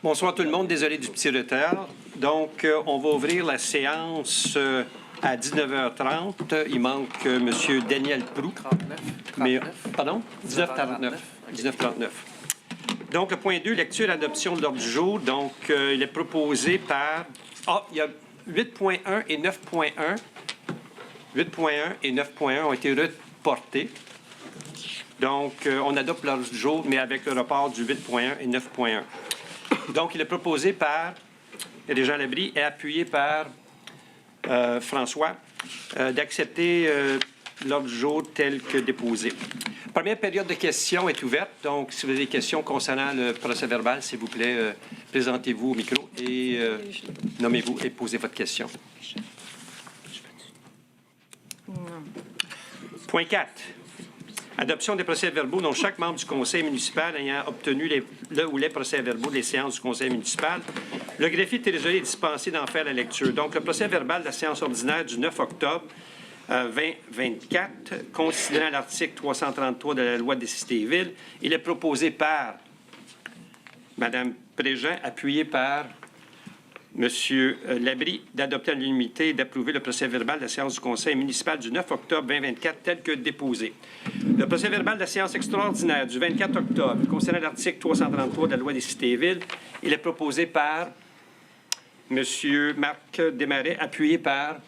Bonsoir tout le monde, désolé du petit retard. Donc, on va ouvrir la séance à 19h30. Il manque M. Daniel Proulx. 39. Mais, pardon? 19h39. 19h39. Donc, le point 2, lecture et adoption de l'ordre du jour. Donc, il est proposé par... il y a 8.1 et 9.1. 8.1 et 9.1 ont été reportés. Donc, on adopte l'ordre du jour, mais avec le report du 8.1 et 9.1. Donc, il est proposé par Régent Labrie et appuyé par François d'accepter l'ordre du jour tel que déposé. Première période de questions est ouverte. Donc, si vous avez des questions concernant le procès-verbal, s'il vous plaît, présentez-vous au micro et nommez-vous et posez votre question. Point 4. Adoption des procès-verbaux dont chaque membre du conseil municipal ayant obtenu le ou les procès-verbaux des séances du conseil municipal. Le greffier de trésorier est dispensé d'en faire la lecture. Donc, le procès-verbal de la séance ordinaire du 9 octobre 2024, considérant l'article 333 de la loi des cités et villes, il est proposé par Mme Préjean, appuyé par M. Labrie, d'adopter à l'unanimité et d'approuver le procès-verbal de la séance du conseil municipal du 9 octobre 2024 tel que déposé. Le procès-verbal de la séance extraordinaire du 24 octobre concernant l'article 333 de la loi des cités et villes, il est proposé par M. Marc Desmarais, appuyé par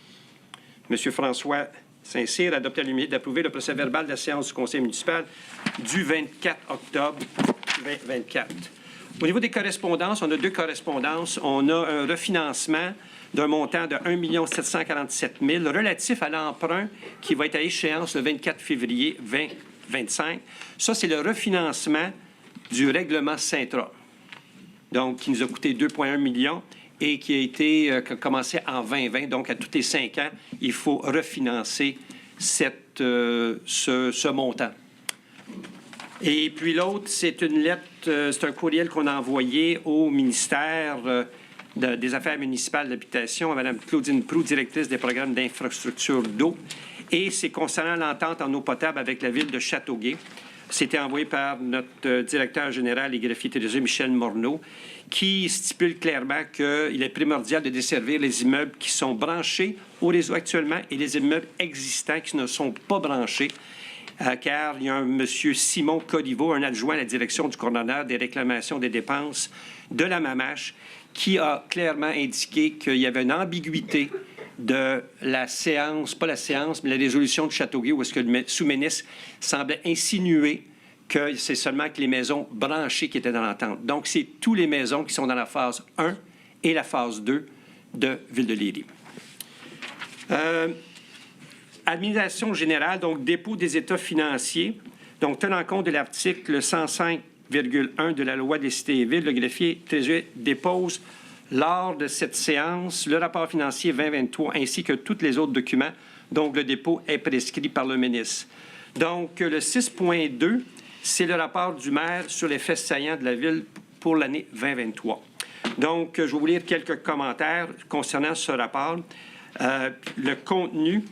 M. François Saint-Cyr, adopté à l'unanimité d'approuver le procès-verbal de la séance du conseil municipal du 24 octobre 2024. Au niveau des correspondances, on a deux correspondances. On a un refinancement d'un montant de 1 747 000 relatif à l'emprunt qui va être à échéance le 24 février 2025. Ça, c'est le refinancement du règlement Sintra, donc qui nous a coûté 2,1 millions et qui a été commencé en 2020. Donc, à tous les 5 ans, il faut refinancer ce montant. Et puis l'autre, c'est une lettre, c'est un courriel qu'on a envoyé au ministère des Affaires municipales d'habitation à Mme Claudine Proulx, directrice des programmes d'infrastructure d'eau. Et c'est concernant l'entente en eau potable avec la ville de Châteauguay. C'était envoyé par notre directeur général et greffier trésorier Michel Morneau, qui stipule clairement qu'il est primordial de desservir les immeubles qui sont branchés au réseau actuellement et les immeubles existants qui ne sont pas branchés. Car il y a un M. Simon Coliveau, un adjoint à la direction du coroner des réclamations des dépenses de la MAMACH, qui a clairement indiqué qu'il y avait une ambiguïté de la séance, pas la séance, mais la résolution de Châteauguay, où est-ce que le sous-ministre semblait insinuer que c'est seulement que les maisons branchées qui étaient dans l'entente. Donc, c'est toutes les maisons qui sont dans la phase 1 et la phase 2 de Ville-de-Léry. Administration générale, donc dépôt des états financiers. Donc, tenant compte de l'article 105,1 de la loi des cités et villes, le greffier trésorier dépose lors de cette séance le rapport financier 2023 ainsi que tous les autres documents. Donc, le dépôt est prescrit par le ministre. Donc, le 6.2, c'est le rapport du maire sur les faits saillants de la ville pour l'année 2023. Donc, je vais vous lire quelques commentaires concernant ce rapport. Le contenu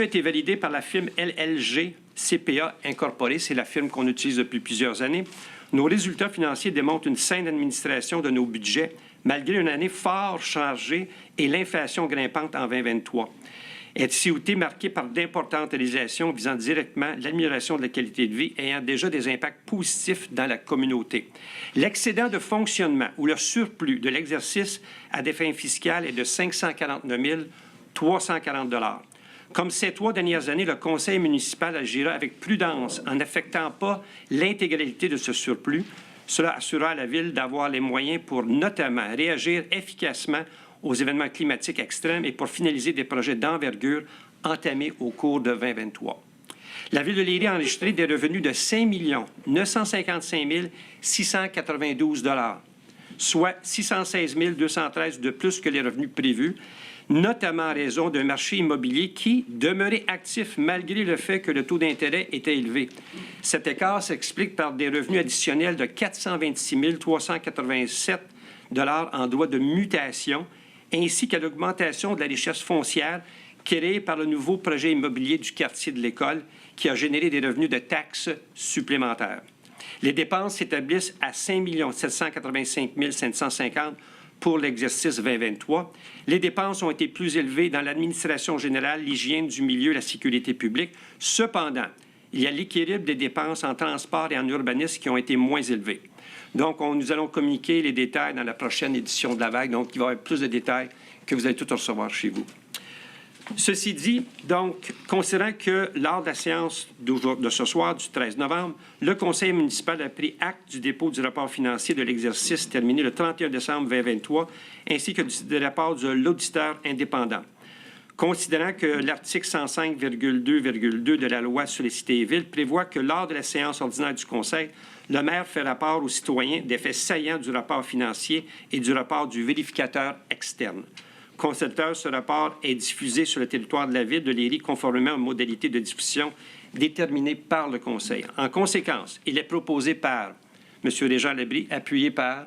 a été validé par la firme LLG CPA Incorporée. C'est la firme qu'on utilise depuis plusieurs années. Nos résultats financiers démontrent une saine administration de nos budgets, malgré une année fort chargée et l'inflation grimpante en 2023. COT marquée par d'importantes réalisations visant directement l'amélioration de la qualité de vie ayant déjà des impacts positifs dans la communauté. L'excédent de fonctionnement ou le surplus de l'exercice à des fins fiscales est de 549 340 $. Comme ces 3 dernières années, le conseil municipal agira avec prudence en n'affectant pas l'intégralité de ce surplus. Cela assurera à la Ville d'avoir les moyens pour notamment réagir efficacement aux événements climatiques extrêmes et pour finaliser des projets d'envergure entamés au cours de 2023. La Ville de Léry a enregistré des revenus de 5 955 692 $, soit 616 213 de plus que les revenus prévus, notamment en raison d'un marché immobilier qui demeurait actif malgré le fait que le taux d'intérêt était élevé. Cet écart s'explique par des revenus additionnels de 426 387 $ en droits de mutation, ainsi qu'à l'augmentation de la richesse foncière créée par le nouveau projet immobilier du quartier de l'École qui a généré des revenus de taxes supplémentaires. Les dépenses s'établissent à 5 785 550 pour l'exercice 2023. Les dépenses ont été plus élevées dans l'administration générale, l'hygiène du milieu, la sécurité publique. Cependant, il y a l'équilibre des dépenses en transport et en urbanisme qui ont été moins élevées. Donc, nous allons communiquer les détails dans la prochaine édition de la vague. Donc, il va y avoir plus de détails que vous allez tout recevoir chez vous. Ceci dit, donc, considérant que lors de la séance de ce soir, du 13 novembre, le Conseil municipal a pris acte du dépôt du rapport financier de l'exercice terminé le 31 décembre 2023, ainsi que du rapport de l'auditeur indépendant. Considérant que l'article 105,2,2 de la loi sur les cités et villes prévoit que lors de la séance ordinaire du Conseil, le maire fait rapport aux citoyens des faits saillants du rapport financier et du rapport du vérificateur externe. Constatant ce rapport est diffusé sur le territoire de la ville de Léry conformément aux modalités de diffusion déterminées par le Conseil. En conséquence, il est proposé par M. Régent Labrie, appuyé par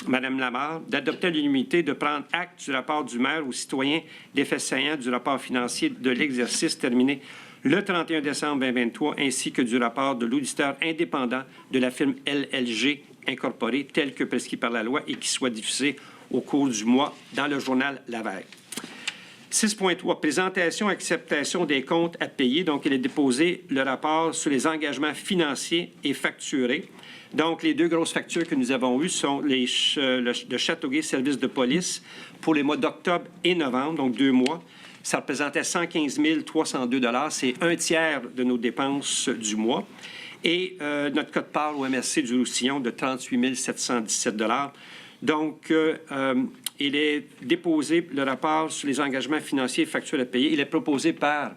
Mme Lamarre, d'adopter à l'unanimité de prendre acte du rapport du maire aux citoyens des faits saillants du rapport financier de l'exercice terminé le 31 décembre 2023, ainsi que du rapport de l'auditeur indépendant de la firme LLG Incorporée, tel que prescrit par la loi et qui soit diffusé au cours du mois dans le journal La Veille. 6.3. Présentation et acceptation des comptes à payer. Donc, il est déposé le rapport sur les engagements financiers et facturés. Donc, les deux grosses factures que nous avons eues sont le Châteauguay Service de police pour les mois d'octobre et novembre, donc 2 mois. Ça représentait 115 302 $. C'est un tiers de nos dépenses du mois. Et notre quote-part au MRC du Roussillon de 38 717 $. Donc, il est déposé le rapport sur les engagements financiers et factures à payer. Il est proposé par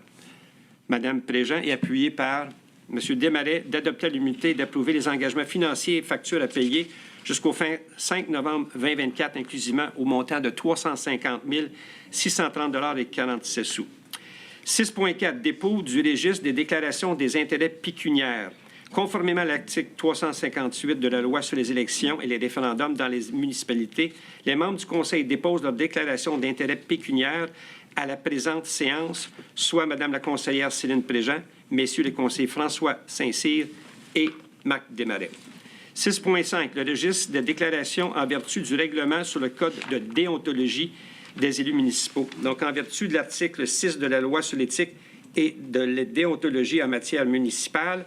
Mme Préjean et appuyé par M. Desmarais d'adopter à l'unanimité et d'approuver les engagements financiers et factures à payer jusqu'au fin 5 novembre 2024, inclusivement au montant de 350 630 $ et 47 sous. 6.4. Dépôt du registre des déclarations des intérêts pécuniaires. Conformément à l'article 358 de la loi sur les élections et les référendums dans les municipalités, les membres du Conseil déposent leur déclaration d'intérêt pécuniaire à la présente séance, soit Mme la conseillère Céline Préjean, messieurs les conseillers François Saint-Cyr et Marc Desmarais. 6.5. Le registre des déclarations en vertu du règlement sur le code de déontologie des élus municipaux. Donc, en vertu de l'article 6 de la loi sur l'éthique et de la déontologie en matière municipale,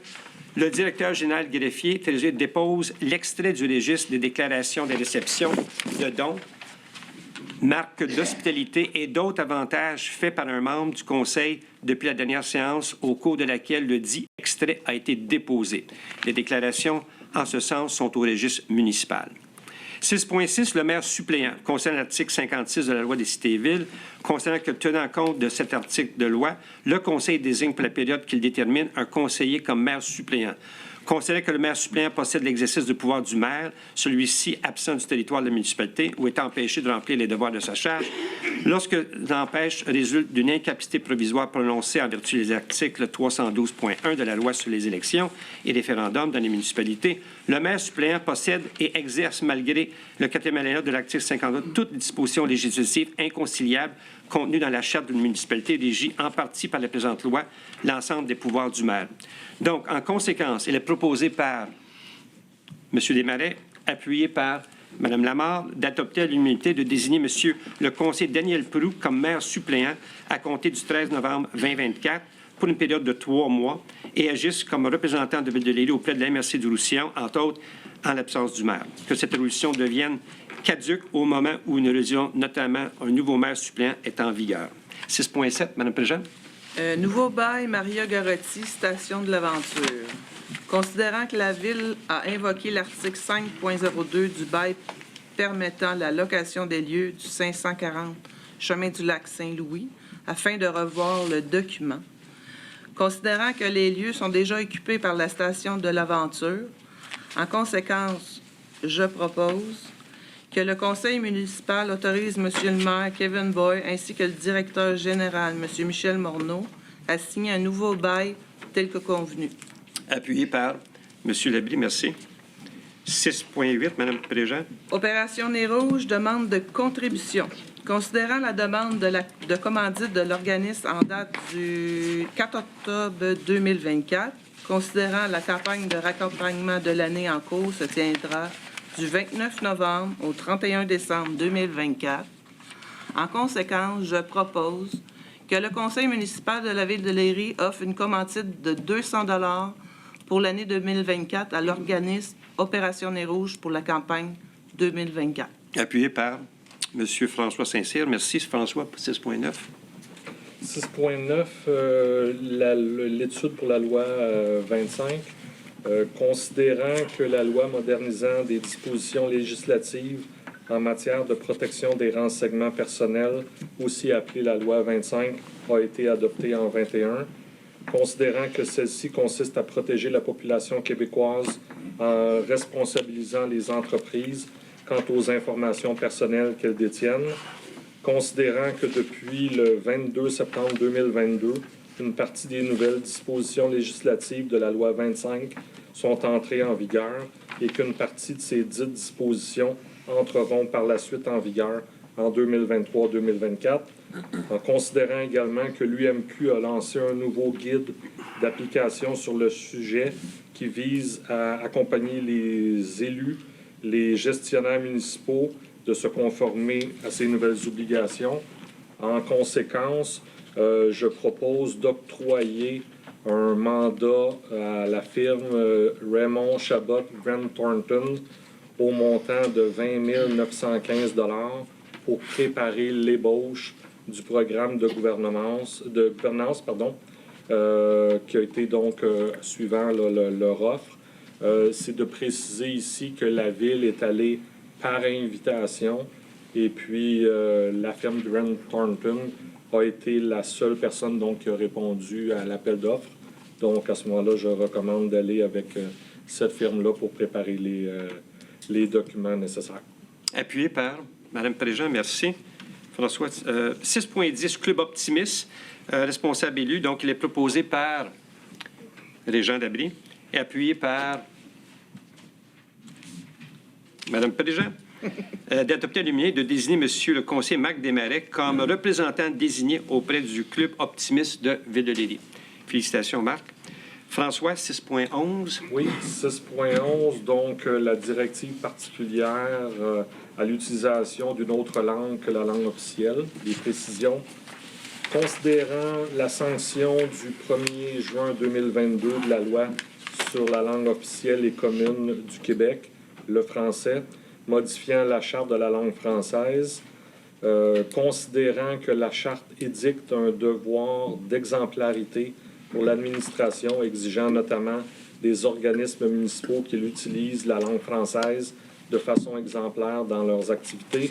le directeur général greffier dépose l'extrait du registre des déclarations des réceptions de dons, marques d'hospitalité et d'autres avantages faits par un membre du Conseil depuis la dernière séance au cours de laquelle le dit extrait a été déposé. Les déclarations en ce sens sont au registre municipal. 6.6. Le maire suppléant. Concernant l'article 56 de la loi des cités et villes, considérant que, tenant compte de cet article de loi, le Conseil désigne pour la période qu'il détermine un conseiller comme maire suppléant. Considérant que le maire suppléant possède l'exercice du pouvoir du maire, celui-ci absent du territoire de la municipalité ou est empêché de remplir les devoirs de sa charge, lorsque l'empêche résulte d'une incapacité provisoire prononcée en vertu des articles 312.1 de la loi sur les élections et référendums dans les municipalités, le maire suppléant possède et exerce, malgré le 4e alinéa de l'article 52, toutes les dispositions législatives inconciliables contenues dans la charte d'une municipalité régie en partie par la présente loi, l'ensemble des pouvoirs du maire. Donc, en conséquence, il est proposé par M. Desmarais, appuyé par Mme Lamarre, d'adopter à l'unanimité de désigner M. le conseiller Daniel Proulx comme maire suppléant à compter du 13 novembre 2024 pour une période de 3 mois et agisse comme représentant de Ville de Léry auprès de la MRC du Roussillon, entre autres en l'absence du maire. Que cette résolution devienne caduque au moment où une résolution, notamment un nouveau maire suppléant, est en vigueur. 6.7, Mme Préjean. Nouveau bail Maria Garotti, station de l'Aventure. Considérant que la Ville a invoqué l'article 5.02 du bail permettant la location des lieux du 540 chemin du lac Saint-Louis, afin de revoir le document. Considérant que les lieux sont déjà occupés par la station de l'Aventure, en conséquence, je propose que le conseil municipal autorise M. le maire Kevin Boy ainsi que le directeur général, M. Michel Morneau, à signer un nouveau bail tel que convenu. Appuyé par M. Labrie, merci. 6.8, Mme Préjean. Opération Nez Rouge, demande de contribution. Considérant la demande de commandite de l'organisme en date du 4 octobre 2024, considérant la campagne de raccompagnement de l'année en cours se tiendra du 29 novembre au 31 décembre 2024. En conséquence, je propose que le conseil municipal de la ville de Léry offre une commandite de 200 $ pour l'année 2024 à l'organisme Opération Nez Rouge pour la campagne 2024. Appuyé par M. François Saint-Cyr. Merci, François, 6.9. 6.9, l'étude pour la loi 25, considérant que la loi modernisant des dispositions législatives en matière de protection des renseignements personnels, aussi appelée la loi 25, a été adoptée en 21, considérant que celle-ci consiste à protéger la population québécoise en responsabilisant les entreprises quant aux informations personnelles qu'elles détiennent, considérant que depuis le 22 septembre 2022, une partie des nouvelles dispositions législatives de la loi 25 sont entrées en vigueur et qu'une partie de ces dites dispositions entreront par la suite en vigueur en 2023-2024, en considérant également que l'UMQ a lancé un nouveau guide d'application sur le sujet qui vise à accompagner les élus, les gestionnaires municipaux de se conformer à ces nouvelles obligations. En conséquence, je propose d'octroyer un mandat à la firme Raymond Chabot Grant Thornton au montant de 20 915 $ pour préparer l'ébauche du programme de gouvernance, qui a été donc suivant leur offre. C'est de préciser ici que la Ville est allée par invitation et puis la firme Grant Thornton a été la seule personne donc, qui a répondu à l'appel d'offres. Donc à ce moment-là, je recommande d'aller avec cette firme-là pour préparer les documents nécessaires. Appuyé par Mme Préjean, merci. François, 6.10, Club Optimis, responsable élu. Donc, il est proposé par Régent Dabry et appuyé par Mme Préjean. D'adopter le mien de désigner M. le conseiller Marc Desmarais comme représentant désigné auprès du Club Optimis de Ville-de-Léry. Félicitations, Marc. François, 6.11. Oui, 6.11, donc la directive particulière à l'utilisation d'une autre langue que la langue officielle. Les précisions. Considérant la sanction du 1er juin 2022 de la loi sur la langue officielle et commune du Québec, le français, modifiant la Charte de la langue française, considérant que la Charte édicte un devoir d'exemplarité pour l'administration, exigeant notamment des organismes municipaux qui utilisent la langue française de façon exemplaire dans leurs activités,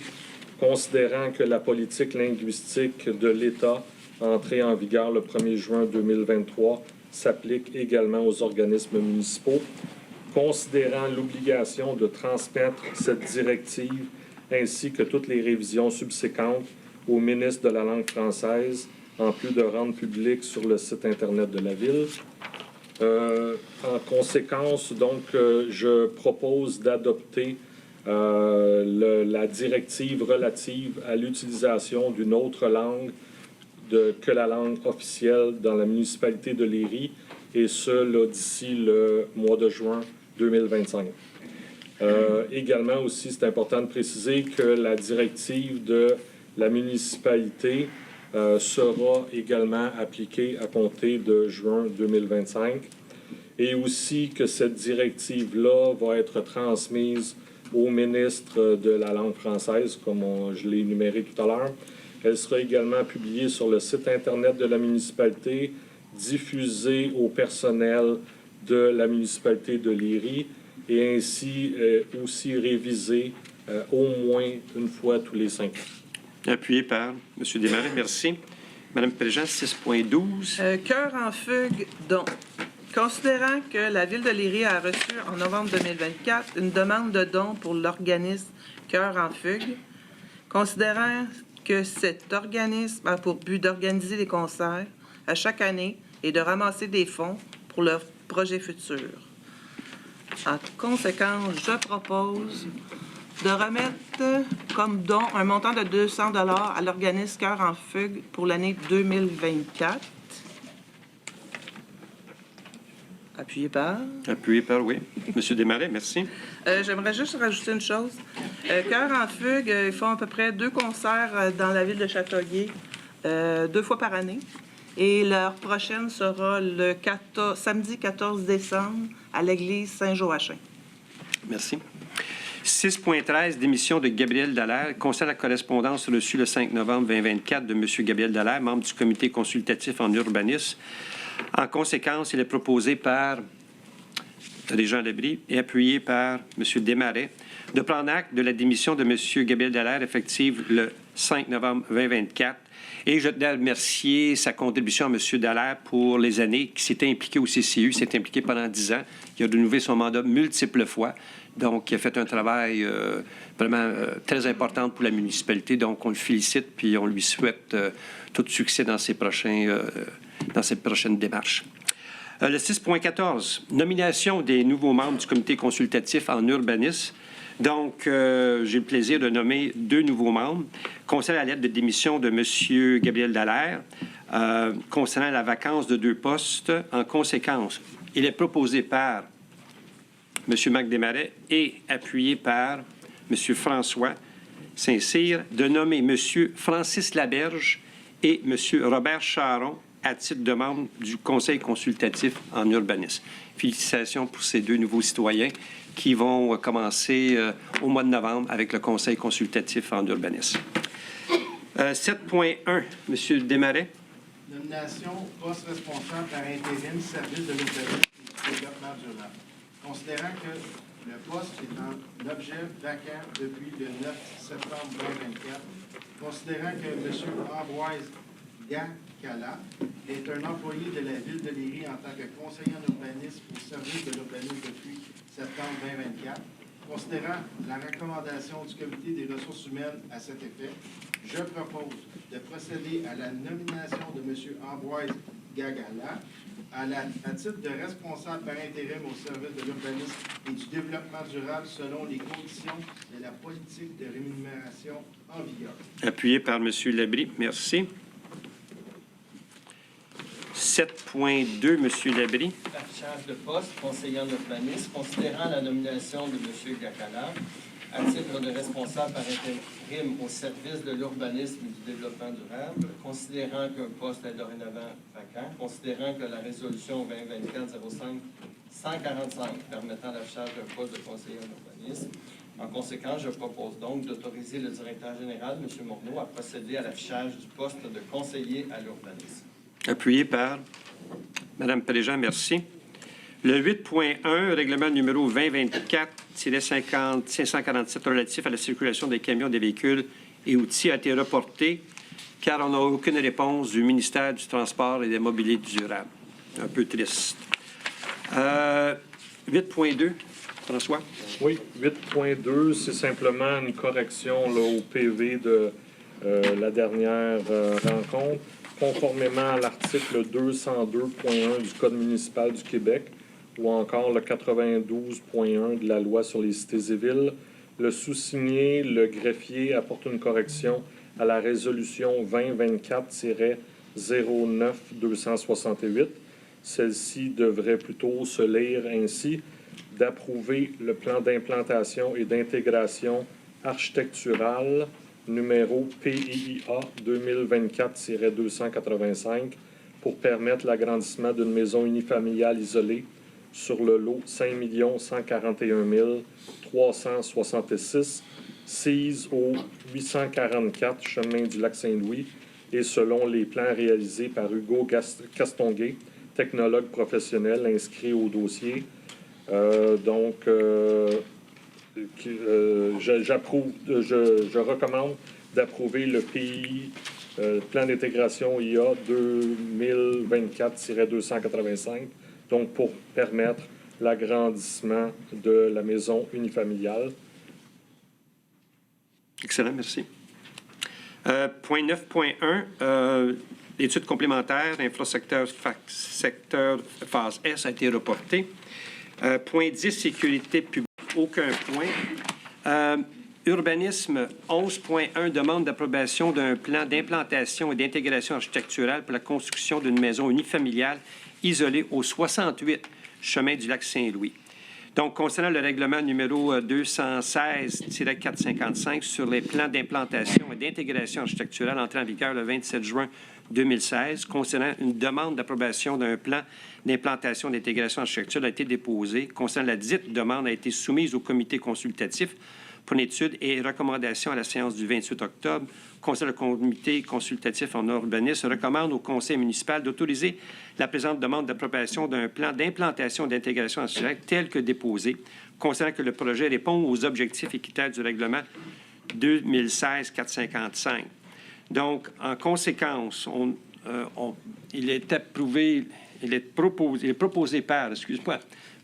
considérant que la politique linguistique de l'État, entrée en vigueur le 1er juin 2023, s'applique également aux organismes municipaux, considérant l'obligation de transmettre cette directive ainsi que toutes les révisions subséquentes au ministre de la langue française, en plus de rendre public sur le site Internet de la Ville. En conséquence, donc, je propose d'adopter la directive relative à l'utilisation d'une autre langue que la langue officielle dans la municipalité de Léry, et ce, d'ici le mois de juin 2025. Également aussi, c'est important de préciser que la directive de la municipalité sera également appliquée à compter de juin 2025 et aussi que cette directive-là va être transmise au ministre de la langue française, comme je l'ai énuméré tout à l'heure. Elle sera également publiée sur le site Internet de la municipalité, diffusée au personnel de la municipalité de Léry et ainsi aussi révisée au moins une fois tous les 5 ans. Appuyé par M. Desmarais, merci. Mme Préjean, 6.12. Cœur en fugue, don. Considérant que la Ville de Léry a reçu en novembre 2024 une demande de don pour l'organisme Cœur en fugue, considérant que cet organisme a pour but d'organiser des concerts à chaque année et de ramasser des fonds pour leurs projets futurs. En conséquence, je propose de remettre comme don un montant de 200 $ à l'organisme Cœur en fugue pour l'année 2024. appuyé par. Appuyé par, oui. M. Desmarais, merci. J'aimerais juste rajouter une chose. Cœur en fugue, ils font à peu près 2 concerts dans la ville de Châteauguay, 2 fois par année. Et leur prochaine sera le samedi 14 décembre à l'église Saint-Joachim. Merci. 6.13, démission de Gabriel Dallaire. Concerne la correspondance reçue le 5 novembre 2024 de M. Gabriel Dallaire, membre du comité consultatif en urbanisme. En conséquence, il est proposé par Régent Lebris et appuyé par M. Desmarais de prendre acte de la démission de M. Gabriel Dallaire effective le 5 novembre 2024. Et je tenais à remercier sa contribution à M. Dallaire pour les années qui s'était impliqué au CCU, s'est impliqué pendant 10 ans. Il a renouvelé son mandat multiples fois. Donc, il a fait un travail vraiment très important pour la municipalité. Donc, on le félicite puis on lui souhaite tout succès dans ses prochaines démarches. Le 6.14, nomination des nouveaux membres du comité consultatif en urbanisme. Donc, j'ai le plaisir de nommer 2 nouveaux membres. Concernant la lettre de démission de M. Gabriel Dallaire, concernant la vacance de 2 postes, en conséquence, il est proposé par M. Marc Desmarais et appuyé par M. François Saint-Cyr de nommer M. Francis Laberge et M. Robert Charon à titre de membre du Conseil consultatif en urbanisme. Félicitations pour ces 2 nouveaux citoyens qui vont commencer au mois de novembre avec le Conseil consultatif en urbanisme. 7.1, M. Desmarais. Nomination poste responsable par intérim, service de l'urbanisme et du développement durable. Considérant que le poste est en objet vacant depuis le 9 septembre 2024, considérant que M. Ambroise Gacala est un employé de la ville de Léry en tant que conseiller en urbanisme au service de l'urbanisme depuis septembre 2024, considérant la recommandation du comité des ressources humaines à cet effet, je propose de procéder à la nomination de M. Ambroise Gagala à titre de responsable par intérim au service de l'urbanisme et du développement durable selon les conditions de la politique de rémunération en vigueur. Appuyé par M. Lebris. Merci. 7.2, M. Lebris. Affichage de poste, conseiller en urbanisme, considérant la nomination de M. Gacala à titre de responsable par intérim au service de l'urbanisme et du développement durable, considérant qu'un poste est dorénavant vacant, considérant que la résolution 2024-05-145 permettant l'affichage d'un poste de conseiller en urbanisme. En conséquence, je propose donc d'autoriser le directeur général, M. Morneau, à procéder à l'affichage du poste de conseiller à l'urbanisme. Appuyé par Mme Péréjean, merci. Le 8.1, règlement numéro 2024-547 relatif à la circulation des camions, des véhicules et outils a été reporté car on n'a aucune réponse du ministère du Transport et des Mobilités durables. Un peu triste. 8.2, François. Oui, 8.2, c'est simplement une correction là, au PV de la dernière rencontre. Conformément à l'article 202.1 du Code municipal du Québec ou encore le 92.1 de la loi sur les cités et villes, le sous-signé, le greffier apporte une correction à la résolution 2024-09-268. Celle-ci devrait plutôt se lire ainsi: d'approuver le plan d'implantation et d'intégration architecturale numéro PIA 2024-285 pour permettre l'agrandissement d'une maison unifamiliale isolée sur le lot 5 141 366, sise au 844 chemin du Lac-Saint-Louis et selon les plans réalisés par Hugo Castonguay, technologue professionnel inscrit au dossier. Je recommande d'approuver le PI, plan d'intégration IA 2024-285, donc pour permettre l'agrandissement de la maison unifamiliale. Excellent, merci. Point 9.1, études complémentaires, infrasecteur secteur phase S a été reporté. Point 10, sécurité publique, aucun point. Urbanisme 11.1, demande d'approbation d'un plan d'implantation et d'intégration architecturale pour la construction d'une maison unifamiliale isolée au 68 chemin du lac Saint-Louis. Donc, concernant le règlement numéro 216-455 sur les plans d'implantation et d'intégration architecturale entré en vigueur le 27 juin 2016, concernant une demande d'approbation d'un plan d'implantation et d'intégration architecturale a été déposée. Concernant la dite demande a été soumise au comité consultatif pour une étude et recommandation à la séance du 28 octobre. Concernant le comité consultatif en urbanisme, recommande au conseil municipal d'autoriser la présente demande d'approbation d'un plan d'implantation et d'intégration architecturale tel que déposé, concernant que le projet répond aux objectifs et critères du règlement 2016-455. Donc, en conséquence, il est proposé par,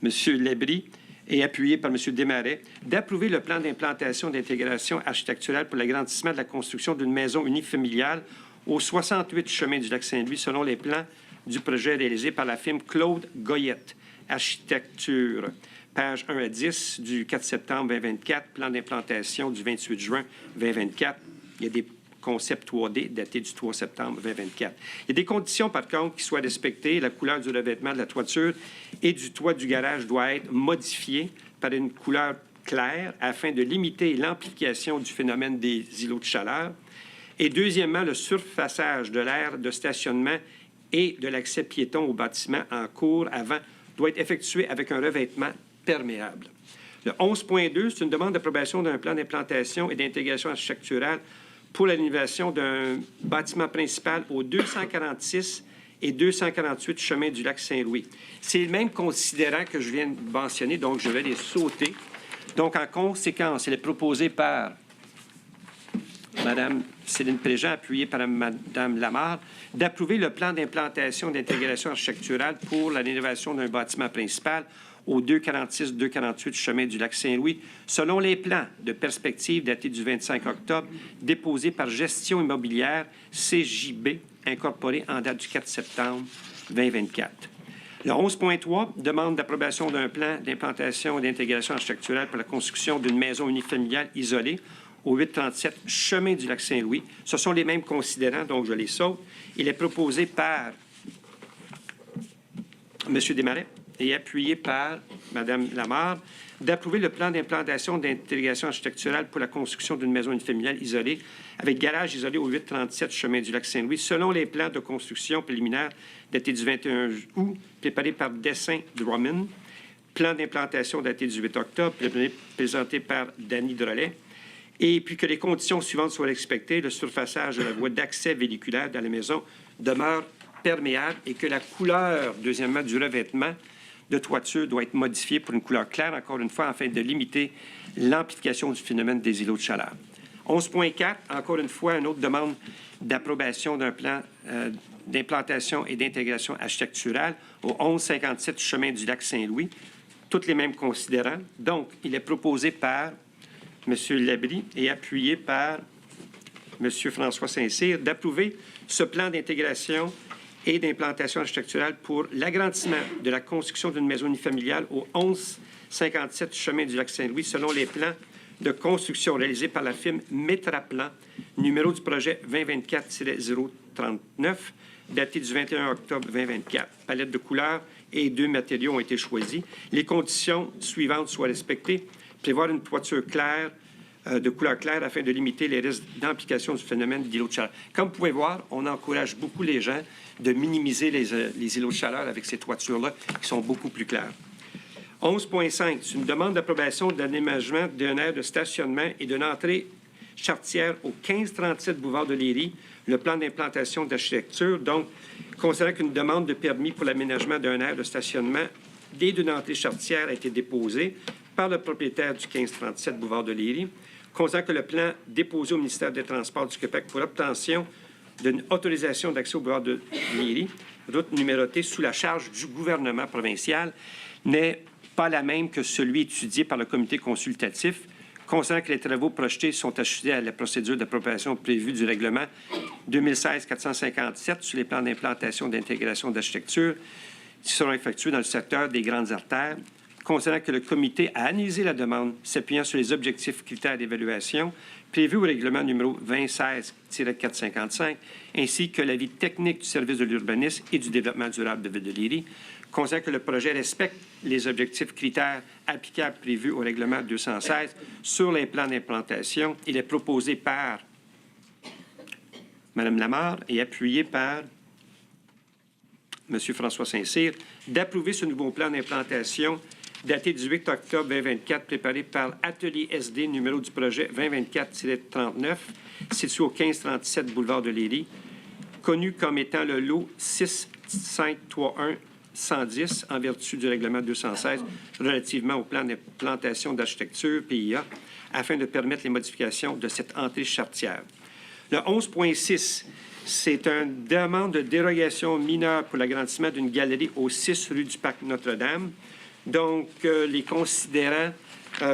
M. Lebris et appuyé par M. Desmarais, d'approuver le plan d'implantation d'intégration architecturale pour l'agrandissement de la construction d'une maison unifamiliale au 68 chemin du lac Saint-Louis, selon les plans du projet réalisé par la firme Claude Goyette Architecture, page 1 à 10 du 4 septembre 2024, plan d'implantation du 28 juin 2024. Il y a des concepts 3D datés du 3 septembre 2024. Il y a des conditions, par contre, qui soient respectées. La couleur du revêtement de la toiture et du toit du garage doit être modifiée par une couleur claire afin de limiter l'amplification du phénomène des îlots de chaleur. Et deuxièmement, le surfaçage de l'aire de stationnement et de l'accès piéton au bâtiment en cours avant doit être effectué avec un revêtement perméable. Le 11.2, c'est une demande d'approbation d'un plan d'implantation et d'intégration architecturale pour l'animation d'un bâtiment principal aux 246 et 248 chemin du lac Saint-Louis. C'est le même considérant que je viens de mentionner, donc je vais les sauter. Donc, en conséquence, il est proposé par Mme Céline Préjean, appuyée par Mme Lamarre, d'approuver le plan d'implantation et d'intégration architecturale pour la rénovation d'un bâtiment principal au 246-248 chemin du lac Saint-Louis, selon les plans de perspective datés du 25 octobre, déposés par Gestion immobilière CJB, incorporé en date du 4 septembre 2024. Le 11.3 demande d'approbation d'un plan d'implantation et d'intégration architecturale pour la construction d'une maison unifamiliale isolée au 837 chemin du lac Saint-Louis. Ce sont les mêmes considérants, donc je les saute. Il est proposé par M. Desmarais et appuyé par Mme Lamarre d'approuver le plan d'implantation d'intégration architecturale pour la construction d'une maison unifamiliale isolée avec garage isolé au 837 chemin du lac Saint-Louis, selon les plans de construction préliminaires datés du 21 août, préparés par Dessin Drummond, plan d'implantation daté du 8 octobre, présenté par Danny Drolet, et puis que les conditions suivantes soient respectées, le surfaçage de la voie d'accès véhiculaire dans la maison demeure perméable et que la couleur, deuxièmement, du revêtement de toiture doit être modifiée pour une couleur claire, encore une fois, afin de limiter l'amplification du phénomène des îlots de chaleur. 11.4, encore une fois, une autre demande d'approbation d'un plan d'implantation et d'intégration architecturale au 1157 chemin du lac Saint-Louis, toutes les mêmes considérants. Donc, il est proposé par M. Lebris et appuyé par M. François Saint-Cyr d'approuver ce plan d'intégration et d'implantation architecturale pour l'agrandissement de la construction d'une maison unifamiliale au 1157 chemin du lac Saint-Louis, selon les plans de construction réalisés par la firme Métraplan, numéro du projet 2024-039, daté du 21 octobre 2024. Palette de couleurs et 2 matériaux ont été choisis. Les conditions suivantes soient respectées. Prévoir une toiture claire, de couleur claire, afin de limiter les risques d'implication du phénomène d'îlots de chaleur. Comme vous pouvez voir, on encourage beaucoup les gens de minimiser les îlots de chaleur avec ces toitures-là qui sont beaucoup plus claires. 11.5, c'est une demande d'approbation d'aménagement d'un aire de stationnement et d'une entrée charretière au 1537 boulevard de Léry, le plan d'implantation d'architecture. Donc, considérant qu'une demande de permis pour l'aménagement d'un aire de stationnement et d'une entrée charretière a été déposée par le propriétaire du 1537 boulevard de Léry, considérant que le plan déposé au ministère des Transports du Québec pour obtention d'une autorisation d'accès au boulevard de Léry, route numérotée sous la charge du gouvernement provincial, n'est pas la même que celui étudié par le comité consultatif, considérant que les travaux projetés sont ajustés à la procédure d'approbation prévue du règlement 2016-457 sur les plans d'implantation d'intégration d'architecture qui seront effectués dans le secteur des grandes artères, considérant que le comité a analysé la demande s'appuyant sur les objectifs critères d'évaluation prévus au règlement numéro 2016-455, ainsi que l'avis technique du service de l'urbanisme et du développement durable de Ville de Léry, considérant que le projet respecte les objectifs critères applicables prévus au règlement 216 sur les plans d'implantation, il est proposé par Mme Lamarre et appuyé par M. François Saint-Cyr d'approuver ce nouveau plan d'implantation daté du 8 octobre 2024, préparé par Atelier SD, numéro du projet 2024-39, situé au 1537 boulevard de Léry, connu comme étant le lot 6531-110 en vertu du règlement 216 relativement au plan d'implantation d'architecture PIA, afin de permettre les modifications de cette entrée charretière. Le 11.6, c'est une demande de dérogation mineure pour l'agrandissement d'une galerie au 6 rue du Parc Notre-Dame. Donc, les considérants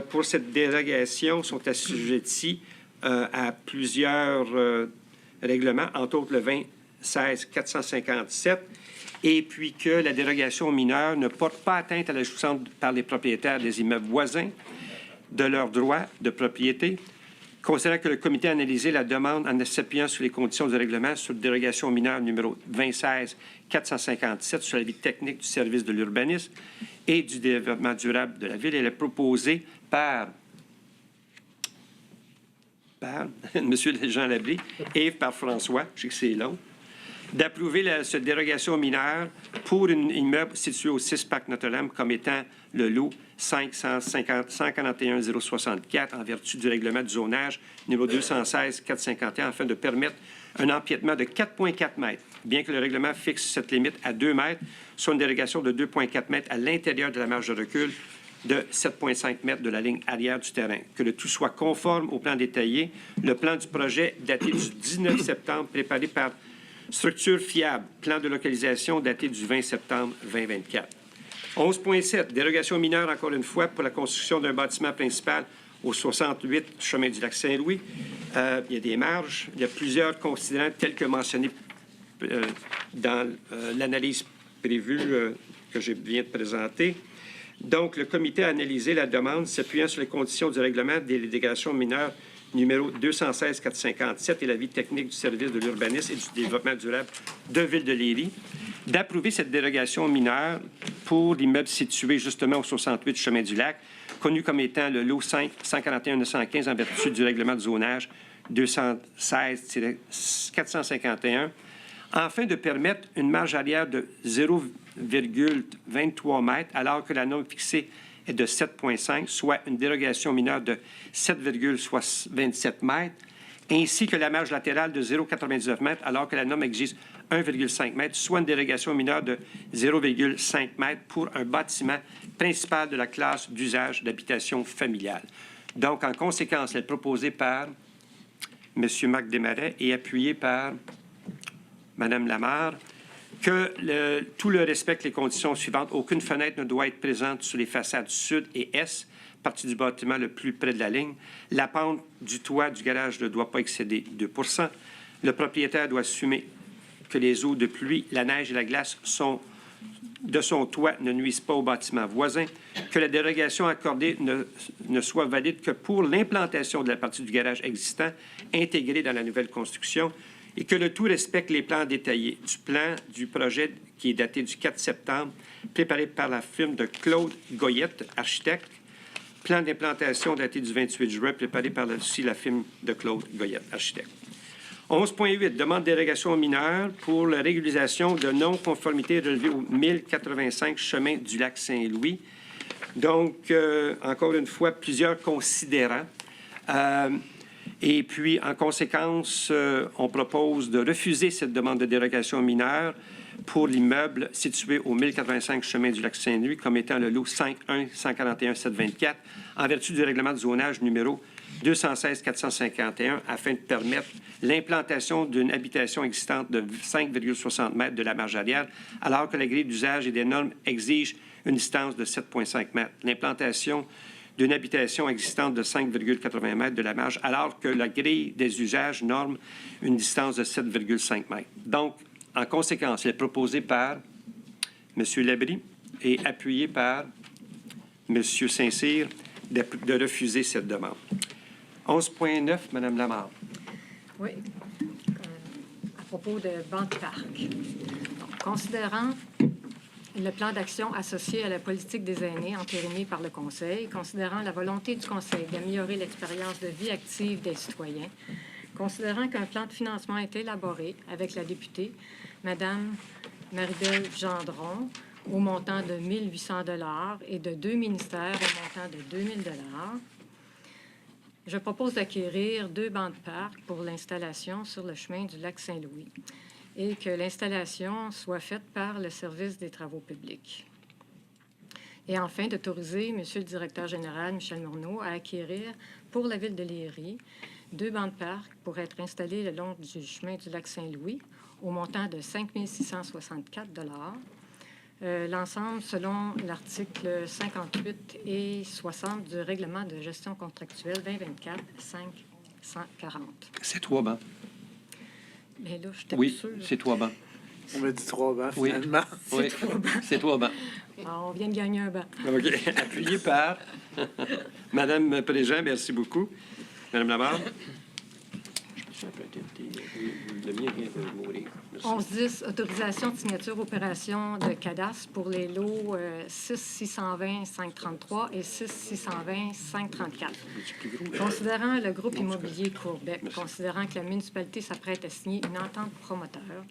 pour cette dérogation sont assujettis à plusieurs règlements, entre autres le 2016-457, et puis que la dérogation mineure ne porte pas atteinte à la jouissance par les propriétaires des immeubles voisins de leurs droits de propriété. Considérant que le comité a analysé la demande en s'appuyant sur les conditions du règlement sur dérogation mineure numéro 2016-457 sur l'avis technique du service de l'urbanisme et du développement durable de la Ville, elle est proposée par M. Jean Labrie et par François, je sais que c'est long, d'approuver cette dérogation mineure pour un immeuble situé au 6 Parc Notre-Dame comme étant le lot 141-064 en vertu du règlement du zonage numéro 216-451 afin de permettre un empiètement de 4,4 mètres, bien que le règlement fixe cette limite à 2 mètres, soit une dérogation de 2,4 mètres à l'intérieur de la marge de recul de 7,5 mètres de la ligne arrière du terrain. Que le tout soit conforme au plan détaillé. Le plan du projet daté du 19 septembre, préparé par Structure Fiable, plan de localisation daté du 20 septembre 2024. 11.7, dérogation mineure, encore une fois, pour la construction d'un bâtiment principal au 68 chemin du lac Saint-Louis. Il y a des marges. Il y a plusieurs considérants tels que mentionnés dans l'analyse prévue que je viens de présenter. Donc, le comité a analysé la demande s'appuyant sur les conditions du règlement des dérogations mineures numéro 216-457 et l'avis technique du service de l'urbanisme et du développement durable de Ville de Léry, d'approuver cette dérogation mineure pour l'immeuble situé justement au 68 chemin du lac, connu comme étant le lot 5-141-915 en vertu du règlement de zonage 216-451, afin de permettre une marge arrière de 0,23 mètres, alors que la norme fixée est de 7,5, soit une dérogation mineure de 7,27 mètres, ainsi que la marge latérale de 0,99 mètres, alors que la norme exige 1,5 mètres, soit une dérogation mineure de 0,5 mètres pour un bâtiment principal de la classe d'usage d'habitation familiale. Donc, en conséquence, elle est proposée par M. Marc Desmarais et appuyée par Mme Lamarre, que tout le respecte les conditions suivantes. Aucune fenêtre ne doit être présente sur les façades sud et est, partie du bâtiment le plus près de la ligne. La pente du toit du garage ne doit pas excéder 2 %. Le propriétaire doit assumer que les eaux de pluie, la neige et la glace de son toit ne nuisent pas au bâtiment voisin, que la dérogation accordée ne soit valide que pour l'implantation de la partie du garage existant intégrée dans la nouvelle construction, et que le tout respecte les plans détaillés du plan du projet qui est daté du 4 septembre, préparé par la firme de Claude Goyette, architecte, plan d'implantation daté du 28 juin, préparé par aussi la firme de Claude Goyette, architecte. 11.8, demande de dérogation mineure pour la régularisation de non-conformité relevée au 1085 chemin du lac Saint-Louis. Donc, encore une fois, plusieurs considérants. Et puis, en conséquence, on propose de refuser cette demande de dérogation mineure pour l'immeuble situé au 1085 chemin du lac Saint-Louis comme étant le lot 51-141-724 en vertu du règlement de zonage numéro 216-451 afin de permettre l'implantation d'une habitation existante de 5,60 mètres de la marge arrière alors que la grille d'usage et des normes exige une distance de 7,5 mètres. L'implantation d'une habitation existante de 5,80 mètres de la marge, alors que la grille des usages norme une distance de 7,5 mètres. Donc, en conséquence, elle est proposée par M. Labrie et appuyée par M. Saint-Cyr de refuser cette demande. 11.9, Mme Lamarre. Oui. À propos de banc de parc. Donc, considérant le plan d'action associé à la politique des aînés entériné par le Conseil, considérant la volonté du Conseil d'améliorer l'expérience de vie active des citoyens, considérant qu'un plan de financement est élaboré avec la députée, Mme Marie-Belle Gendron, au montant de 1 800 $ et de 2 ministères au montant de 2 000 $. Je propose d'acquérir 2 bancs de parc pour l'installation sur le chemin du lac Saint-Louis et que l'installation soit faite par le service des travaux publics. Et enfin, d'autoriser M. le directeur général, Michel Morneau, à acquérir pour la ville de Léry 2 bancs de parc pour être installés le long du chemin du lac Saint-Louis au montant de 5 664 $. L'ensemble selon l'article 58 et 60 du règlement de gestion contractuelle 2024-540. C'est 3 bancs. Mais là, je Oui, sûre. c'est 3 bancs. On m'a dit 3 bancs, Oui. finalement. Oui, c'est 3 bancs. Ah, on vient de gagner un banc. OK. Appuyé par Madame Préjean, merci beaucoup. Madame Labarre. Le mien vient de mourir. Merci. 11-10, autorisation de signature opération de cadastre pour les lots 6-620-533 et 6-620-534. Considérant le groupe immobilier Courbec, considérant que la municipalité s'apprête à signer une entente promoteur,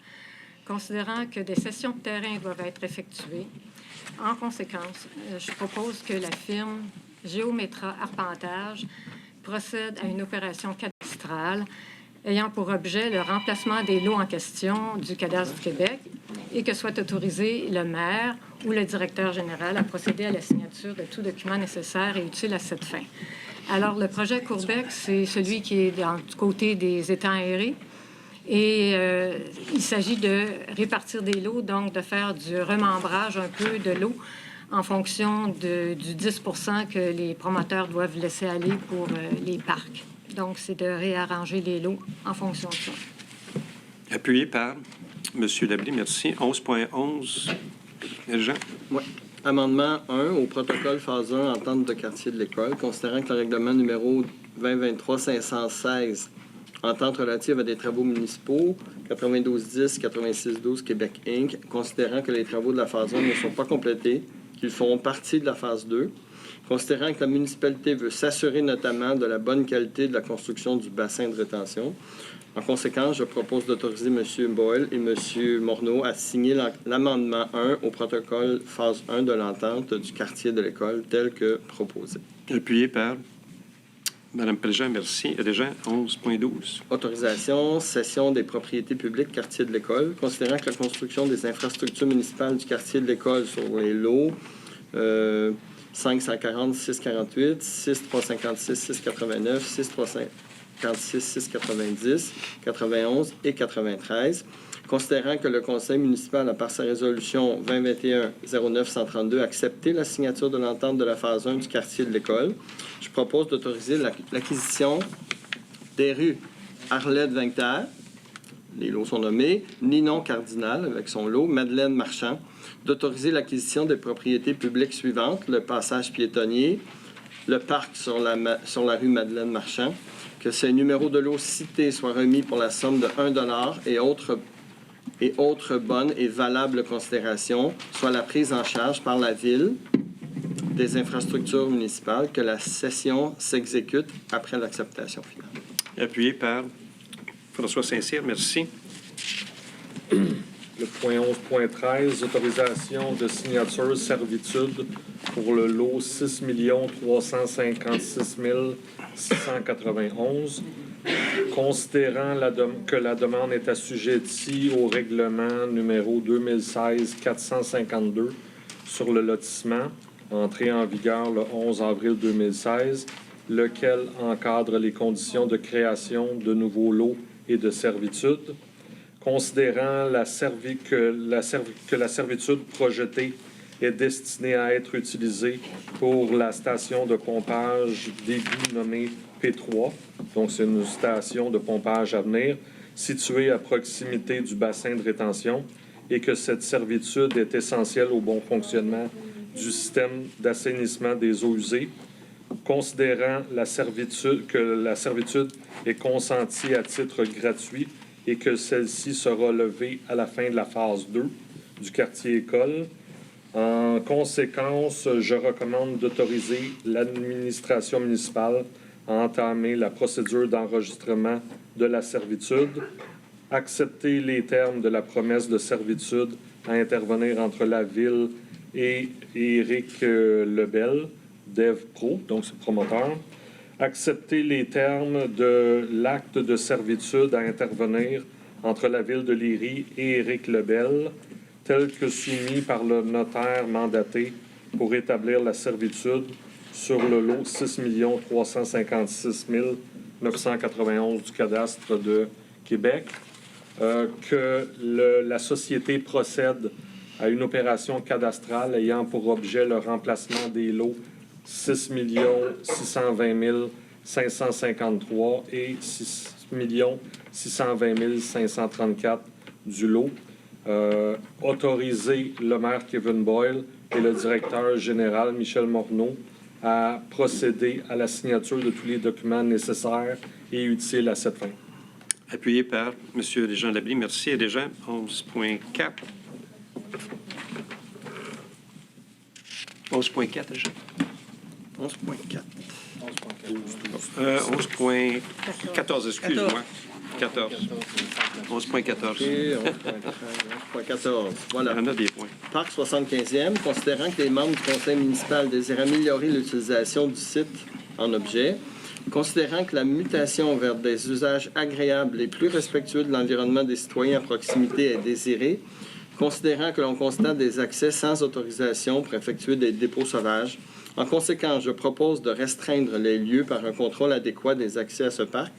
considérant que des cessions de terrain doivent être effectuées, en conséquence, je propose que la firme Géométra Arpentage procède à une opération cadastrale ayant pour objet le remplacement des lots en question du Cadastre du Québec et que soit autorisé le maire ou le directeur général à procéder à la signature de tout document nécessaire et utile à cette fin. Alors, le projet Courbec, c'est celui qui est du côté des étangs aérés et il s'agit de répartir des lots, donc de faire du remembrage un peu de l'eau en fonction du 10 % que les promoteurs doivent laisser aller pour les parcs. Donc, c'est de réarranger les lots en fonction de ça. Appuyé par M. Labrie, merci. 11.11. Jean. Oui. Amendement 1 au protocole phase 1 entente de quartier de l'école, considérant que le règlement numéro 2023-516, entente relative à des travaux municipaux, 9210-8612 Québec Inc., considérant que les travaux de la phase 1 ne sont pas complétés, qu'ils feront partie de la phase 2, considérant que la municipalité veut s'assurer notamment de la bonne qualité de la construction du bassin de rétention. En conséquence, je propose d'autoriser M. Boyle et M. Morneau à signer l'amendement 1 au protocole phase 1 de l'entente du quartier de l'école tel que proposé. Appuyé par Mme Préjean, merci. Régent, 11.12. Autorisation, cession des propriétés publiques quartier de l'école, considérant que la construction des infrastructures municipales du quartier de l'école sur les lots 540, 648, 6356, 689, 6356, 690, 91 et 93, considérant que le conseil municipal a, par sa résolution 2021-09-132, accepté la signature de l'entente de la phase 1 du quartier de l'école, je propose d'autoriser l'acquisition des rues Arlette-Vinctaire, les lots sont nommés, Ninon Cardinal avec son lot, Madeleine Marchand, d'autoriser l'acquisition des propriétés publiques suivantes, le passage piétonnier, le parc sur la rue Madeleine Marchand, que ces numéros de lot cités soient remis pour la somme de 1 $ et autres bonnes et valables considérations, soit la prise en charge par la Ville des infrastructures municipales, que la cession s'exécute après l'acceptation finale. Appuyé par François Saint-Cyr, merci. Le point 11.13, autorisation de signature servitude pour le lot 6 356 691. Considérant que la demande est assujettie au règlement numéro 2016-452 sur le lotissement, entré en vigueur le 11 avril 2016, lequel encadre les conditions de création de nouveaux lots et de servitude, considérant que la servitude projetée est destinée à être utilisée pour la station de pompage d'égout nommée P3, donc c'est une station de pompage à venir, située à proximité du bassin de rétention, et que cette servitude est essentielle au bon fonctionnement du système d'assainissement des eaux usées, considérant que la servitude est consentie à titre gratuit et que celle-ci sera levée à la fin de la phase 2 du quartier école, En conséquence, je recommande d'autoriser l'administration municipale à entamer la procédure d'enregistrement de la servitude, accepter les termes de la promesse de servitude à intervenir entre la Ville et Éric Lebel, DevPro, donc c'est promoteur, accepter les termes de l'acte de servitude à intervenir entre la Ville de Léry et Éric Lebel, tel que soumis par le notaire mandaté pour établir la servitude sur le lot 6 356 991 du cadastre de Québec, que la société procède à une opération cadastrale ayant pour objet le remplacement des lots 6 620 553 et 6 620 534 du lot. Autoriser le maire Kevin Boyle et le directeur général Michel Morneau à procéder à la signature de tous les documents nécessaires et utiles à cette fin. Appuyé par M. Régent Labrie. Merci. Régent, 11.4. 11.4, Régent. 11.4. 11.14, excuse-moi. 14. 11.14. Et 11.14. Voilà. Il y en a des points. Parc 75e, considérant que les membres du conseil municipal désirent améliorer l'utilisation du site en objet, considérant que la mutation vers des usages agréables et plus respectueux de l'environnement des citoyens à proximité est désirée, considérant que l'on constate des accès sans autorisation pour effectuer des dépôts sauvages. En conséquence, je propose de restreindre les lieux par un contrôle adéquat des accès à ce parc,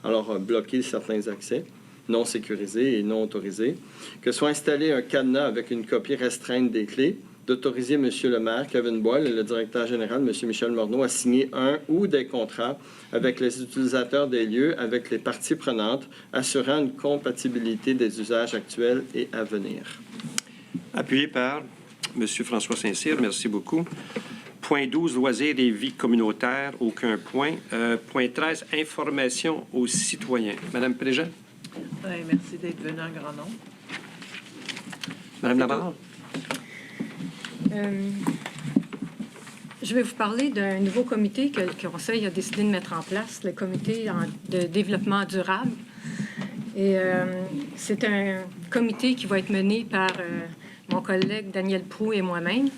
alors bloquer certains accès non sécurisés et non autorisés, que soit installé un cadenas avec une copie restreinte des clés, d'autoriser M. le maire, Kevin Boyle, et le directeur général, M. Michel Morneau, à signer un ou des contrats avec les utilisateurs des lieux, avec les parties prenantes, assurant une compatibilité des usages actuels et à venir. Appuyé par M. François Saint-Cyr. Merci beaucoup. Point 12, loisirs et vie communautaire. Aucun point. Point 13, information aux citoyens. Madame Préjean. Oui, merci d'être venu en grand nombre. Madame Labarre. Je vais vous parler d'un nouveau comité que le Conseil a décidé de mettre en place, le comité de développement durable. Et c'est un comité qui va être mené par mon collègue Daniel Proulx et moi-même.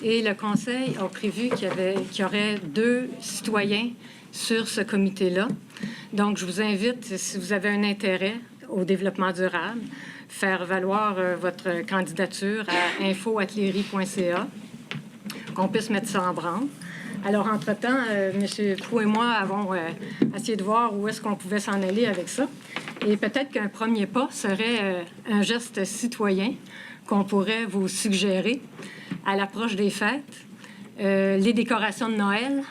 Et le Conseil a prévu qu'il y aurait 2 citoyens sur ce comité-là. Donc, je vous invite, si vous avez un intérêt au développement durable, faire valoir votre candidature à info@lery.ca, qu'on puisse mettre ça en branle. Alors, entre-temps, M. Proulx et moi avons essayé de voir où est-ce qu'on pouvait s'en aller avec ça. Et peut-être qu'un premier pas serait un geste citoyen qu'on pourrait vous suggérer à l'approche des fêtes, les décorations de Noël,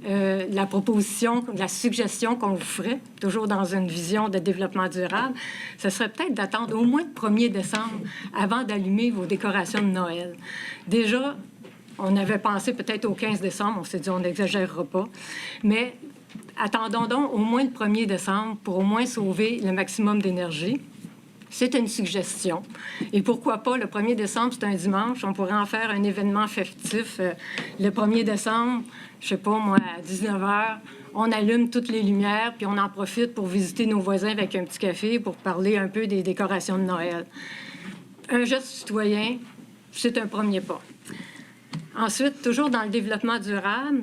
la proposition, la suggestion qu'on vous ferait, toujours dans une vision de développement durable, ce serait peut-être d'attendre au moins le 1er décembre avant d'allumer vos décorations de Noël. Déjà, on avait pensé peut-être au 15 décembre, on s'est dit on n'exagérera pas, mais attendons donc au moins le 1er décembre pour au moins sauver le maximum d'énergie. C'est une suggestion. Et pourquoi pas, le 1er décembre, c'est un dimanche, on pourrait en faire un événement festif. Le 1er décembre, je sais pas moi, à 19h, on allume toutes les lumières, puis on en profite pour visiter nos voisins avec un petit café, pour parler un peu des décorations de Noël. Un geste citoyen, c'est un premier pas. Ensuite, toujours dans le développement durable,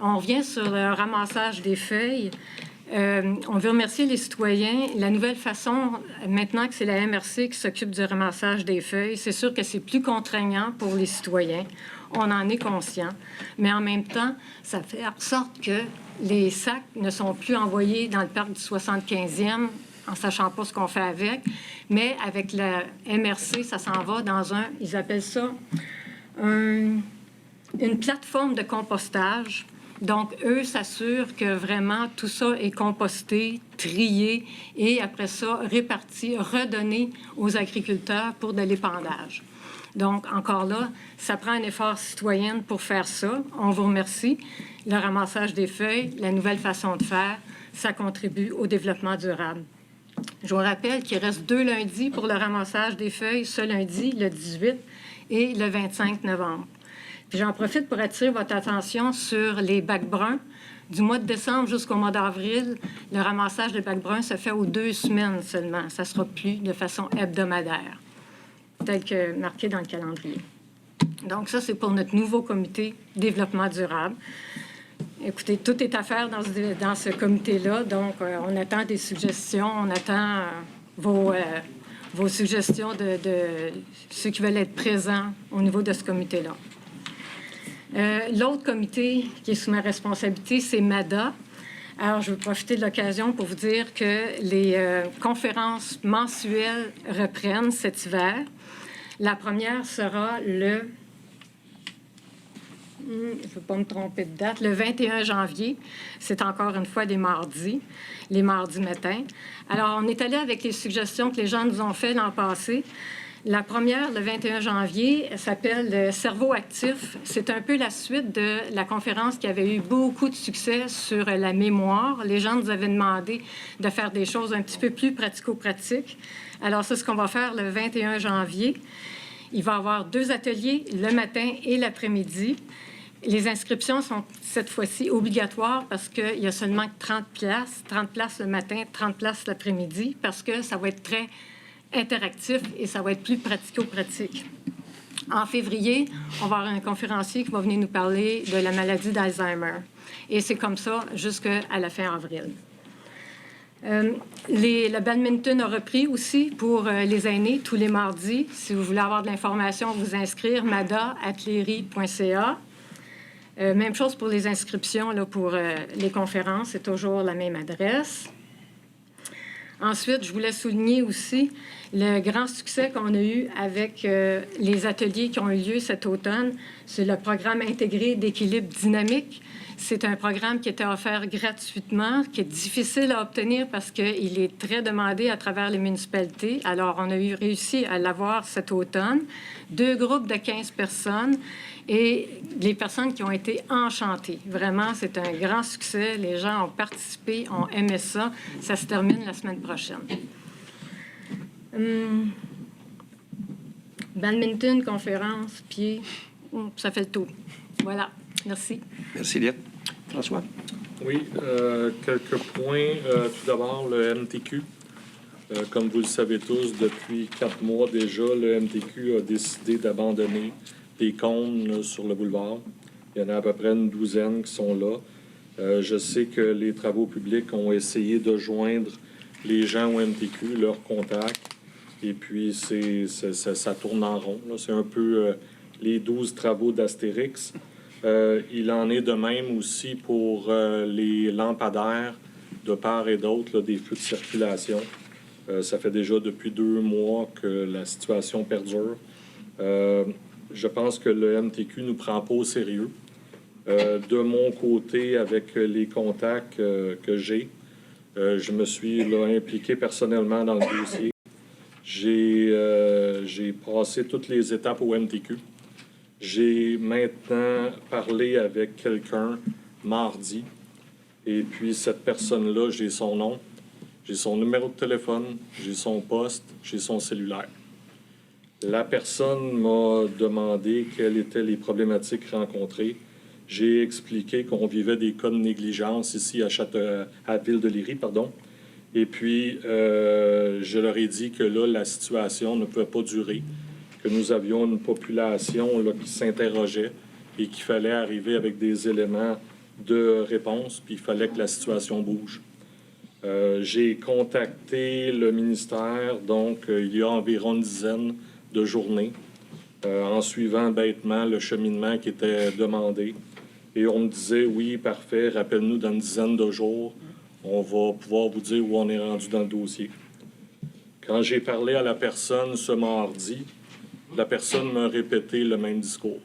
on revient sur le ramassage des feuilles. On veut remercier les citoyens. La nouvelle façon, maintenant que c'est la MRC qui s'occupe du ramassage des feuilles, c'est sûr que c'est plus contraignant pour les citoyens. On en est conscient. Mais en même temps, ça fait en sorte que les sacs ne sont plus envoyés dans le parc du 75e en sachant pas ce qu'on fait avec. Mais avec la MRC, ça s'en va dans un, ils appellent ça une plateforme de compostage. Donc, eux s'assurent que vraiment tout ça est composté, trié et après ça, réparti, redonné aux agriculteurs pour de l'épandage. Donc, encore là, ça prend un effort citoyen pour faire ça. On vous remercie. Le ramassage des feuilles, la nouvelle façon de faire, ça contribue au développement durable. Je vous rappelle qu'il reste 2 lundis pour le ramassage des feuilles, ce lundi, le 18, et le 25 novembre. Puis j'en profite pour attirer votre attention sur les bacs bruns. Du mois de décembre jusqu'au mois d'avril, le ramassage des bacs bruns se fait aux 2 semaines seulement. Ça ne sera plus de façon hebdomadaire, tel que marqué dans le calendrier. Donc ça, c'est pour notre nouveau comité développement durable. Écoutez, tout est à faire dans ce comité-là. Donc, on attend des suggestions, on attend vos suggestions de ceux qui veulent être présents au niveau de ce comité-là. L'autre comité qui est sous ma responsabilité, c'est MADA. Alors, je veux profiter de l'occasion pour vous dire que les conférences mensuelles reprennent cet hiver. La première sera le... je ne veux pas me tromper de date, le 21 janvier. C'est encore une fois les mardis matins. Alors, on est allé avec les suggestions que les gens nous ont faites l'an passé. La première, le 21 janvier, s'appelle « Cerveau actif ». C'est un peu la suite de la conférence qui avait eu beaucoup de succès sur la mémoire. Les gens nous avaient demandé de faire des choses un petit peu plus pratico-pratiques. Alors, c'est ce qu'on va faire le 21 janvier. Il va y avoir 2 ateliers, le matin et l'après-midi. Les inscriptions sont cette fois-ci obligatoires parce qu'il y a seulement 30 places le matin, 30 places l'après-midi, parce que ça va être très interactif et ça va être plus pratico-pratique. En février, on va avoir un conférencier qui va venir nous parler de la maladie d'Alzheimer. Et c'est comme ça jusqu'à la fin avril. Le badminton a repris aussi pour les aînés tous les mardis. Si vous voulez avoir de l'information, vous inscrire, mada@clery.ca. Même chose pour les inscriptions là, pour les conférences, c'est toujours la même adresse. Ensuite, je voulais souligner aussi le grand succès qu'on a eu avec les ateliers qui ont eu lieu cet automne. C'est le programme intégré d'équilibre dynamique. C'est un programme qui était offert gratuitement, qui est difficile à obtenir parce qu'il est très demandé à travers les municipalités. Alors, on a réussi à l'avoir cet automne. 2 groupes de 15 personnes et les personnes qui ont été enchantées. Vraiment, c'est un grand succès. Les gens ont participé, ont aimé ça. Ça se termine la semaine prochaine. Badminton, conférence, pied, ça fait le tour. Voilà. Merci. Merci, Liette. François? Oui, quelques points. Tout d'abord, le MTQ. Comme vous le savez tous, depuis 4 mois déjà, le MTQ a décidé d'abandonner des cônes là, sur le boulevard. Il y en a à peu près une douzaine qui sont là. Je sais que les travaux publics ont essayé de joindre les gens au MTQ, leurs contacts, et puis ça tourne en rond. Là. C'est un peu les 12 travaux d'Astérix. Il en est de même aussi pour les lampadaires de part et d'autre, là, des feux de circulation. Ça fait déjà depuis 2 mois que la situation perdure. Je pense que le MTQ nous prend pas au sérieux. De mon côté, avec les contacts que j'ai, je me suis là, impliqué personnellement dans le dossier. J'ai passé toutes les étapes au MTQ. J'ai maintenant parlé avec quelqu'un mardi. Et puis, cette personne-là, j'ai son nom, j'ai son numéro de téléphone, j'ai son poste, j'ai son cellulaire. La personne m'a demandé quelles étaient les problématiques rencontrées. J'ai expliqué qu'on vivait des cas de négligence ici à Ville-de-Léry, pardon. Et puis, je leur ai dit que là, la situation ne pouvait pas durer, que nous avions une population là, qui s'interrogeait et qu'il fallait arriver avec des éléments de réponse, puis il fallait que la situation bouge. J'ai contacté le ministère, donc il y a environ une dizaine de journées, en suivant bêtement le cheminement qui était demandé. Et on me disait, oui, parfait, rappelle-nous dans une dizaine de jours, on va pouvoir vous dire où on est rendu dans le dossier. Quand j'ai parlé à la personne ce mardi, la personne m'a répété le même discours.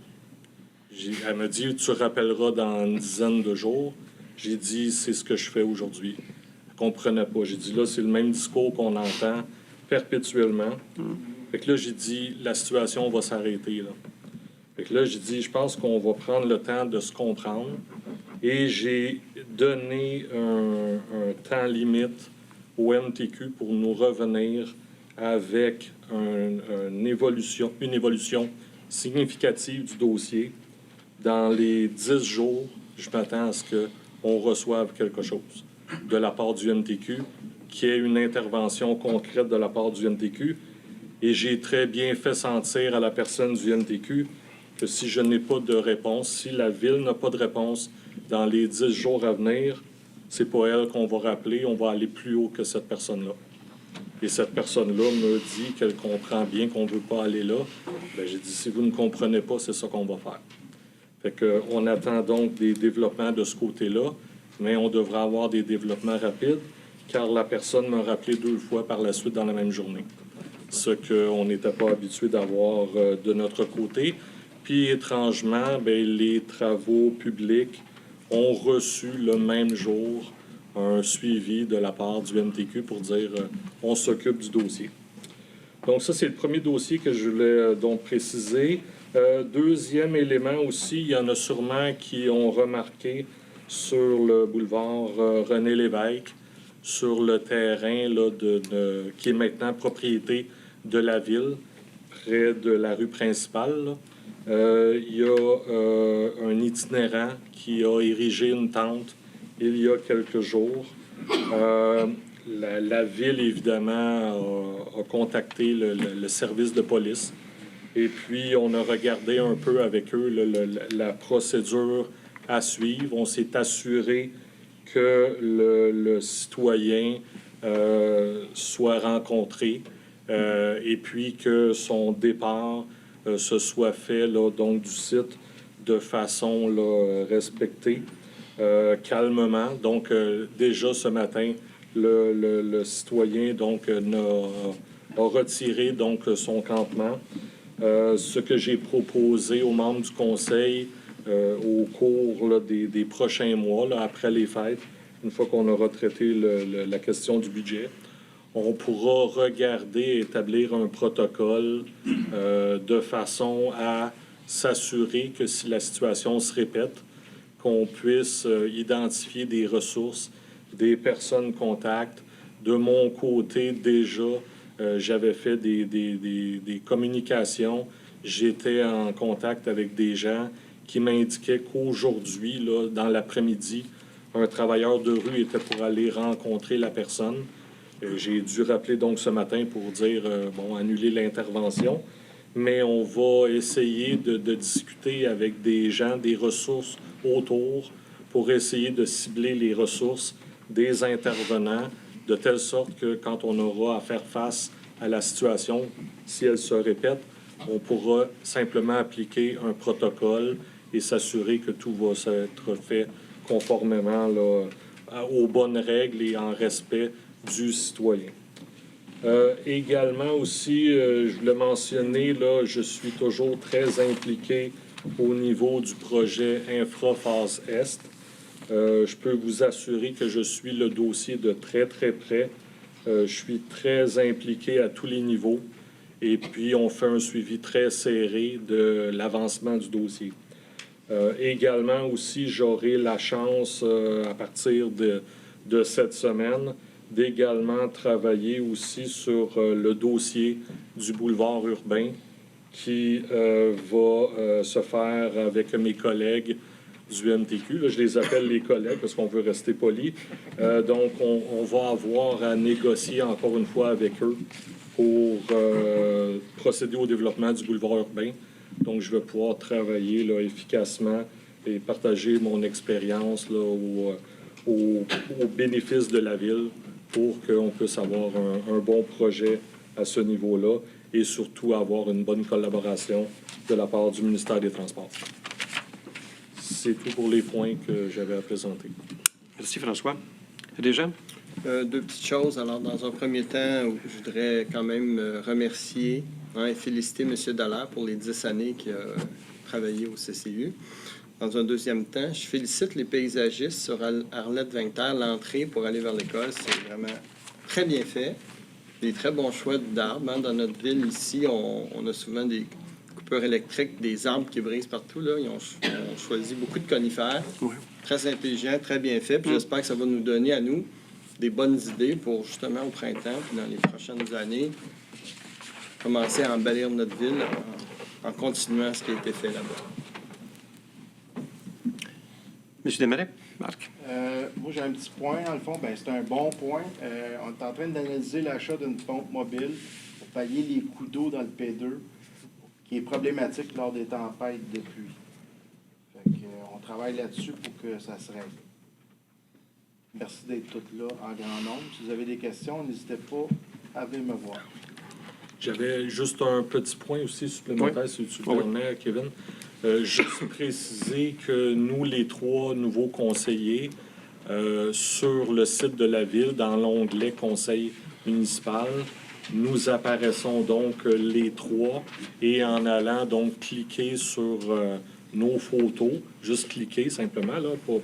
Elle m'a dit, tu rappelleras dans une dizaine de jours. J'ai dit, c'est ce que je fais aujourd'hui. Elle ne comprenait pas. J'ai dit, là, c'est le même discours qu'on entend perpétuellement. Fait que là, j'ai dit, la situation va s'arrêter, là. Fait que là, j'ai dit, je pense qu'on va prendre le temps de se comprendre. Et j'ai donné un temps limite au MTQ pour nous revenir avec une évolution significative du dossier. Dans les 10 jours, je m'attends à ce qu'on reçoive quelque chose de la part du MTQ, qu'il y ait une intervention concrète de la part du MTQ. Et j'ai très bien fait sentir à la personne du MTQ que si je n'ai pas de réponse, si la Ville n'a pas de réponse dans les 10 jours à venir, c'est pas elle qu'on va rappeler, on va aller plus haut que cette personne-là. Et cette personne-là me dit qu'elle comprend bien qu'on ne veut pas aller là. Bien, j'ai dit, si vous ne comprenez pas, c'est ça qu'on va faire. Fait qu'on attend donc des développements de ce côté-là, mais on devra avoir des développements rapides, car la personne m'a rappelé 2 fois par la suite dans la même journée. Ce qu'on n'était pas habitué d'avoir de notre côté. Puis, étrangement, bien, les travaux publics ont reçu le même jour un suivi de la part du MTQ pour dire on s'occupe du dossier. Donc, ça, c'est le premier dossier que je voulais donc préciser. Deuxième élément aussi, il y en a sûrement qui ont remarqué sur le boulevard René Lévesque, sur le terrain là, qui est maintenant propriété de la Ville, près de la rue principale. Il y a un itinérant qui a érigé une tente il y a quelques jours. La Ville, évidemment, a contacté le service de police. Et puis, on a regardé un peu avec eux la procédure à suivre. On s'est assuré que le citoyen soit rencontré et puis que son départ se soit fait là, donc, du site de façon là, respectée, calmement. Donc, déjà ce matin, le citoyen donc, a retiré donc, son campement. Ce que j'ai proposé aux membres du Conseil au cours là, des prochains mois, là, après les fêtes, une fois qu'on aura traité la question du budget, on pourra regarder et établir un protocole de façon à s'assurer que si la situation se répète, qu'on puisse identifier des ressources, des personnes contacts. De mon côté, déjà, j'avais fait des communications. J'étais en contact avec des gens qui m'indiquaient qu'aujourd'hui, là, dans l'après-midi, un travailleur de rue était pour aller rencontrer la personne. J'ai dû rappeler donc ce matin pour dire, annuler l'intervention. Mais on va essayer de discuter avec des gens, des ressources autour, pour essayer de cibler les ressources des intervenants, de telle sorte que quand on aura à faire face à la situation, si elle se répète, on pourra simplement appliquer un protocole et s'assurer que tout va être fait conformément là, aux bonnes règles et en respect du citoyen. Également aussi, je voulais mentionner, là, je suis toujours très impliqué au niveau du projet Infra Phase Est. Je peux vous assurer que je suis le dossier de très, très près. Je suis très impliqué à tous les niveaux. Et puis, on fait un suivi très serré de l'avancement du dossier. Également aussi, j'aurai la chance, à partir de cette semaine, d'également travailler aussi sur le dossier du boulevard urbain qui va se faire avec mes collègues du MTQ. Là, je les appelle les collègues parce qu'on veut rester poli. Donc, on va avoir à négocier encore une fois avec eux pour procéder au développement du boulevard urbain. Donc, je vais pouvoir travailler là, efficacement et partager mon expérience là, au bénéfice de la Ville pour qu'on puisse avoir un bon projet à ce niveau-là et surtout avoir une bonne collaboration de la part du ministère des Transports. C'est tout pour les points que j'avais à présenter. Merci, François. Des gens? 2 petites choses. Alors, dans un premier temps, je voudrais quand même remercier et féliciter M. Dallaire pour les 10 années qu'il a travaillé au CCU. Dans un deuxième temps, je félicite les paysagistes sur Arlette-Vincter. L'entrée pour aller vers l'école, c'est vraiment très bien fait. Des très bons choix d'arbres. Dans notre ville, ici, on a souvent des coupures électriques, des arbres qui brisent partout. Là. Ils ont choisi beaucoup de conifères. Oui. Très intelligent, très bien fait. Puis j'espère que ça va nous donner à nous des bonnes idées pour, justement, au printemps, puis dans les prochaines années, commencer à embellir notre ville en continuant ce qui a été fait là-bas. Monsieur Desmarais? Marc? Moi, j'ai un petit point. Dans le fond, c'est un bon point. On est en train d'analyser l'achat d'une pompe mobile pour pallier les coups d'eau dans le P2, qui est problématique lors des tempêtes de pluie. Fait que, on travaille là-dessus pour que ça se règle. Merci d'être tous là en grand nombre. Si vous avez des questions, n'hésitez pas à venir me voir. J'avais juste un petit point aussi supplémentaire, si tu le permets, Kevin. Juste préciser que nous, les 3 nouveaux conseillers, sur le site de la Ville, dans l'onglet Conseil municipal, nous apparaissons donc les 3 et en allant donc cliquer sur nos photos, juste cliquer simplement, là, pas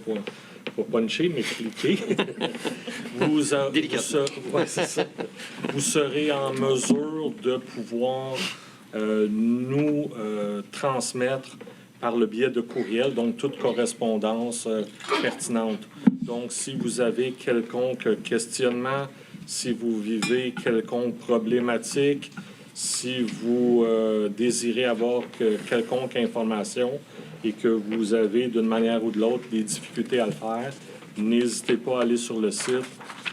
puncher, mais cliquer. vous serez en mesure de pouvoir nous transmettre par le biais de courriel, donc toute correspondance pertinente. Donc, si vous avez quelconque questionnement, si vous vivez quelconque problématique, si vous désirez avoir quelconque information et que vous avez d'une manière ou de l'autre des difficultés à le faire, n'hésitez pas à aller sur le site,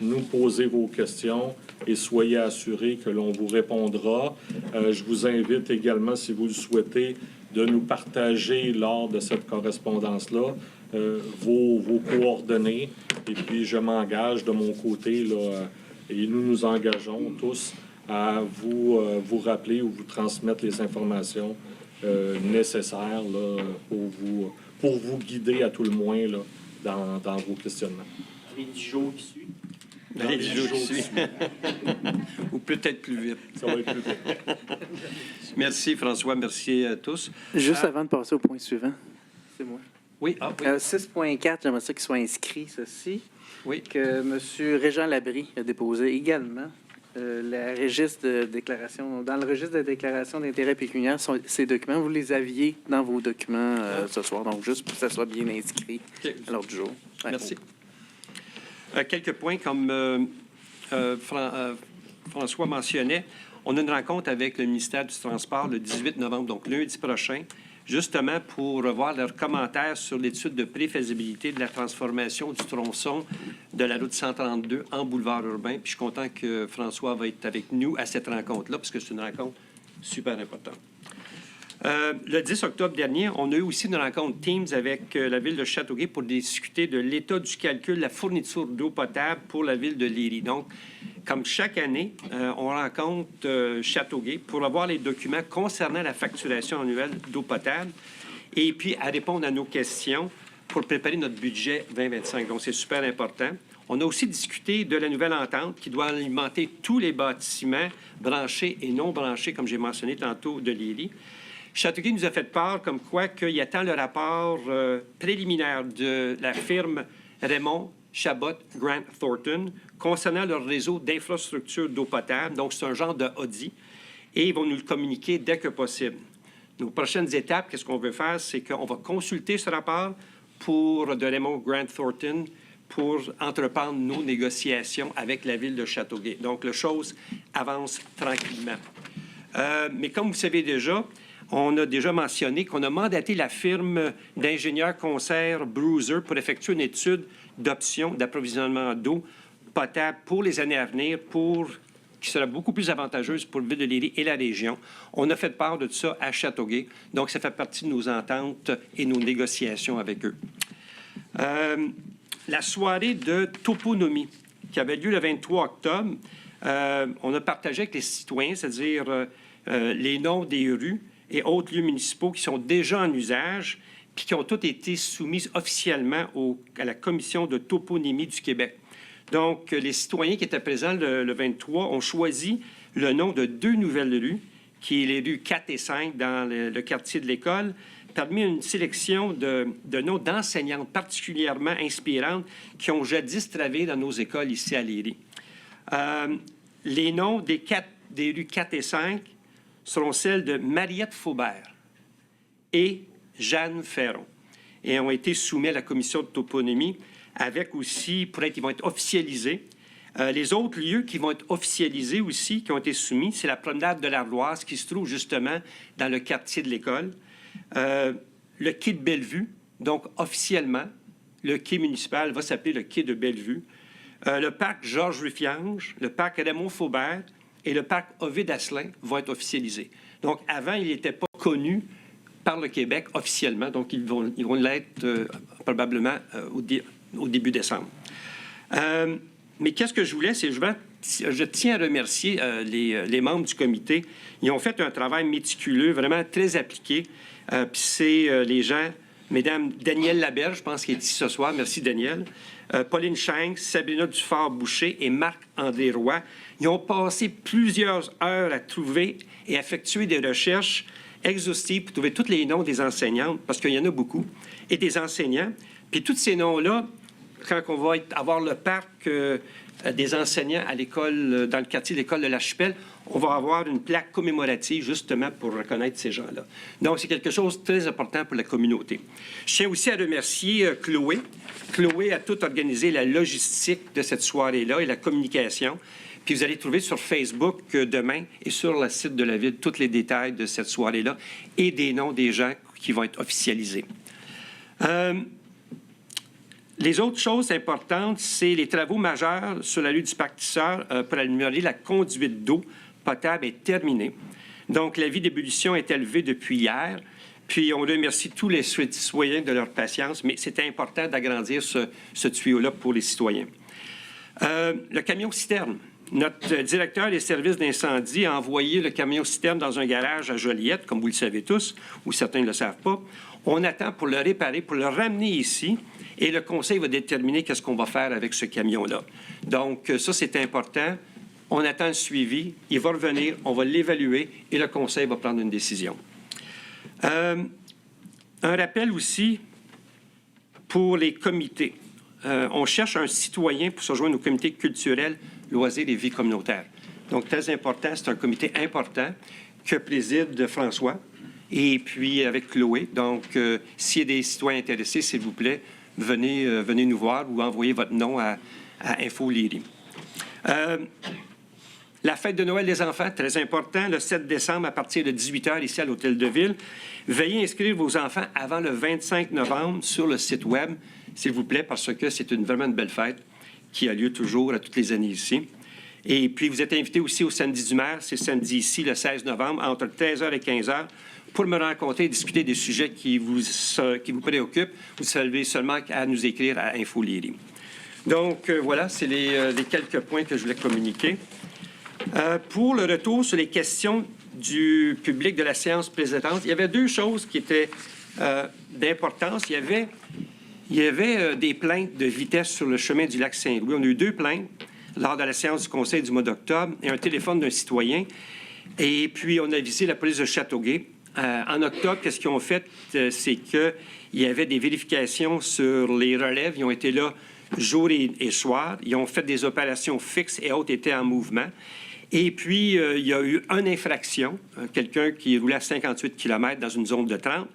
nous poser vos questions et soyez assurés que l'on vous répondra. Je vous invite également, si vous le souhaitez, de nous partager lors de cette correspondance-là vos coordonnées. Et puis, je m'engage de mon côté, là, et nous nous engageons tous à vous rappeler ou vous transmettre les informations nécessaires là, pour vous guider à tout le moins là, dans vos questionnements. Les 10 jours qui suivent. Dans les 10 jours qui suivent. Ou peut-être plus vite. Ça va être plus vite. Merci, François. Merci à tous. Juste avant de passer au point suivant, c'est moi. Oui, 6.4, j'aimerais ça qu'il soit inscrit, ceci. Oui. Que M. Régent Labrie a déposé également le registre de déclaration. Dans le registre de déclaration d'intérêt pécuniaire, ces documents, vous les aviez dans vos documents ce soir. Donc, juste pour que ça soit bien inscrit à l'ordre du jour. Ouais. Merci. Quelques points, comme François mentionnait, on a une rencontre avec le ministère du Transport le 18 novembre, donc lundi prochain, justement pour revoir leurs commentaires sur l'étude de préfaisabilité de la transformation du tronçon de la route 132 en boulevard urbain. Puis je suis content que François va être avec nous à cette rencontre-là, parce que c'est une rencontre super importante. Le 10 octobre dernier, on a eu aussi une rencontre Teams avec la Ville de Châteauguay pour discuter de l'état du calcul de la fourniture d'eau potable pour la Ville de Léry. Donc, comme chaque année, on rencontre Châteauguay pour avoir les documents concernant la facturation annuelle d'eau potable et puis à répondre à nos questions pour préparer notre budget 2025. Donc, c'est super important. On a aussi discuté de la nouvelle entente qui doit alimenter tous les bâtiments branchés et non branchés, comme j'ai mentionné tantôt, de Léry. Châteauguay nous a fait part comme quoi qu'il attend le rapport préliminaire de la firme Raymond Chabot Grant Thornton concernant leur réseau d'infrastructures d'eau potable. Donc, c'est un genre de audit et ils vont nous le communiquer dès que possible. Nos prochaines étapes, qu'est-ce qu'on veut faire? C'est qu'on va consulter ce rapport de Raymond Grant Thornton pour entreprendre nos négociations avec la Ville de Châteauguay. Donc, la chose avance tranquillement. Mais comme vous savez déjà, on a déjà mentionné qu'on a mandaté la firme d'ingénieurs concert Bruiser pour effectuer une étude d'options d'approvisionnement d'eau potable pour les années à venir, qui sera beaucoup plus avantageuse pour le Ville de Léry et la région. On a fait part de ça à Châteauguay. Donc, ça fait partie de nos ententes et nos négociations avec eux. La soirée de toponymie qui avait lieu le 23 octobre, on a partagé avec les citoyens, c'est-à-dire les noms des rues et autres lieux municipaux qui sont déjà en usage puis qui ont tous été soumis officiellement à la Commission de toponymie du Québec. Donc, les citoyens qui étaient présents le 23 ont choisi le nom de 2 nouvelles rues, qui est les rues 4 et 5 dans le quartier de l'École, parmi une sélection de noms d'enseignantes particulièrement inspirantes qui ont jadis travaillé dans nos écoles ici à Léry. Les noms des rues 4 et 5 seront celles de Mariette Faubert et Jeanne Ferron et ont été soumis à la commission de toponymie avec aussi, ils vont être officialisés Les autres lieux qui vont être officialisés aussi, qui ont été soumis, c'est la promenade de l'Ardoise qui se trouve justement dans le quartier de l'école. Le quai de Bellevue, donc officiellement, le quai municipal va s'appeler le quai de Bellevue. Le parc Georges Ruffiange, le parc Raymond Faubert et le parc Ovide Asselin vont être officialisés. Donc, avant, il n'était pas connu par le Québec officiellement, donc ils vont l'être probablement au début décembre. Mais qu'est-ce que je voulais, c'est je tiens à remercier les membres du comité. Ils ont fait un travail méticuleux, vraiment très appliqué. Puis c'est les gens, Mesdames Danielle Laberge, je pense qu'elle est ici ce soir. Merci, Danielle. Pauline Shanks, Sabrina Dufort-Boucher et Marc-André Roy. Ils ont passé plusieurs heures à trouver et effectuer des recherches exhaustives pour trouver tous les noms des enseignantes, parce qu'il y en a beaucoup, et des enseignants. Puis tous ces noms-là, quand on va avoir le parc des enseignants à l'école, dans le quartier de l'école de la Chapelle, on va avoir une plaque commémorative justement pour reconnaître ces gens-là. Donc, c'est quelque chose de très important pour la communauté. Je tiens aussi à remercier Chloé. Chloé a tout organisé la logistique de cette soirée-là et la communication. Puis vous allez trouver sur Facebook demain et sur le site de la Ville tous les détails de cette soirée-là et des noms des gens qui vont être officialisés. Les autres choses importantes, c'est les travaux majeurs sur la rue du Parc Tisseur pour améliorer la conduite d'eau potable est terminée. Donc, l'avis d'ébullition est élevé depuis hier. Puis, on remercie tous les citoyens de leur patience, mais c'était important d'agrandir ce tuyau-là pour les citoyens. Le camion-citerne. Notre directeur des services d'incendie a envoyé le camion-citerne dans un garage à Joliette, comme vous le savez tous, ou certains ne le savent pas. On attend pour le réparer, pour le ramener ici, et le conseil va déterminer qu'est-ce qu'on va faire avec ce camion-là. Donc, ça, c'est important. On attend le suivi. Il va revenir, on va l'évaluer, et le conseil va prendre une décision. Un rappel aussi pour les comités. On cherche un citoyen pour se rejoindre au comité culturel, loisirs et vie communautaire. Donc, très important, c'est un comité important que préside François et puis avec Chloé. Donc, s'il y a des citoyens intéressés, s'il vous plaît, venez nous voir ou envoyez votre nom à Info Léry. La fête de Noël des enfants, très important, le 7 décembre à partir de 18h ici à l'Hôtel de Ville. Veuillez inscrire vos enfants avant le 25 novembre sur le site Web, s'il vous plaît, parce que c'est vraiment une belle fête qui a lieu toujours à toutes les années ici. Et puis, vous êtes invités aussi au Samedi du maire, c'est samedi ici, le 16 novembre, entre 13h et 15h, pour me rencontrer et discuter des sujets qui vous préoccupent. Vous savez seulement à nous écrire à Info Léry. Donc, voilà, c'est les quelques points que je voulais communiquer. Pour le retour sur les questions du public de la séance précédente, il y avait deux choses qui étaient d'importance. Il y avait des plaintes de vitesse sur le chemin du lac Saint-Louis. On a eu deux plaintes lors de la séance du Conseil du mois d'octobre et un téléphone d'un citoyen. Et puis, on a visité la police de Châteauguay. En octobre, qu'est-ce qu'ils ont fait? C'est qu'il y avait des vérifications sur les relèves. Ils ont été là jour et soir. Ils ont fait des opérations fixes et autres étaient en mouvement. Et puis, il y a eu une infraction, quelqu'un qui roulait à 58 km dans une zone de 30.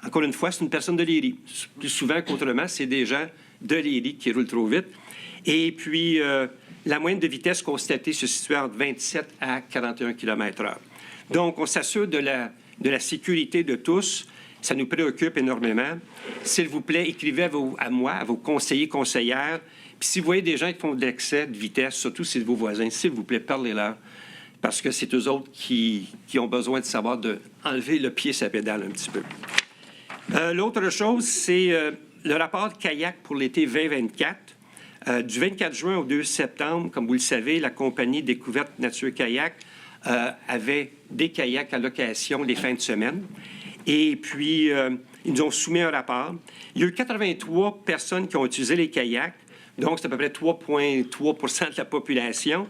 Encore une fois, c'est une personne de Léry. Plus souvent qu'autrement, c'est des gens de Léry qui roulent trop vite. Et puis, la moyenne de vitesse constatée se situe entre 27 à 41 km/h. Donc, on s'assure de la sécurité de tous. Ça nous préoccupe énormément. S'il vous plaît, écrivez à moi, à vos conseillers, conseillères. Puis si vous voyez des gens qui font de l'excès de vitesse, surtout si c'est vos voisins, s'il vous plaît, parlez-leur. Parce que c'est eux autres qui ont besoin de savoir d'enlever le pied sur la pédale un petit peu. L'autre chose, c'est le rapport de kayak pour l'été 2024. Du 24 juin au 2 septembre, comme vous le savez, la compagnie Découverte Nature Kayak avait des kayaks à location les fins de semaine. Et puis, ils nous ont soumis un rapport. Il y a eu 83 personnes qui ont utilisé les kayaks, donc c'est à peu près 3,3 % de la population.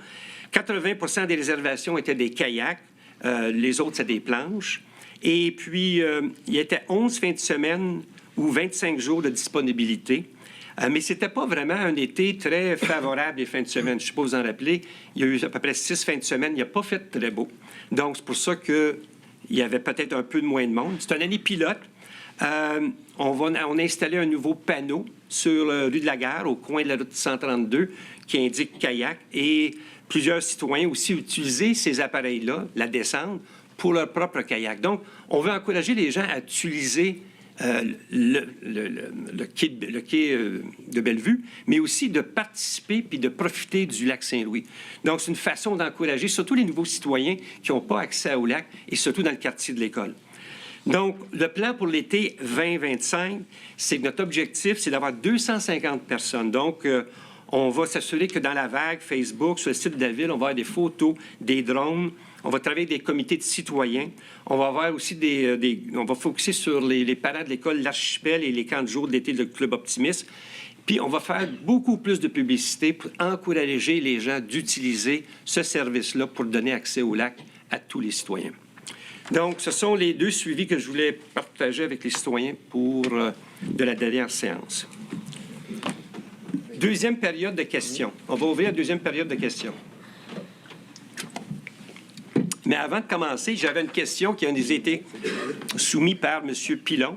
80 % des réservations étaient des kayaks, les autres, c'est des planches. Et puis, il y était 11 fins de semaine ou 25 jours de disponibilité. Mais ce n'était pas vraiment un été très favorable, les fins de semaine. Je ne sais pas vous en rappeler. Il y a eu à peu près 6 fins de semaine. Il n'a pas fait très beau. Donc, c'est pour ça qu'il y avait peut-être un peu de moins de monde. C'est une année pilote. On a installé un nouveau panneau sur rue de la Gare, au coin de la route 132, qui indique kayak. Et plusieurs citoyens aussi utilisé ces appareils-là, la descente, pour leur propre kayak. Donc, on veut encourager les gens à utiliser le quai de Bellevue, mais aussi de participer puis de profiter du lac Saint-Louis. Donc, c'est une façon d'encourager surtout les nouveaux citoyens qui n'ont pas accès au lac et surtout dans le quartier de l'école. Donc, le plan pour l'été 2025, c'est que notre objectif, c'est d'avoir 250 personnes. Donc, on va s'assurer que dans la vague Facebook, sur le site de la Ville, on va avoir des photos, des drones. On va travailler avec des comités de citoyens. On va avoir aussi on va focuser sur les parents de l'école L'Archipel et les camps de jour de l'été de Club Optimiste. Puis, on va faire beaucoup plus de publicité pour encourager les gens d'utiliser ce service-là pour donner accès au lac à tous les citoyens. Donc, ce sont les deux suivis que je voulais partager avec les citoyens pour de la dernière séance. Deuxième période de questions. On va ouvrir la deuxième période de questions. Mais avant de commencer, j'avais une question qui a été soumise par M. Pilon.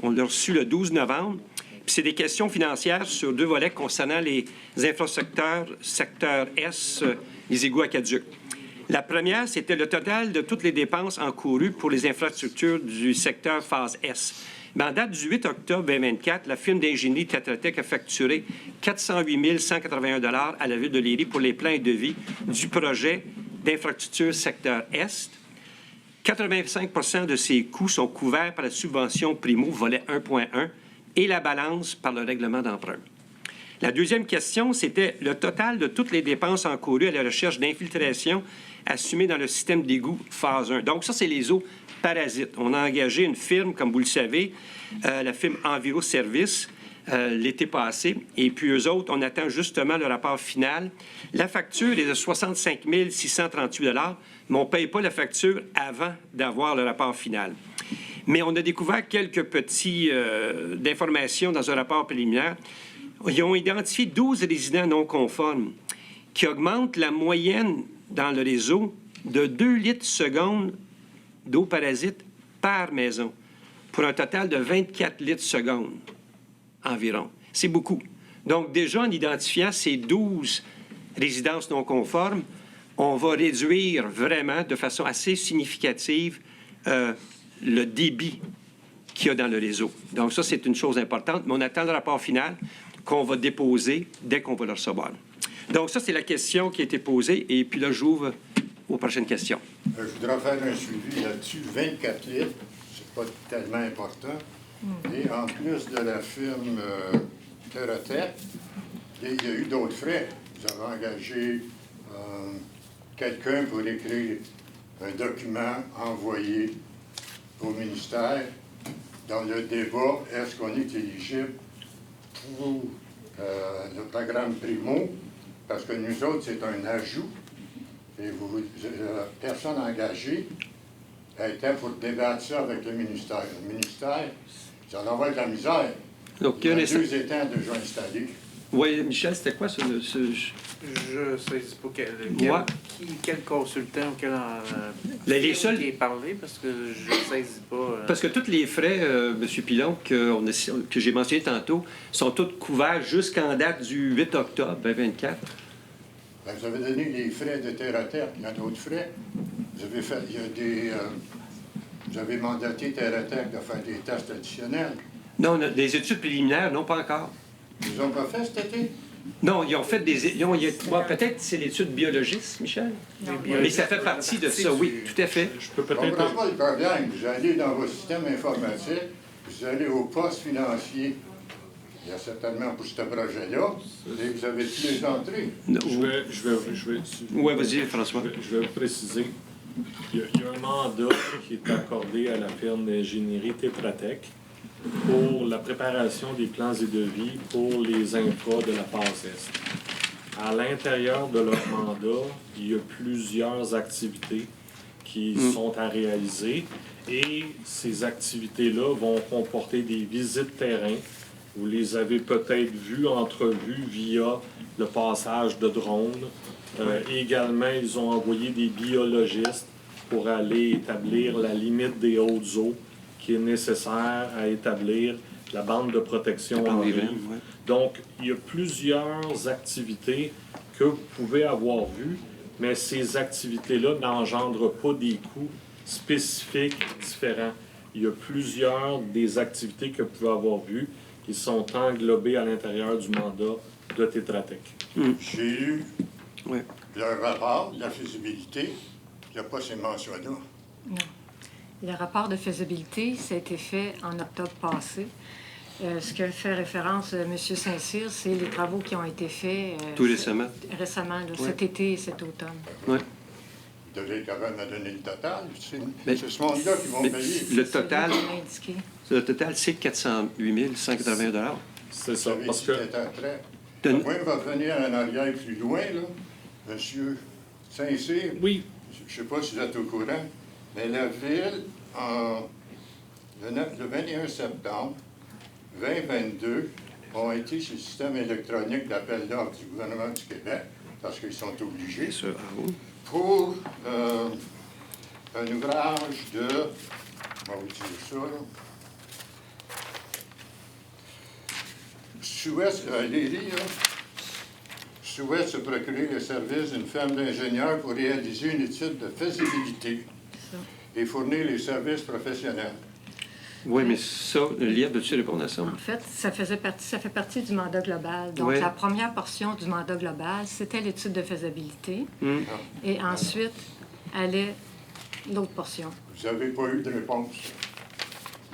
On l'a reçue le 12 novembre. Puis c'est des questions financières sur 2 volets concernant les infrastructures, secteur S, les égouts aqueducs. La première, c'était le total de toutes les dépenses encourues pour les infrastructures du secteur phase S. Mais en date du 8 octobre 2024, la firme d'ingénierie Tetra Tech a facturé 408 181 $ à la Ville de Léry pour les plans et devis du projet d'infrastructure secteur Est. 85 de ces coûts sont couverts par la subvention Primo, volet 1.1, et la balance par le règlement d'emprunt. La deuxième question, c'était le total de toutes les dépenses encourues à la recherche d'infiltration assumées dans le système d'égout phase 1. Donc, ça, c'est les eaux parasites. On a engagé une firme, comme vous le savez, la firme Enviro Service, l'été passé. Et puis, eux autres, on attend justement le rapport final. La facture est de 65 638 $, mais on ne paye pas la facture avant d'avoir le rapport final. Mais on a découvert quelques petits d'informations dans un rapport préliminaire. Ils ont identifié 12 résidents non conformes qui augmentent la moyenne dans le réseau de 2 litres seconde d'eau parasite par maison, pour un total de 24 litres seconde environ. C'est beaucoup. Donc, déjà, en identifiant ces 12 résidences non conformes, on va réduire vraiment de façon assez significative le débit qu'il y a dans le réseau. Donc, ça, c'est une chose importante, mais on attend le rapport final qu'on va déposer dès qu'on va le recevoir. Donc, ça, c'est la question qui a été posée. Et puis là, j'ouvre aux prochaines questions. Je voudrais faire un suivi là-dessus. 24 litres, c'est pas tellement important. Et en plus de la firme Tetra Tech, il y a eu d'autres frais. Vous avez engagé quelqu'un pour écrire un document envoyé au ministère dans le débat, est-ce qu'on est éligible pour le programme Primo, parce que nous autres, c'est un ajout, et personne engagée était pour débattre ça avec le ministère. Le ministère, ça va avoir de la misère. Donc, il y a 2 étangs déjà installés. Oui, Michel, c'était quoi ce... Je ne sais pas quel consultant ou quel les seuls qui est parlé, parce que je ne saisis pas. Parce que tous les frais, M. Pilon, que j'ai mentionné tantôt, sont tous couverts jusqu'en date du 8 octobre 2024. Ben, vous avez donné les frais de Tetra Tech. Il y a d'autres frais. Vous avez fait, vous avez mandaté Tetra Tech de faire des tests additionnels. Non, des études préliminaires, non, pas encore. Ils n'ont pas fait cet été? Non, ils ont fait des... peut-être c'est l'étude biologiste, Michel? Mais ça fait partie de ça, oui, tout à fait. Je peux Je ne peut-être... comprends pas le problème. Vous allez dans vos systèmes informatiques, vous allez au poste financier. Il y a certainement pour ce projet-là, et vous avez toutes les entrées. Oui, vas-y, François. Je vais vous préciser. Il y a un mandat qui est accordé à la firme d'ingénierie Tetra Tech pour la préparation des plans et devis pour les infras de la phase Est. À l'intérieur de leur mandat, il y a plusieurs activités qui sont à réaliser et ces activités-là vont comporter des visites terrain. Vous les avez peut-être vues, entrevues via le passage de drones. Également, ils ont envoyé des biologistes pour aller établir la limite des hautes eaux qui est nécessaire à établir la bande de protection en rive. Ouais. Donc, il y a plusieurs activités que vous pouvez avoir vues, mais ces activités-là n'engendrent pas des coûts spécifiques différents. Il y a plusieurs des activités que vous pouvez avoir vues qui sont englobées à l'intérieur du mandat de Tetra Tech. J'ai eu Ouais. le rapport de la faisabilité. Il n'y a pas ces mentions-là. Non. Le rapport de faisabilité, ça a été fait en octobre passé. Ce que fait référence M. Saint-Cyr, c'est les travaux qui ont été faits Tout récemment. récemment, là, cet été et cet automne. Ouais. Vous devez quand même me donner le total. Mais- C'est ce monde-là qui vont mais payer. le total, C'est indiqué. le total, c'est 408 180 C'est Vous ça, savez, parce que c'était un trait. Donne- Moi, on va revenir en arrière plus loin, là. Monsieur Saint-Cyr, oui, je ne sais pas si vous êtes au courant, mais la Ville, le 21 septembre 2022, ont été sur le système électronique d'appel d'ordre du gouvernement du Québec, parce qu'ils sont obligés, C'est sûr. Ah oui. pour un ouvrage de... On va vous dire ça, là. Souhaite, Léry, là, souhaite se procurer le service d'une firme d'ingénieurs pour réaliser une étude de faisabilité et fournir les services professionnels. Oui, mais ça, Liette, veux-tu répondre à ça? En fait, ça fait partie du mandat global. Donc, Ouais. la première portion du mandat global, c'était l'étude de faisabilité. Et ensuite, allait l'autre portion. Vous n'avez pas eu de réponse.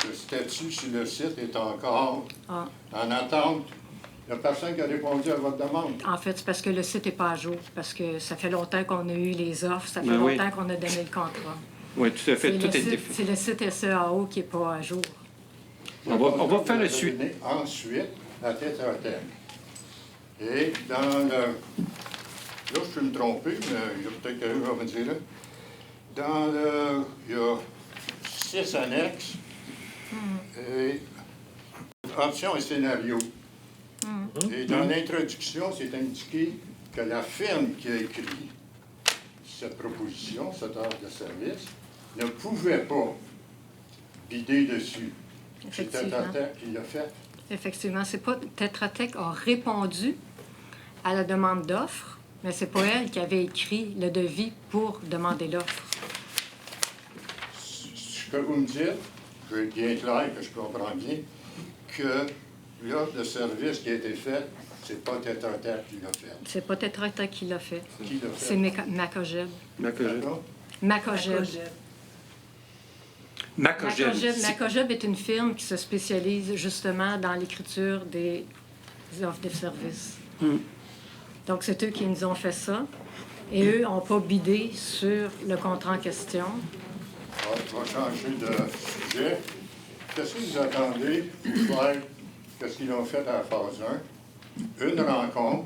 Le statut sur le site est encore Ah. en attente. Il n'y a personne qui a répondu à votre demande. En fait, c'est parce que le site n'est pas à jour, parce que ça fait longtemps qu'on a eu les offres, ça fait Ben oui. longtemps qu'on a donné le contrat. Oui, tout à fait. C'est Tout le a été site- fait. c'est le site SEAO qui n'est pas à jour. On va faire le Vous suite. revenez ensuite à Tetra Tech. Et dans le... Là, je peux me tromper, mais il y a peut-être quelqu'un qui va me dire là. Dans le... Il y a 6 annexes. Et options et scénarios. Et dans l'introduction, c'est indiqué que la firme qui a écrit cette proposition, cette offre de service, ne pouvait pas bider dessus. C'est Tetra Effectivement. Tech qui l'a fait. Effectivement, c'est pas Tetra Tech a répondu à la demande d'offre, mais c'est pas elle qui avait écrit le devis pour demander l'offre. Ce que vous me dites, je veux être bien clair, que je comprends bien, que l'offre de service qui a été faite, c'est pas Tetra Tech qui l'a fait. C'est pas Tetra Tech qui l'a fait. Qui l'a fait? C'est Macogeb. D'accord? Macogeb. Macogel. Macogeb est une firme qui se spécialise justement dans l'écriture des offres de services. Donc, c'est eux qui nous ont fait ça. Et eux n'ont pas bidé sur le contrat en question. On va changer de sujet. Qu'est-ce que vous attendez pour faire qu'est-ce qu'ils ont fait à la phase 1? Une rencontre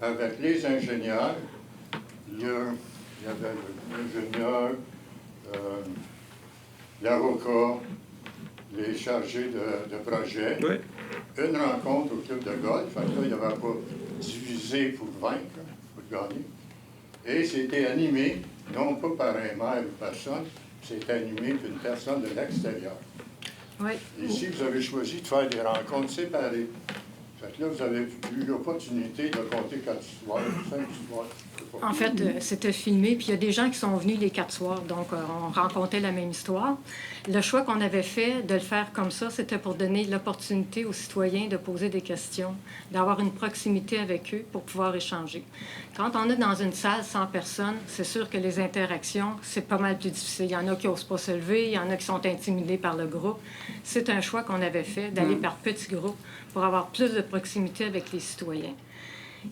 avec les ingénieurs. Il y avait l'ingénieur, l'avocat, les chargés de projet. Oui. Une rencontre au club de golf. Fait que là, il n'y avait pas divisé pour vaincre, pour gagner. Et c'était animé, non pas par un maire ou personne, c'était animé par une personne de l'extérieur. Oui. Ici, vous avez choisi de faire des rencontres séparées. Fait que là, vous avez eu l'opportunité de compter 4 histoires, 5 histoires. je sais pas. En fait, c'était filmé, puis il y a des gens qui sont venus les 4 soirs, donc on racontait la même histoire. Le choix qu'on avait fait de le faire comme ça, c'était pour donner l'opportunité aux citoyens de poser des questions, d'avoir une proximité avec eux pour pouvoir échanger. Quand on est dans une salle sans personne, c'est sûr que les interactions, c'est pas mal plus difficile. Il y en a qui n'osent pas se lever, il y en a qui sont intimidés par le groupe. C'est un choix qu'on avait fait, d'aller par petits groupes pour avoir plus de proximité avec les citoyens.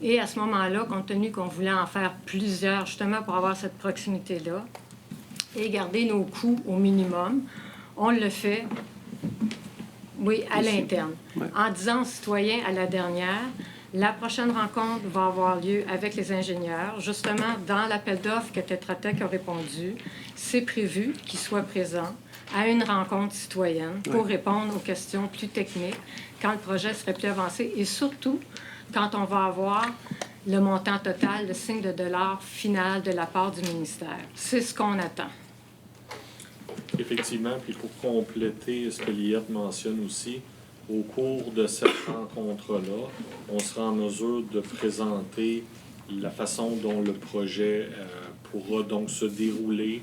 Et à ce moment-là, compte tenu qu'on voulait en faire plusieurs, justement pour avoir cette proximité-là, et garder nos coûts au minimum, on le fait, oui, à l'interne. Ouais. En disant aux citoyens à la dernière, la prochaine rencontre va avoir lieu avec les ingénieurs. Justement, dans l'appel d'offres que Tetra Tech a répondu, c'est prévu qu'ils soient présents à une rencontre citoyenne pour répondre aux questions plus techniques quand le projet serait plus avancé et surtout quand on va avoir le montant total, le signe de dollar final de la part du ministère. C'est ce qu'on attend. Effectivement, puis pour compléter ce que Liette mentionne aussi, au cours de cette rencontre-là, on sera en mesure de présenter la façon dont le projet pourra donc se dérouler,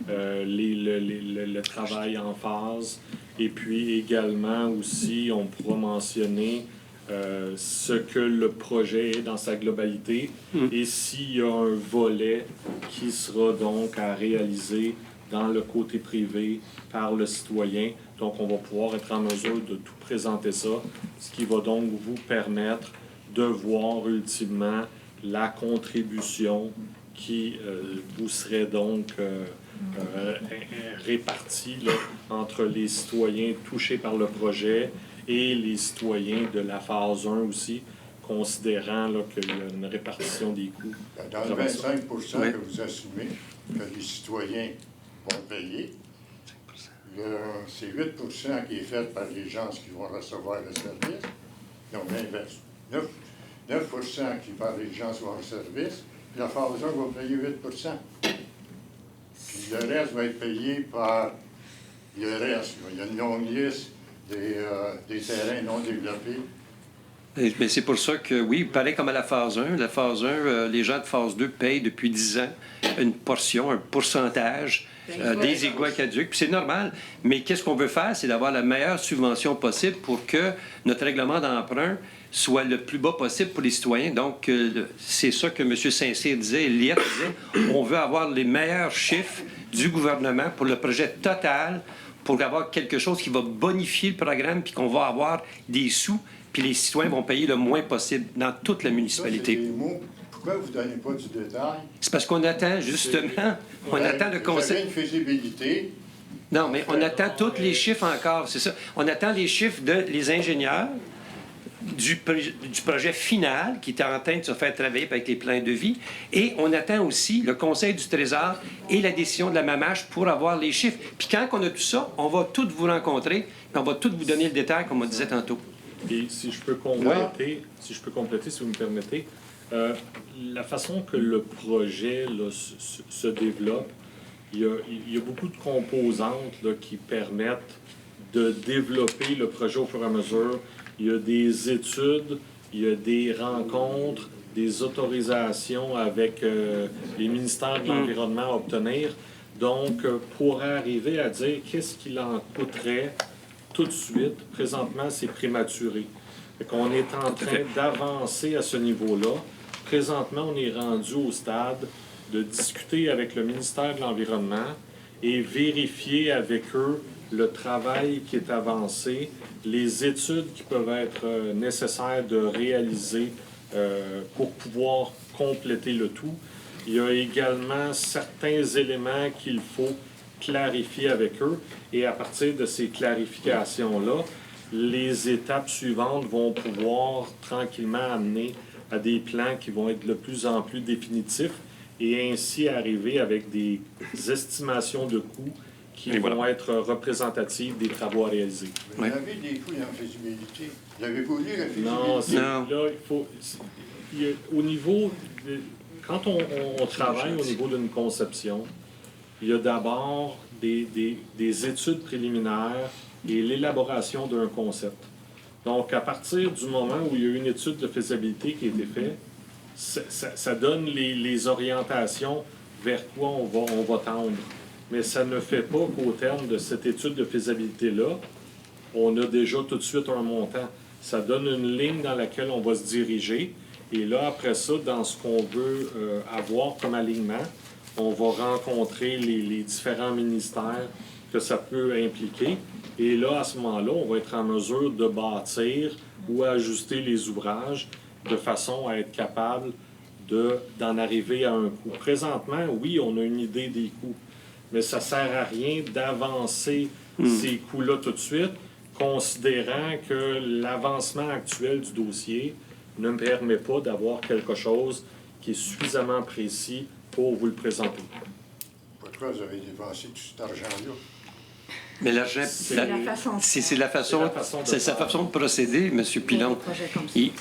le travail en phase, et puis également aussi, on pourra mentionner ce que le projet est dans sa globalité et s'il y a un volet qui sera donc à réaliser dans le côté privé par le citoyen. Donc, on va pouvoir être en mesure de tout présenter ça, ce qui va donc vous permettre de voir ultimement la contribution qui vous serait donc répartie là, entre les citoyens touchés par le projet et les citoyens de la phase 1 aussi, considérant là, qu'il y a une répartition des coûts. Dans le 25 que vous assumez, que les citoyens vont payer, c'est 8 qui est fait par les gens qui vont recevoir le service. Donc, l'inverse. 9 qui par les gens qui vont recevoir le service. Puis la phase 1 va payer 8 Puis le reste va être payé par le reste. Il y a une longue liste des terrains non développés. Mais c'est pour ça que, oui, pareil comme à la phase 1. La phase 1, les gens de phase 2 payent depuis 10 ans une portion, un pourcentage des égouts aqueducs. Puis c'est normal. Mais qu'est-ce qu'on veut faire? C'est d'avoir la meilleure subvention possible pour que notre règlement d'emprunt soit le plus bas possible pour les citoyens. Donc, c'est ça que M. Saint-Cyr disait, Liette disait. On veut avoir les meilleurs chiffres du gouvernement pour le projet total, pour avoir quelque chose qui va bonifier le programme, puis qu'on va avoir des sous, puis les citoyens vont payer le moins possible dans toute la municipalité. Ça, c'est des mots. Pourquoi vous ne donnez pas du détail? C'est parce qu'on attend, justement, on attend le Vous conseil. avez une faisabilité. Non, mais on attend tous les chiffres encore, c'est ça. On attend les chiffres des ingénieurs, du projet final qui est en train de se faire travailler avec les plans de vie, et on attend aussi le Conseil du Trésor et la décision de la MAMACH pour avoir les chiffres. Puis quand on a tout ça, on va tous vous rencontrer, puis on va tous vous donner le détail, comme on disait tantôt. Et si je peux compléter, si vous me permettez, la façon que le projet là, se développe, il y a beaucoup de composantes là, qui permettent de développer le projet au fur et à mesure. Il y a des études, il y a des rencontres, des autorisations avec les ministères de l'Environnement à obtenir. Donc, pour arriver à dire qu'est-ce qu'il en coûterait tout de suite, présentement, c'est prématuré. Fait qu'on est en train d'avancer à ce niveau-là. Présentement, on est rendu au stade de discuter avec le ministère de l'Environnement et vérifier avec eux le travail qui est avancé, les études qui peuvent être nécessaires de réaliser pour pouvoir compléter le tout. Il y a également certains éléments qu'il faut clarifier avec eux et à partir de ces clarifications-là, les étapes suivantes vont pouvoir tranquillement amener à des plans qui vont être de plus en plus définitifs et ainsi arriver avec des estimations de coûts qui vont être représentatives des travaux à réaliser. Vous avez des coûts en faisabilité. Vous avez voulu la faisabilité? Non, là, il faut... au niveau... quand on travaille au niveau d'une conception, il y a d'abord des études préliminaires et l'élaboration d'un concept. Donc, à partir du moment où il y a une étude de faisabilité qui a été faite, ça donne les orientations vers quoi on va tendre. Mais ça ne fait pas qu'au terme de cette étude de faisabilité-là, on a déjà tout de suite un montant. Ça donne une ligne dans laquelle on va se diriger. Et là, après ça, dans ce qu'on veut avoir comme alignement, on va rencontrer les différents ministères que ça peut impliquer. Et là, à ce moment-là, on va être en mesure de bâtir ou ajuster les ouvrages de façon à être capable d'en arriver à un coût. Présentement, oui, on a une idée des coûts, mais ça ne sert à rien d'avancer ces coûts-là tout de suite, considérant que l'avancement actuel du dossier ne me permet pas d'avoir quelque chose qui est suffisamment précis pour vous le présenter. Pourquoi vous avez dépensé tout cet argent-là? Mais l'argent, c'est la façon de procéder, M. Pilon.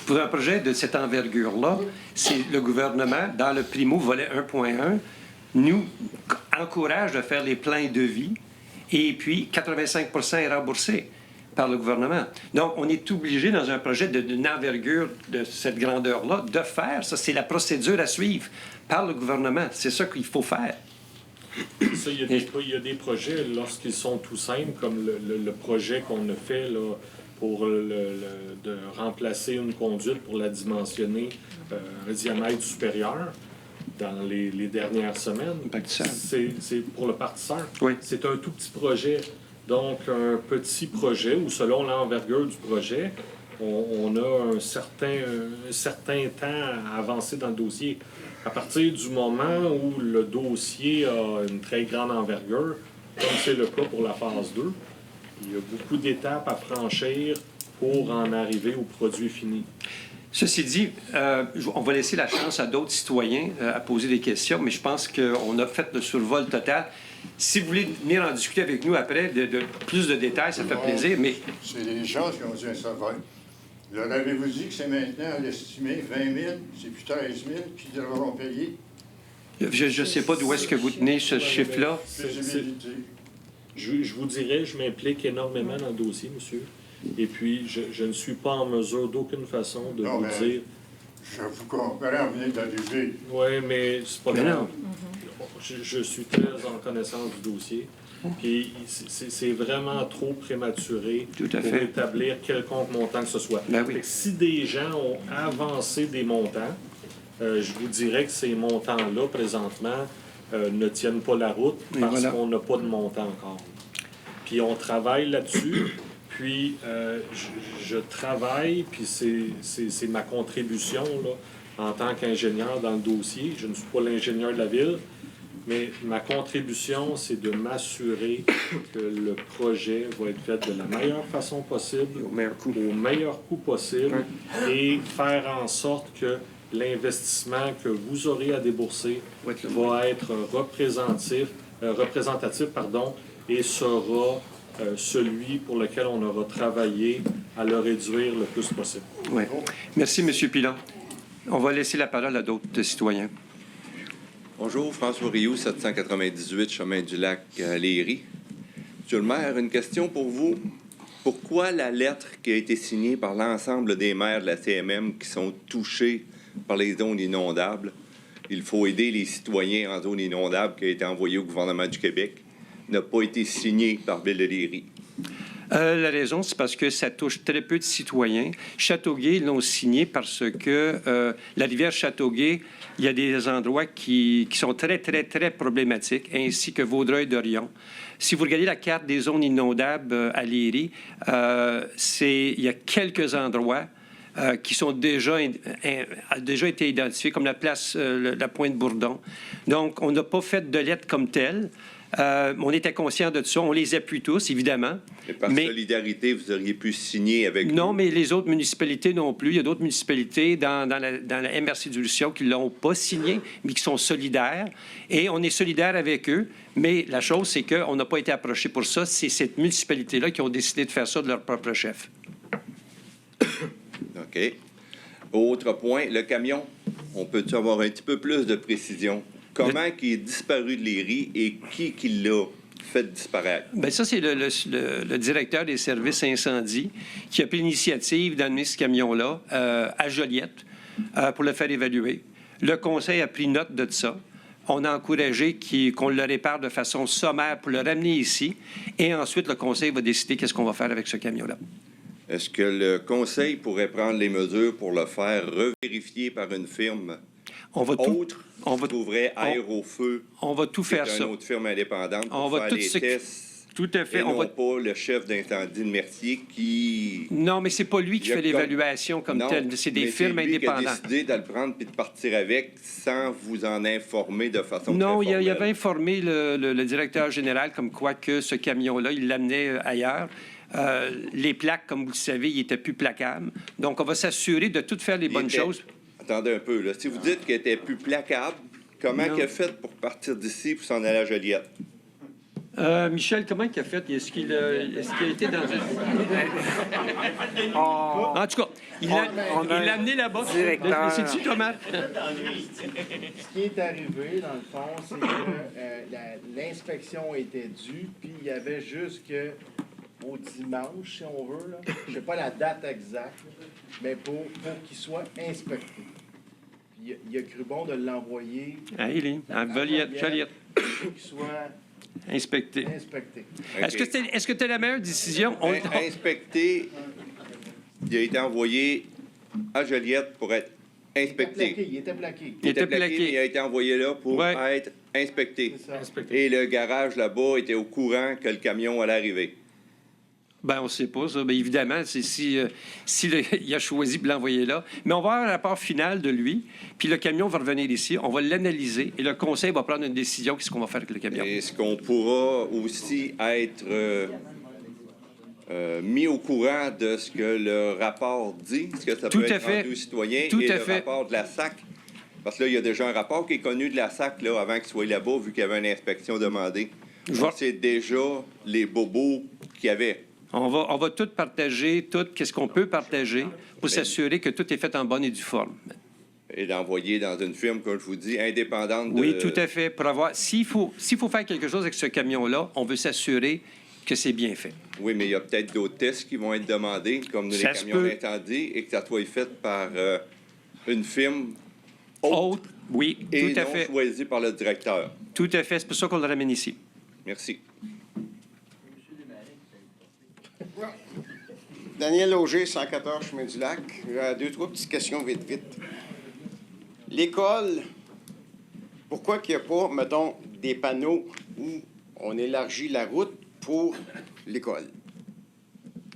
Pour un projet de cette envergure-là, c'est le gouvernement, dans le primo volet 1.1, nous encourage de faire les plans de vie et puis 85 est remboursé par le gouvernement. Donc, on est obligé, dans un projet d'une envergure de cette grandeur-là, de faire ça. C'est la procédure à suivre par le gouvernement. C'est ça qu'il faut faire. Ça, il y a des projets, lorsqu'ils sont tout simples, comme le projet qu'on a fait là, pour de remplacer une conduite pour la dimensionner un diamètre supérieur dans les dernières semaines. C'est pour le bâtisseur. Oui. C'est un tout petit projet. Donc, un petit projet où, selon l'envergure du projet, on a un certain temps à avancer dans le dossier. À partir du moment où le dossier a une très grande envergure, comme c'est le cas pour la phase 2, il y a beaucoup d'étapes à franchir pour en arriver au produit fini. Ceci dit, on va laisser la chance à d'autres citoyens à poser des questions, mais je pense qu'on a fait le survol total. Si vous voulez venir en discuter avec nous après de plus de détails, ça fait plaisir, mais... C'est les gens qui ont dit un survol. Leur avez-vous dit que c'est maintenant à l'estimer 20 000, c'est plus 13 000 qu'ils devront payer? Je ne sais pas d'où est-ce que vous tenez ce chiffre-là. Je vous dirais, je m'implique énormément dans le dossier, monsieur. Et puis, je ne suis pas en mesure d'aucune façon de vous dire... Je vous comprends, vous venez d'arriver. Oui, mais c'est pas grave. Je suis très en connaissance du dossier. Puis c'est vraiment trop prématuré pour établir quelconque montant que ce soit. Ben oui. Si des gens ont avancé des montants, je vous dirais que ces montants-là, présentement, ne tiennent pas la route parce qu'on n'a pas de montant encore. Puis on travaille là-dessus. Puis je travaille, puis c'est ma contribution là, en tant qu'ingénieur dans le dossier. Je ne suis pas l'ingénieur de la ville, mais ma contribution, c'est de m'assurer que le projet va être fait de la meilleure façon possible, au meilleur coût possible, et faire en sorte que l'investissement que vous aurez à débourser va être représentatif, et sera celui pour lequel on aura travaillé à le réduire le plus possible. Oui. Merci, M. Pilon. On va laisser la parole à d'autres citoyens. Bonjour, François Rioux, 798 Chemin du Lac à Léry. Monsieur le maire, une question pour vous. Pourquoi la lettre qui a été signée par l'ensemble des maires de la CMM qui sont touchés par les zones inondables, il faut aider les citoyens en zone inondable, qui a été envoyée au gouvernement du Québec, n'a pas été signée par Ville de Léry? La raison, c'est parce que ça touche très peu de citoyens. Châteauguay, ils l'ont signé parce que la rivière Châteauguay, il y a des endroits qui sont très, très, très problématiques, ainsi que Vaudreuil-Dorion. Si vous regardez la carte des zones inondables à Léry, il y a quelques endroits qui sont déjà été identifiés, comme la place, la Pointe-Bourdon. Donc, on n'a pas fait de lettre comme telle. On était conscient de ça. On les appuie tous, évidemment. Et par solidarité, vous auriez pu signer avec Non, nous. mais les autres municipalités non plus. Il y a d'autres municipalités dans la MRC du Roussillon qui ne l'ont pas signé, mais qui sont solidaires. Et on est solidaires avec eux. Mais la chose, c'est qu'on n'a pas été approché pour ça. C'est cette municipalité-là qui ont décidé de faire ça de leur propre chef. OK. Autre point, le camion. On peut-tu avoir un petit peu plus de précision? Comment il est disparu de Léry et qui l'a fait disparaître? Bien, ça, c'est le directeur des services incendie qui a pris l'initiative d'amener ce camion-là à Joliette pour le faire évaluer. Le conseil a pris note de ça. On a encouragé qu'on le répare de façon sommaire pour le ramener ici. Et ensuite, le conseil va décider qu'est-ce qu'on va faire avec ce camion-là. Est-ce que le conseil pourrait prendre les mesures pour le faire revérifier par une firme trouverait Aérofeu? On va tout faire ça. Une autre firme indépendante pour faire les tests. Tout à fait. Et non pas le chef d'incendie de Mercier qui... Non, mais c'est pas lui qui fait l'évaluation comme telle. C'est des firmes indépendantes. Il a décidé de le prendre puis de partir avec sans vous en informer de façon très Non, formelle. il avait informé le directeur général comme quoi que ce camion-là, il l'amenait ailleurs. Les plaques, comme vous le savez, ils n'étaient plus placables. Donc, on va s'assurer de tout faire les bonnes choses. Attendez un peu, là. Si vous dites qu'il était plus placable, comment il a fait pour partir d'ici pour s'en aller à Joliette? Michel, comment il a fait? Est-ce qu'il a été dans une... En tout cas, il l'a amené là-bas. Directeur. C'est-tu, Thomas? Ce qui est arrivé, dans le fond, c'est que l'inspection était due, puis il y avait jusqu'au dimanche, si on veut, là. Je ne sais pas la date exacte, mais pour qu'il soit inspecté. Puis il a cru bon de l'envoyer Ah, il est. À Joliette. pour qu'il soit Inspecté. inspecté. Est-ce que tu as la meilleure décision? Inspecté, il a été envoyé à Joliette pour être inspecté. Il était plaqué. Il était plaqué. Mais il a été envoyé là pour Ouais. être inspecté. C'est ça. Et le garage là-bas était au courant que le camion allait arriver. Ben, on ne sait pas, ça. Bien, évidemment, c'est il a choisi de l'envoyer là. Mais on va avoir un rapport final de lui, puis le camion va revenir ici, on va l'analyser, et le conseil va prendre une décision, qu'est-ce qu'on va faire avec le camion. Est-ce qu'on pourra aussi être mis au courant de ce que le rapport dit? Est-ce que ça Tout peut à être fait. rendu aux citoyens? Tout et à le fait. rapport de la SAC? Parce que là, il y a déjà un rapport qui est connu de la SAC là, avant qu'il soit là-bas, vu qu'il y avait une inspection demandée. Donc, c'est déjà les bobos qu'il y avait. On va tout partager, qu'est-ce qu'on peut partager pour s'assurer que tout est fait en bonne et due forme. Et d'envoyer dans une firme, comme je vous dis, indépendante de... Oui, tout à fait. Pour avoir, s'il faut faire quelque chose avec ce camion-là, on veut s'assurer que c'est bien fait. Oui, mais il y a peut-être d'autres tests qui vont être demandés, comme les Ça se camions peut. d'incendie, et que ça soit fait par une firme Autre, oui, et tout à non fait. choisie par le directeur. Tout à fait. C'est pour ça qu'on le ramène ici. Merci. Daniel Auger, 114 Chemin du Lac. Deux, trois petites questions vite. L'école, pourquoi qu'il n'y a pas, mettons, des panneaux où on élargit la route pour l'école?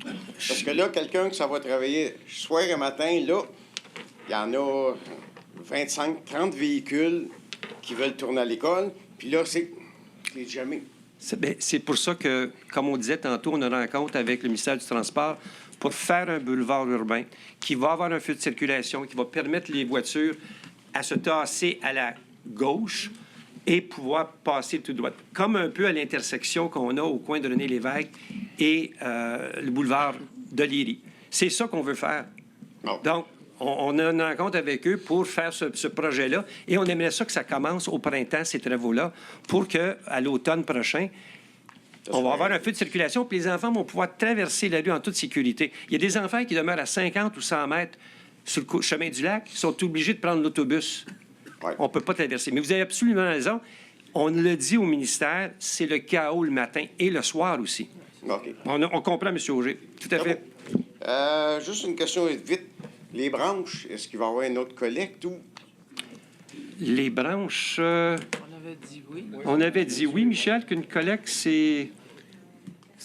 Parce que là, quelqu'un que ça va travailler soir et matin, là, il y en a 25, 30 véhicules qui veulent tourner à l'école, puis là, c'est jamais... C'est pour ça que, comme on disait tantôt, on a une rencontre avec le ministère du Transport pour faire un boulevard urbain qui va avoir un feu de circulation, qui va permettre les voitures à se tasser à la gauche et pouvoir passer tout droit. Comme un peu à l'intersection qu'on a au coin de René Lévesque et le boulevard de Léry. C'est ça qu'on veut faire. Bon. Donc, on a une rencontre avec eux pour faire ce projet-là et on aimerait ça que ça commence au printemps, ces travaux-là, pour qu'à l'automne prochain, on va avoir un feu de circulation puis les enfants vont pouvoir traverser la rue en toute sécurité. Il y a des enfants qui demeurent à 50 ou 100 mètres sur le chemin du lac qui sont obligés de prendre l'autobus. Ouais. On ne peut pas traverser. Mais vous avez absolument raison. On le dit au ministère, c'est le chaos le matin et le soir aussi. OK. On comprend, M. Auger. Tout à fait. Juste une question vite. Les branches, est-ce qu'il va y avoir une autre collecte ou... Les branches... On avait dit oui. On avait dit oui, Michel, qu'une collecte, c'est...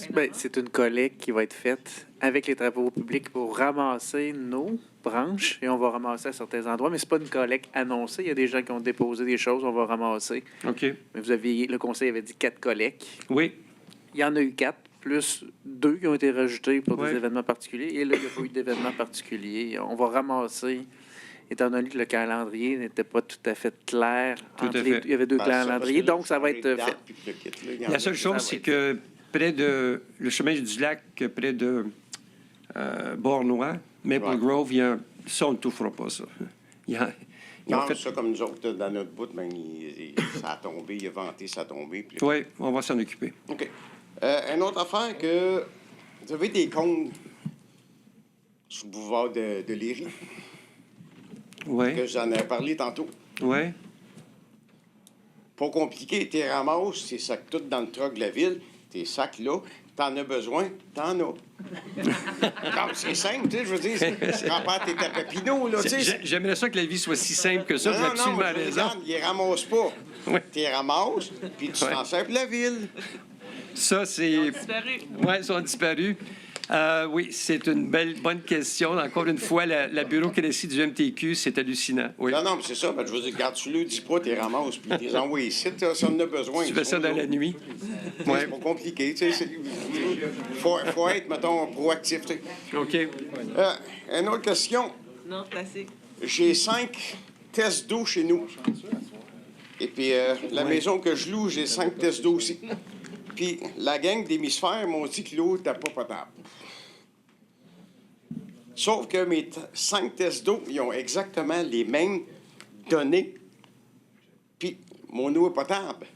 Ben, c'est une collecte qui va être faite avec les travaux publics pour ramasser nos branches et on va ramasser à certains endroits, mais c'est pas une collecte annoncée. Il y a des gens qui ont déposé des choses, on va ramasser. OK. Mais le conseil avait dit 4 collectes. Oui. Il y en a eu 4, plus 2 qui ont été rajoutés pour Ouais. des événements particuliers. Et là, il n'y a pas eu d'événements particuliers. On va ramasser, étant donné que le calendrier n'était pas tout à fait clair. Tout entre à les- fait. Il y avait 2 Ben, ça, parce calendriers, que là, donc ça va être les fait. dates, puis le kit, là, il y en La a seule qui- chose, va c'est être que près de le chemin du lac, près de Bournois, Maple Ouais. Grove, il y a un... Ça, on ne touffera pas, ça. Ils ont Non, fait... ça, comme nous autres, dans notre bout, ben, ça a tombé, il a vanté, ça a tombé. Puis... Oui, on va s'en occuper. OK. Une autre affaire que... Vous avez des cônes sur le boulevard de Léry, Oui, que j'en ai parlé tantôt. oui. Pas compliqué, tes ramasses, tes sacs tout dans le truck de la ville, tes sacs là, t'en as besoin, t'en as. Non, c'est simple, tu sais, je veux dire, tu remportes tes tapapinots, là, tu sais. J'aimerais ça que la vie soit si simple que ça. Vous avez Non, absolument mais je raison. regarde, ils ramassent pas. Ouais. Tu les ramasses, puis tu Ouais. t'en sers pour la ville. Ça, c'est... Disparu. Oui, ils sont disparus. Oui, c'est une bonne question. Encore une fois, la bureaucratie du MTQ, c'est hallucinant. Oui. Non, non, mais c'est ça. Ben, je veux dire, garde, tu le dis pas, tu les ramasses, puis tu les envoies ici, là, si on en a besoin. Tu fais ça dans la nuit. Ouais. Oui. C'est pas compliqué, tu sais. Faut être, mettons, proactif, tu sais. OK. Une autre question. Non, classique. J'ai 5 tests d'eau chez nous. Et puis, la maison que je loue, j'ai 5 tests d'eau aussi. Puis la gang d'hémisphères m'ont dit que l'eau n'était pas potable. Sauf que mes 5 tests d'eau, ils ont exactement les mêmes données. Puis mon eau est potable.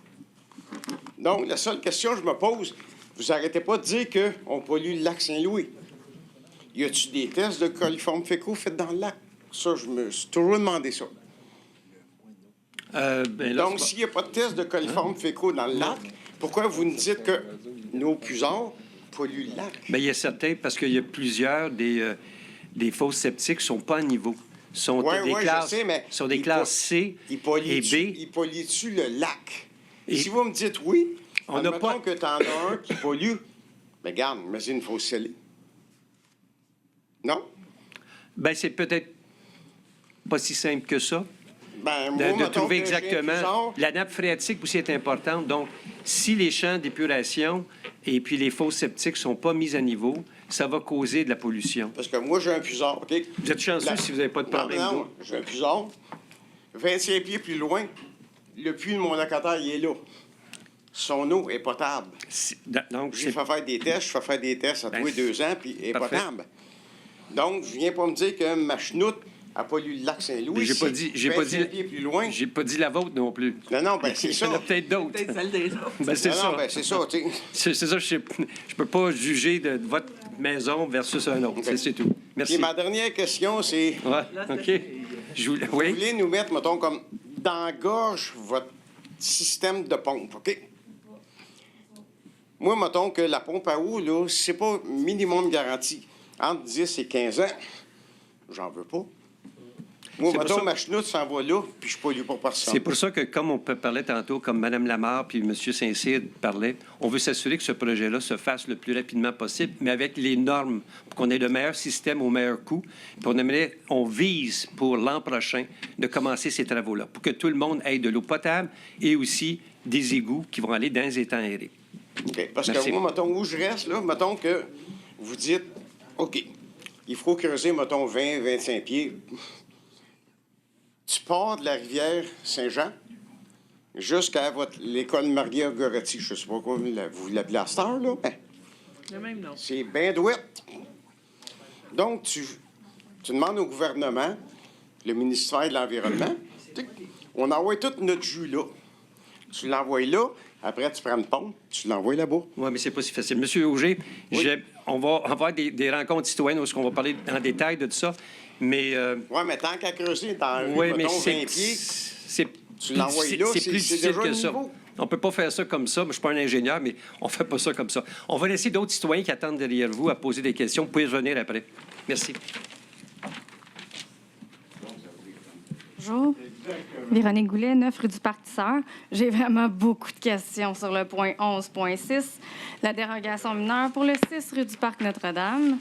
Donc, la seule question que je me pose, vous arrêtez pas de dire qu'on pollue le lac Saint-Louis. Y a-t-il des tests de coliformes fécaux faits dans le lac? Ça, je me suis toujours demandé ça. Ben là, Donc, c'est s'il n'y a pas de test de coliformes fécaux dans le lac, pourquoi vous nous dites que nos puisards polluent le lac? bien, il y a certains, parce qu'il y a plusieurs des fosses septiques qui ne sont pas à niveau. Sont Oui, des oui, classes, je sais, mais... sont des classes C et B. Ils polluent-tu le lac? Et- Si vous me dites oui, On n'a admettons pas- que tu en as un qui pollue, mais regarde, imagine une fosse scellée. Non? Bien, c'est peut-être pas si simple que ça. Ben, De, moi, de mettons trouver que j'ai un exactement. puisard, La nappe phréatique aussi est importante. Donc, si les champs d'épuration et puis les fosses septiques ne sont pas mis à niveau, ça va causer de la pollution. parce que moi, j'ai un puisard, OK? Vous êtes chanceux si vous n'avez pas de problème Non, d'eau. non, j'ai un puisard. 25 pieds plus loin, le puits de mon locataire, il est là. Son eau est potable. Donc, J'ai fait faire des tests, je fais faire des tests à tous les 2 ans, puis elle est Parfait. potable. Donc, je viens pas me dire que ma chenoute a pollué le lac Saint-Louis. J'ai pas dit, j'ai pas 25 dit, pieds plus loin. j'ai pas dit la vôtre non plus. Non, non, ben c'est Il y en a ça. peut-être d'autres. Peut-être celle des autres. Ben, c'est Non, ça. non, ben c'est ça, tu sais. C'est ça, je peux pas juger de votre maison versus un autre. C'est tout. Merci. Puis ma dernière question, c'est... Ouais, OK. Vous Oui. voulez nous mettre, mettons, comme dans la gorge votre système de pompe, OK? Moi, mettons que la pompe à eau, là, c'est pas minimum garanti. Entre 10 et 15 ans, j'en veux pas. Moi, C'est pour mettons, ça- ma chenoute s'en va là, puis je pollue pas personne. C'est pour ça que, comme on parlait tantôt, comme Mme Lamarre puis M. Saint-Cyr parlaient, on veut s'assurer que ce projet-là se fasse le plus rapidement possible, mais avec les normes, pour qu'on ait le meilleur système au meilleur coût. Puis on vise pour l'an prochain de commencer ces travaux-là, pour que tout le monde ait de l'eau potable et aussi des égouts qui vont aller dans les étangs aérés. OK. Parce Merci. que moi, mettons, où je reste, là, mettons que vous dites, OK, il faut creuser, mettons, 20, 25 pieds. Tu pars de la rivière Saint-Jean jusqu'à l'école Maria Goretti. Je ne sais pas quoi vous l'appelez à cette heure, là. Ben, Le même nom. c'est bien douette. Donc, tu demandes au gouvernement, le ministère de l'Environnement, tu sais, on envoie tout notre jus là. Tu l'envoies là, après tu prends une pompe, tu l'envoies là-bas. Oui, mais c'est pas si facile. Monsieur Auger, Oui. on va avoir des rencontres citoyennes où on va parler en détail de tout ça, mais... Oui, mais tant qu'à creuser dans la rue, Oui, mais mettons, 20 c'est pieds, tu plus l'envoies difficile- là, c'est c'est plus c'est difficile déjà que le ça. niveau. On ne peut pas faire ça comme ça. Moi, je ne suis pas un ingénieur, mais on ne fait pas ça comme ça. On va laisser d'autres citoyens qui attendent derrière vous à poser des questions. Vous pouvez revenir après. Merci. Bonjour. Véronique Goulet, 9 rue du Partisseur. J'ai vraiment beaucoup de questions sur le point 11.6, la dérogation mineure pour le 6 rue du Parc Notre-Dame.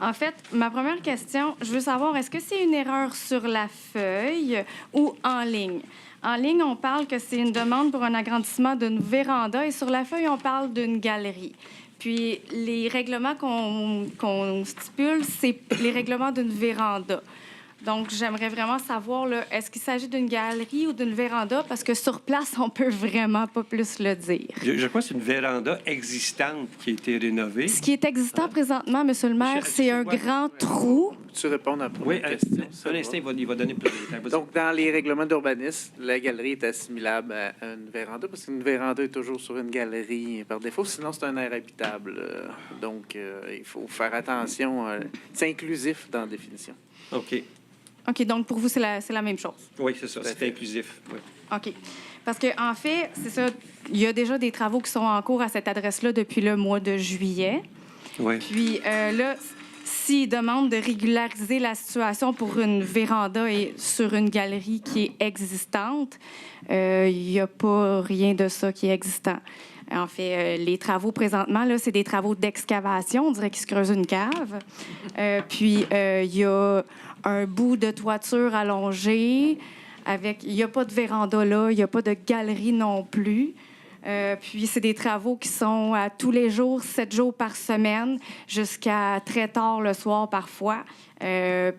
En fait, ma première question, je veux savoir, est-ce que c'est une erreur sur la feuille ou en ligne? En ligne, on parle que c'est une demande pour un agrandissement d'une véranda et sur la feuille, on parle d'une galerie. Puis les règlements qu'on stipule, c'est les règlements d'une véranda. Donc, j'aimerais vraiment savoir, là, est-ce qu'il s'agit d'une galerie ou d'une véranda? Parce que sur place, on peut vraiment pas plus le dire. Je crois que c'est une véranda existante qui a été rénovée. Ce qui est existant présentement, Monsieur le maire, c'est un grand trou. Peux-tu répondre à la Oui, première question? un instant, il va donner plus de détails. Vas-y. Donc, dans les règlements d'urbanisme, la galerie est assimilable à une véranda parce qu'une véranda est toujours sur une galerie par défaut, sinon c'est un air habitable. Donc, il faut faire attention. C'est inclusif dans la définition. OK. OK, donc pour vous, c'est la même chose. Oui, c'est ça. C'est inclusif. Oui. OK. Parce qu'en fait, c'est ça, il y a déjà des travaux qui sont en cours à cette adresse-là depuis le mois de juillet. Oui. Puis là, s'ils demandent de régulariser la situation pour une véranda et sur une galerie qui est existante, il n'y a pas rien de ça qui est existant. En fait, les travaux présentement, là, c'est des travaux d'excavation. On dirait qu'ils se creusent une cave. Puis, il y a un bout de toiture allongé. Il n'y a pas de véranda là. Il n'y a pas de galerie non plus. Puis, c'est des travaux qui sont à tous les jours, 7 jours par semaine, jusqu'à très tard le soir parfois. Quand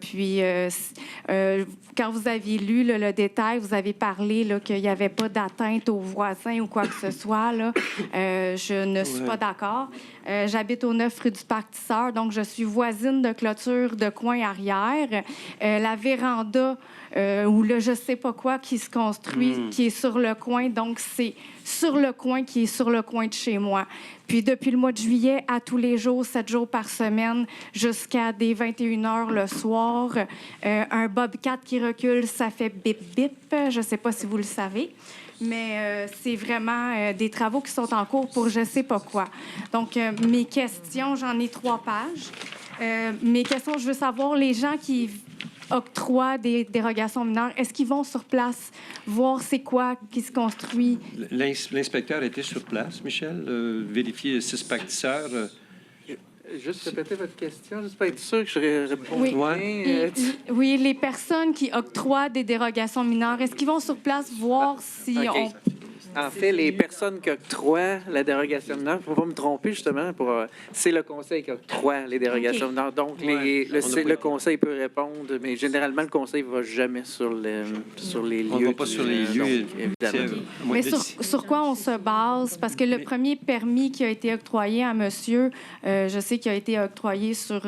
vous aviez lu là, le détail, vous avez parlé là, qu'il n'y avait pas d'atteinte aux voisins ou quoi que ce soit. Là. Je ne suis pas d'accord. J'habite au 9 rue du Parc Tisseur, donc je suis voisine de clôture de coin arrière. La véranda ou le je sais pas quoi qui se construit, qui est sur le coin, donc c'est sur le coin qui est sur le coin de chez moi. Puis depuis le mois de juillet, à tous les jours, 7 jours par semaine, jusqu'à des 21h le soir, un Bobcat qui recule, ça fait bip-bip. Je ne sais pas si vous le savez. Mais c'est vraiment des travaux qui sont en cours pour je sais pas quoi. Donc, mes questions, j'en ai 3 pages. Mes questions, je veux savoir, les gens qui octroient des dérogations mineures, est-ce qu'ils vont sur place voir c'est quoi qui se construit? L'inspecteur était sur place, Michel, vérifier le 6 pactisseurs. Juste répéter votre question, juste pour être sûr que je réponds Oui. bien. Oui, les personnes qui octroient des dérogations mineures, est-ce qu'ils vont sur place voir si OK. on... En fait, les personnes qui octroient la dérogation mineure, il ne faut pas me tromper justement, c'est le conseil qui octroie les dérogations mineures. Donc, le conseil peut répondre, mais généralement, le conseil ne va jamais sur les lieux. On ne va pas sur les lieux, évidemment. Mais sur quoi on se base? Parce que le premier permis qui a été octroyé à monsieur, je sais qu'il a été octroyé sur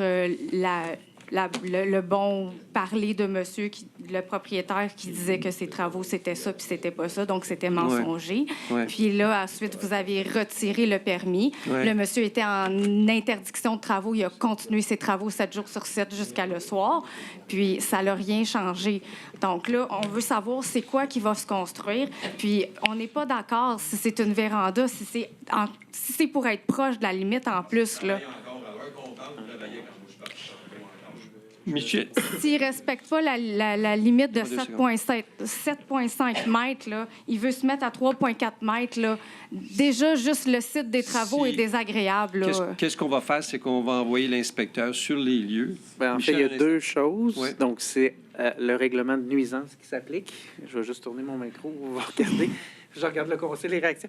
le bon parler de monsieur, le propriétaire qui disait que ses travaux, c'était ça, puis c'était pas ça, donc c'était mensonger. Ouais. Puis là, ensuite, vous avez retiré le permis. Ouais. Le monsieur était en interdiction de travaux. Il a continué ses travaux 7 jours sur 7 jusqu'à le soir. Puis ça n'a rien changé. Donc là, on veut savoir c'est quoi qui va se construire. Puis on n'est pas d'accord si c'est une véranda, si c'est pour être proche de la limite en plus, là. Michel, S'il ne respecte pas la limite de 7,5 mètres, là, il veut se mettre à 3,4 mètres. Là. Déjà, juste le site des travaux est désagréable. Là. qu'est-ce qu'on va faire? C'est qu'on va envoyer l'inspecteur sur les lieux. En fait, Michel, il y a 2 choses. Ouais. Donc, c'est le règlement de nuisance qui s'applique. Je vais juste tourner mon micro, on va regarder. Je regarde le conseil, les réactions.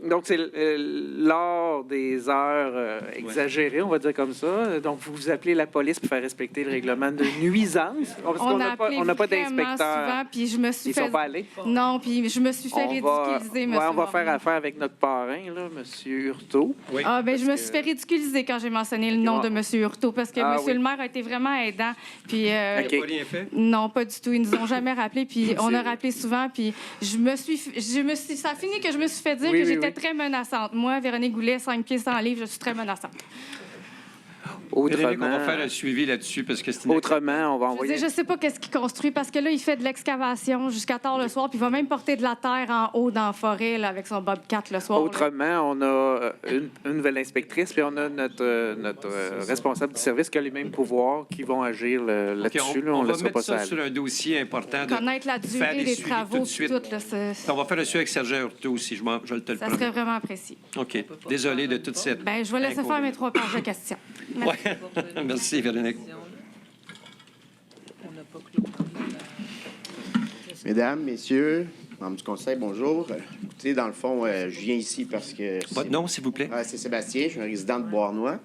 Donc, c'est lors des heures exagérées, on va dire comme ça. Donc, vous appelez la police pour faire respecter le règlement de nuisance. Parce qu'on n'a pas d'inspecteur. Souvent, puis je me suis Ils ne sont pas allés? Non, puis je me suis fait ridiculiser, M. On va faire affaire avec notre parrain, là, M. Hurtaud. Oui. Ah, ben je me suis fait ridiculiser quand j'ai mentionné le nom de M. Hurtaud, parce que M. le maire a été vraiment aidant. Puis, Il n'a pas rien fait? Non, pas du tout. Ils nous ont jamais rappelé, puis on a rappelé souvent, puis ça a fini que je me suis fait dire que j'étais très menaçante. Moi, Véronique Goulet, 5 pieds sans livre, je suis très menaçante. Véronique, on va faire un suivi là-dessus parce que c'est Autrement, on va envoyer... Je sais pas qu'est-ce qu'il construit parce que là, il fait de l'excavation jusqu'à tard le soir puis il va même porter de la terre en haut dans la forêt là, avec son Bobcat le soir. Autrement, on a une nouvelle inspectrice puis on a notre responsable du service qui a les mêmes pouvoirs qui vont agir là-dessus. On va laissera mettre pas ça ça sur un dossier important. Connaître la durée des travaux tout de suite. tout, là, on va faire le suivi avec Sergent Hurtaud aussi, je te le ça promets. serait vraiment apprécié. OK. Désolé de toute cette... Ben, je vais laisser faire mes 3 pages de questions. Merci. Ouais. Merci, Véronique. Mesdames, messieurs, membres du conseil, bonjour. Écoutez, dans le fond, je viens ici parce que... Votre nom, s'il vous plaît? C'est Sébastien, je suis un résident de Beauharnois.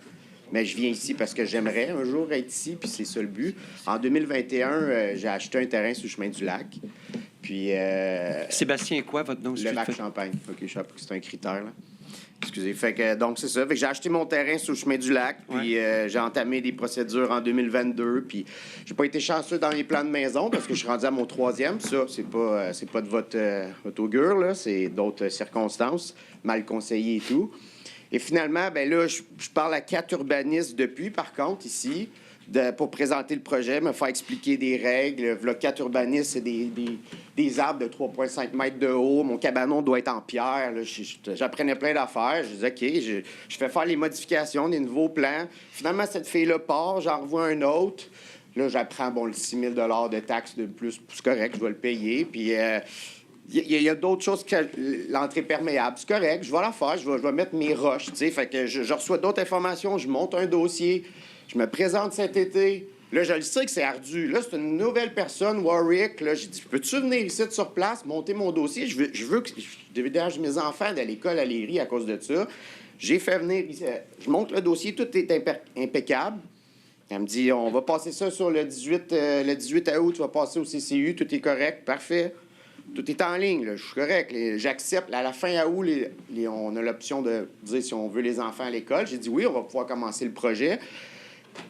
Mais je viens ici parce que j'aimerais un jour être ici, puis c'est ça le but. En 2021, j'ai acheté un terrain sur le chemin du lac. Puis... Sébastien, quoi, votre nom? Le lac Champagne. OK, je sais pas que c'est un critère, là. Excusez. Fait que, donc, c'est ça. Fait que j'ai acheté mon terrain sur le chemin du lac, puis j'ai entamé des procédures en 2022, puis j'ai pas été chanceux dans les plans de maison parce que je suis rendu à mon 3e. Ça, c'est pas de votre augure, là. C'est d'autres circonstances, mal conseillées et tout. Et finalement, ben là, je parle à 4 urbanistes depuis, par contre, ici, pour présenter le projet, me faire expliquer des règles. Le 4 urbanistes, c'est des arbres de 3,5 mètres de haut. Mon cabanon doit être en pierre. J'apprenais plein d'affaires. Je disais, OK, je fais faire les modifications, des nouveaux plans. Finalement, cette fille-là part, j'en revois un autre. Là, j'apprends, bon, le 6 000 $ de taxes de plus. C'est correct, je dois le payer. Puis... il y a d'autres choses que l'entrée perméable. C'est correct, je vais la faire, je vais mettre mes roches, tu sais. Fait que je reçois d'autres informations, je monte un dossier, je me présente cet été. Là, je le sais que c'est ardu. Là, c'est une nouvelle personne, Warwick. Là, j'ai dit, peux-tu venir ici sur place, monter mon dossier? Je veux que je déménage mes enfants de l'école à Léry à cause de ça. J'ai fait venir ici. Je monte le dossier, tout est impeccable. Elle me dit, on va passer ça sur le 18 août, tu vas passer au CCU, tout est correct, parfait. Tout est en ligne, là, je suis correct. J'accepte. À la fin août, on a l'option de dire si on veut les enfants à l'école. J'ai dit oui, on va pouvoir commencer le projet.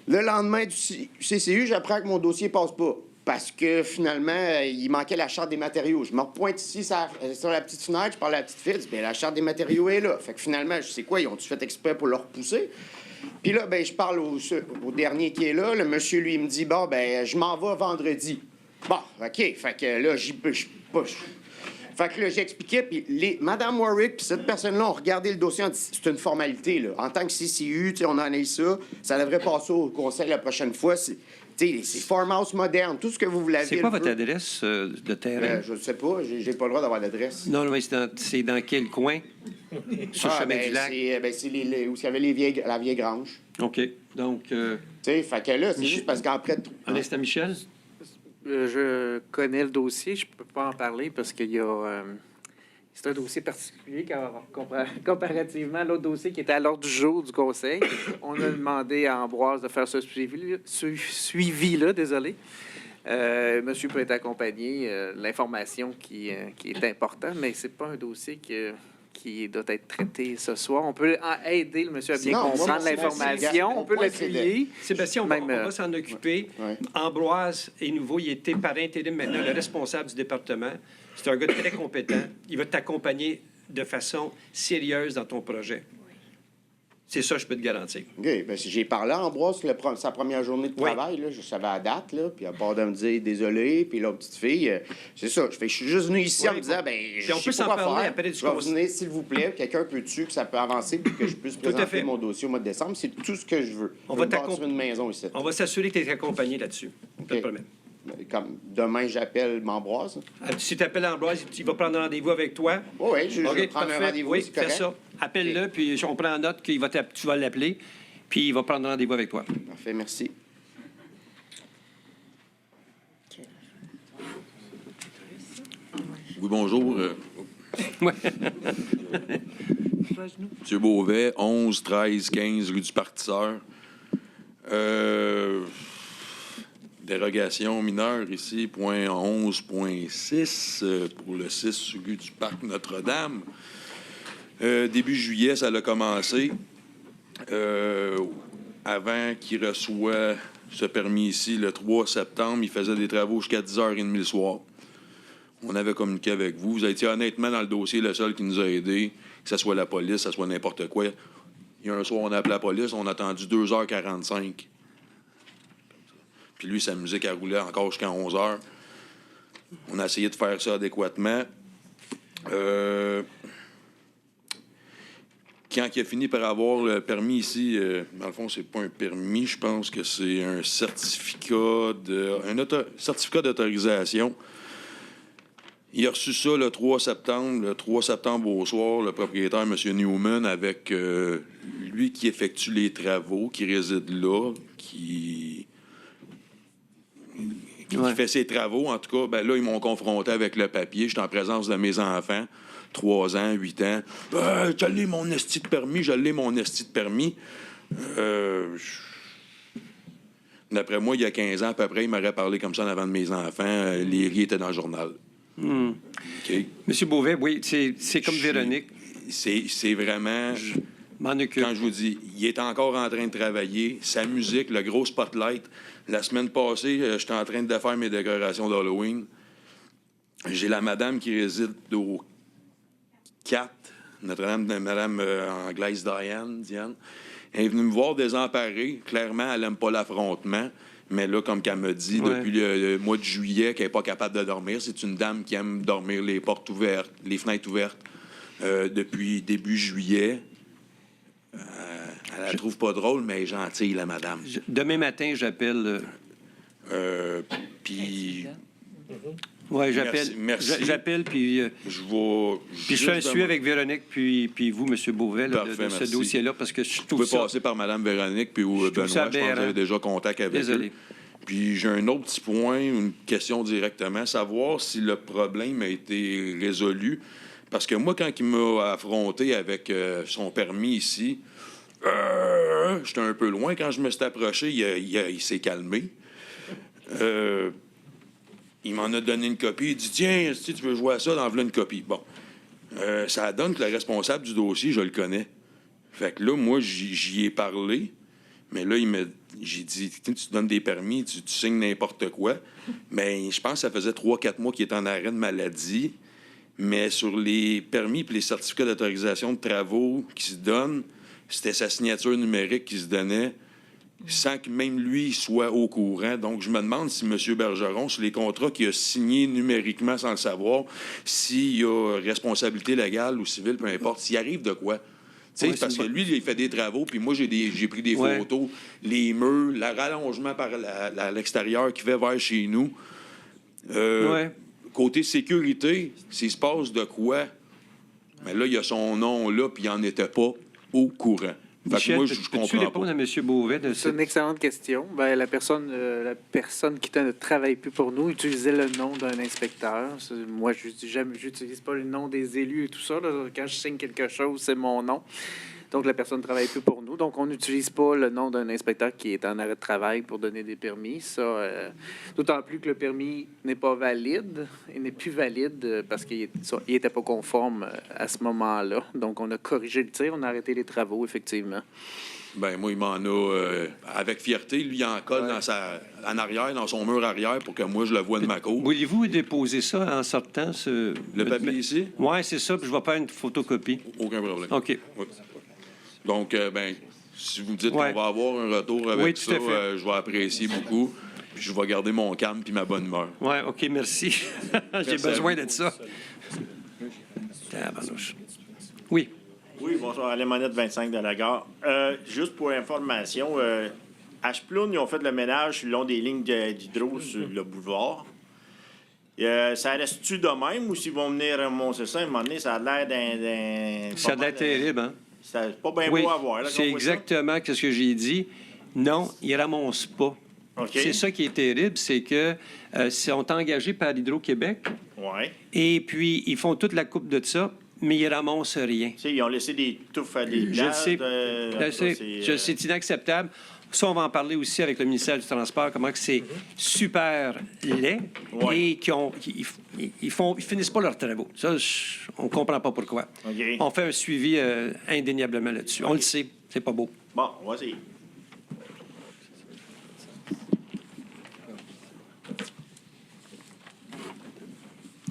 Le lendemain du CCU, j'apprends que mon dossier passe pas. Parce que finalement, il manquait la charte des matériaux. Je me repointe ici sur la petite fenêtre, je parle à la petite fille, je dis, bien, la charte des matériaux est là. Fait que finalement, je sais quoi, ils ont-tu fait exprès pour le repousser? Puis là, ben, je parle au dernier qui est là. Le monsieur, lui, il me dit, bon, ben, je m'en vais vendredi. Bon, OK. Fait que là, fait que là, j'expliquais, puis Mme Warwick puis cette personne-là ont regardé le dossier, c'est une formalité, là. En tant que CCU, on en a ça, ça devrait passer au conseil la prochaine fois. C'est farmhouse moderne, tout ce que vous voulez. C'est quoi votre adresse de terrain? Je ne sais pas, j'ai pas le droit d'avoir d'adresse. Non, mais c'est dans quel coin? Sur le chemin du lac? C'est où il y avait la vieille grange. OK. Donc... Tu sais, fait que là, c'est juste parce qu'après... Ernest Michel? Je connais le dossier, je peux pas en parler parce qu'il y a... c'est un dossier particulier comparativement à l'autre dossier qui était à l'ordre du jour du Conseil. On a demandé à Ambroise de faire ce suivi-là, désolé. Monsieur peut être accompagné, l'information qui est importante, mais c'est pas un dossier qui doit être traité ce soir. On peut aider le monsieur à bien comprendre l'information. On peut l'appuyer. Sébastien, on va s'en occuper. Ouais. Ambroise est nouveau. Il était par intérim maintenant le responsable du département. C'est un gars très compétent. Il va t'accompagner de façon sérieuse dans ton projet. C'est ça, je peux te garantir. OK. Ben, si j'ai parlé à Ambroise, sa première journée de travail, là, je savais la date, là, puis à part de me dire désolé, puis l'autre petite fille, c'est ça. Je suis juste venu ici en me disant, ben, je on peut sais s'en pas quoi parler faire. après du Je vais conseil. venir, s'il vous plaît, quelqu'un peut-tu que ça peut avancer puis que je puisse présenter mon dossier au mois de décembre. C'est tout ce que je veux. On je va veux bâtir une maison ici. On va s'assurer que tu es accompagné là-dessus. Pas de problème. Comme demain, j'appelle Ambroise. Si tu appelles Ambroise, il va prendre rendez-vous avec toi. Oui, je vais prendre parfait. un rendez-vous, Oui, c'est fais correct. ça. Appelle-le, puis on prend en note que tu vas l'appeler, puis il va prendre rendez-vous avec toi. Parfait, merci. Oui, bonjour. Ouais. Monsieur Beauvais, 11, 13, 15 rue du Partisseur. Dérogation mineure ici, point 11.6 pour le 6 rue du Parc Notre-Dame. Début juillet, ça a commencé. Avant qu'il reçoive ce permis ici, le 3 septembre, il faisait des travaux jusqu'à 10h30 le soir. On avait communiqué avec vous. Vous étiez honnêtement dans le dossier le seul qui nous a aidés, que ce soit la police, que ce soit n'importe quoi. Il y a un soir, on a appelé la police, on a attendu 2h45. Puis lui, sa musique a roulé encore jusqu'à 11h. On a essayé de faire ça adéquatement. Quand il a fini par avoir le permis ici, dans le fond, c'est pas un permis, je pense que c'est un certificat certificat d'autorisation. Il a reçu ça le 3 septembre. Le 3 septembre au soir, le propriétaire, M. Newman, avec lui qui effectue les travaux, qui réside là, qui fait ses travaux, en tout cas, ben là, ils m'ont confronté avec le papier. J'étais en présence de mes enfants, 3 ans, 8 ans. « J'allais mon esti de permis, j'allais mon esti de permis. » D'après moi, il y a 15 ans, à peu près, il m'aurait parlé comme ça en avant de mes enfants. Les riz étaient dans le journal. Okay. Monsieur Beauvais, oui, c'est comme Véronique. C'est vraiment... M'en occupe. Quand je vous dis, il est encore en train de travailler. Sa musique, le gros spotlight. La semaine passée, j'étais en train de faire mes décorations d'Halloween. J'ai la madame qui réside au 4, Madame Anglaise Diane. Elle est venue me voir désemparée. Clairement, elle n'aime pas l'affrontement. Mais là, comme qu'elle me dit, depuis le mois de juillet, qu'elle n'est pas capable de dormir. C'est une dame qui aime dormir les portes ouvertes, les fenêtres ouvertes. Depuis début juillet. Elle la trouve pas drôle, mais gentille, la madame. Demain matin, j'appelle... Puis... Oui, j'appelle. Merci. J'appelle, puis... Puis je fais un suivi avec Véronique, puis vous, M. Beauvais, là, de ce dossier-là, parce que je trouve ça... Vous pouvez passer par Mme Véronique, puis Benoît, je pense que vous avez déjà contact avec eux. Puis j'ai un autre petit point, une question directement, savoir si le problème a été résolu. Parce que moi, quand il m'a affronté avec son permis ici, J'étais un peu loin. Quand je me suis approché, il s'est calmé. Il m'en a donné une copie. Il dit, tiens, si tu veux jouer à ça, envoie une copie. Bon. Ça donne que le responsable du dossier, je le connais. Fait que là, moi, j'y ai parlé. Mais là, j'ai dit, tu donnes des permis, tu signes n'importe quoi. Mais je pense que ça faisait 3-4 mois qu'il était en arrêt de maladie. Mais sur les permis et les certificats d'autorisation de travaux qui se donnent, c'était sa signature numérique qui se donnait sans que même lui soit au courant. Donc, je me demande si M. Bergeron, sur les contrats qu'il a signés numériquement sans le savoir, s'il y a responsabilité légale ou civile, peu importe, s'il arrive de quoi. Oui, parce que lui, il fait des travaux, puis moi, j'ai pris des photos, les murs, le rallongement par l'extérieur qui fait vers chez nous. Côté sécurité, s'il se passe de quoi, mais là, il y a son nom là, puis il n'en était pas au courant. Michel, moi, je peux-tu comprends répondre pas. à M. Beauvais? C'est une excellente question. Ben, la personne qui ne travaille plus pour nous utilisait le nom d'un inspecteur. Moi, je n'utilise pas le nom des élus et tout ça. Là. Quand je signe quelque chose, c'est mon nom. Donc, la personne ne travaille plus pour nous. Donc, on n'utilise pas le nom d'un inspecteur qui est en arrêt de travail pour donner des permis. D'autant plus que le permis n'est pas valide. Il n'est plus valide parce qu'il n'était pas conforme à ce moment-là. Donc, on a corrigé le tir. On a arrêté les travaux, effectivement. Ben moi, il m'en a, avec fierté, lui, il en colle en arrière, dans son mur arrière, pour que moi, je le vois de ma cour. Voulez-vous déposer ça en sortant? Le papier ici? Oui, c'est ça, puis je vais faire une photocopie. Aucun problème. OK. Oui. Donc, si vous me dites qu'on va avoir un retour avec ça, je vais apprécier beaucoup. Puis je vais garder mon calme puis ma bonne humeur. Oui, OK, merci. J'ai besoin de ça. Oui. Oui, bonsoir. Alain Monette, 25 de la gare. Juste pour information, H-Ploune, ils ont fait le ménage sur le long des lignes d'hydro sur le boulevard. Ça reste-tu de même ou s'ils vont venir remonter ça? À un moment donné, ça a l'air d'un... Ça a l'air terrible, hein? C'est pas bien beau à voir. Là, c'est exactement ce que j'ai dit. Non, ils ne ramassent pas. Okay. C'est ça qui est terrible, c'est que sont engagés par Hydro-Québec. Ouais. Et puis, ils font toute la coupe de ça, mais ils ne ramassent rien. T'sais, ils ont laissé des touffes à des places. C'est inacceptable. Ça, on va en parler aussi avec le ministère du Transport, comment que c'est super laid et qu'ils finissent pas leurs travaux. Ça, on comprend pas pourquoi. Okay. On fait un suivi indéniablement là-dessus. On le sait, c'est pas beau. Bon, vas-y.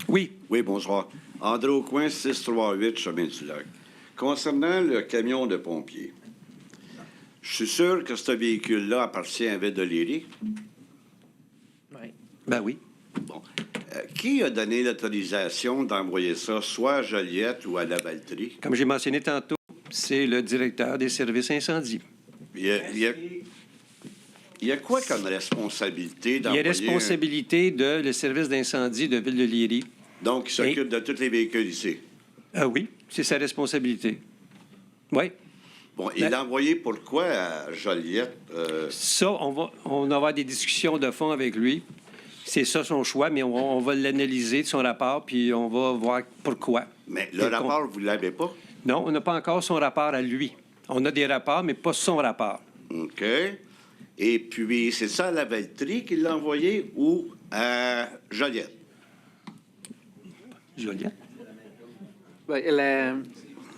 Oui. Oui, bonsoir. André Aucoin, 638, Chemin du Lac. Concernant le camion de pompiers, je suis sûr que ce véhicule-là appartient à Ville de Léry. Oui. Ben oui. Bon. Qui a donné l'autorisation d'envoyer ça, soit à Joliette ou à la Valtrie? Comme j'ai mentionné tantôt, c'est le directeur des services incendies. Il y a quoi comme responsabilité d'envoyer... Il y a responsabilité de le service d'incendie de Ville de Léry. Donc, il s'occupe de tous les véhicules ici? Oui, c'est sa responsabilité. Oui. Bon, il l'a envoyé pourquoi à Joliette? Ça, on va avoir des discussions de fond avec lui. C'est ça son choix, mais on va l'analyser de son rapport, puis on va voir pourquoi. Mais le rapport, vous ne l'avez pas? Non, on n'a pas encore son rapport à lui. On a des rapports, mais pas son rapport. OK. Et puis, c'est ça à la Valtrie qu'il l'a envoyé ou à Joliette? Joliette? Ben,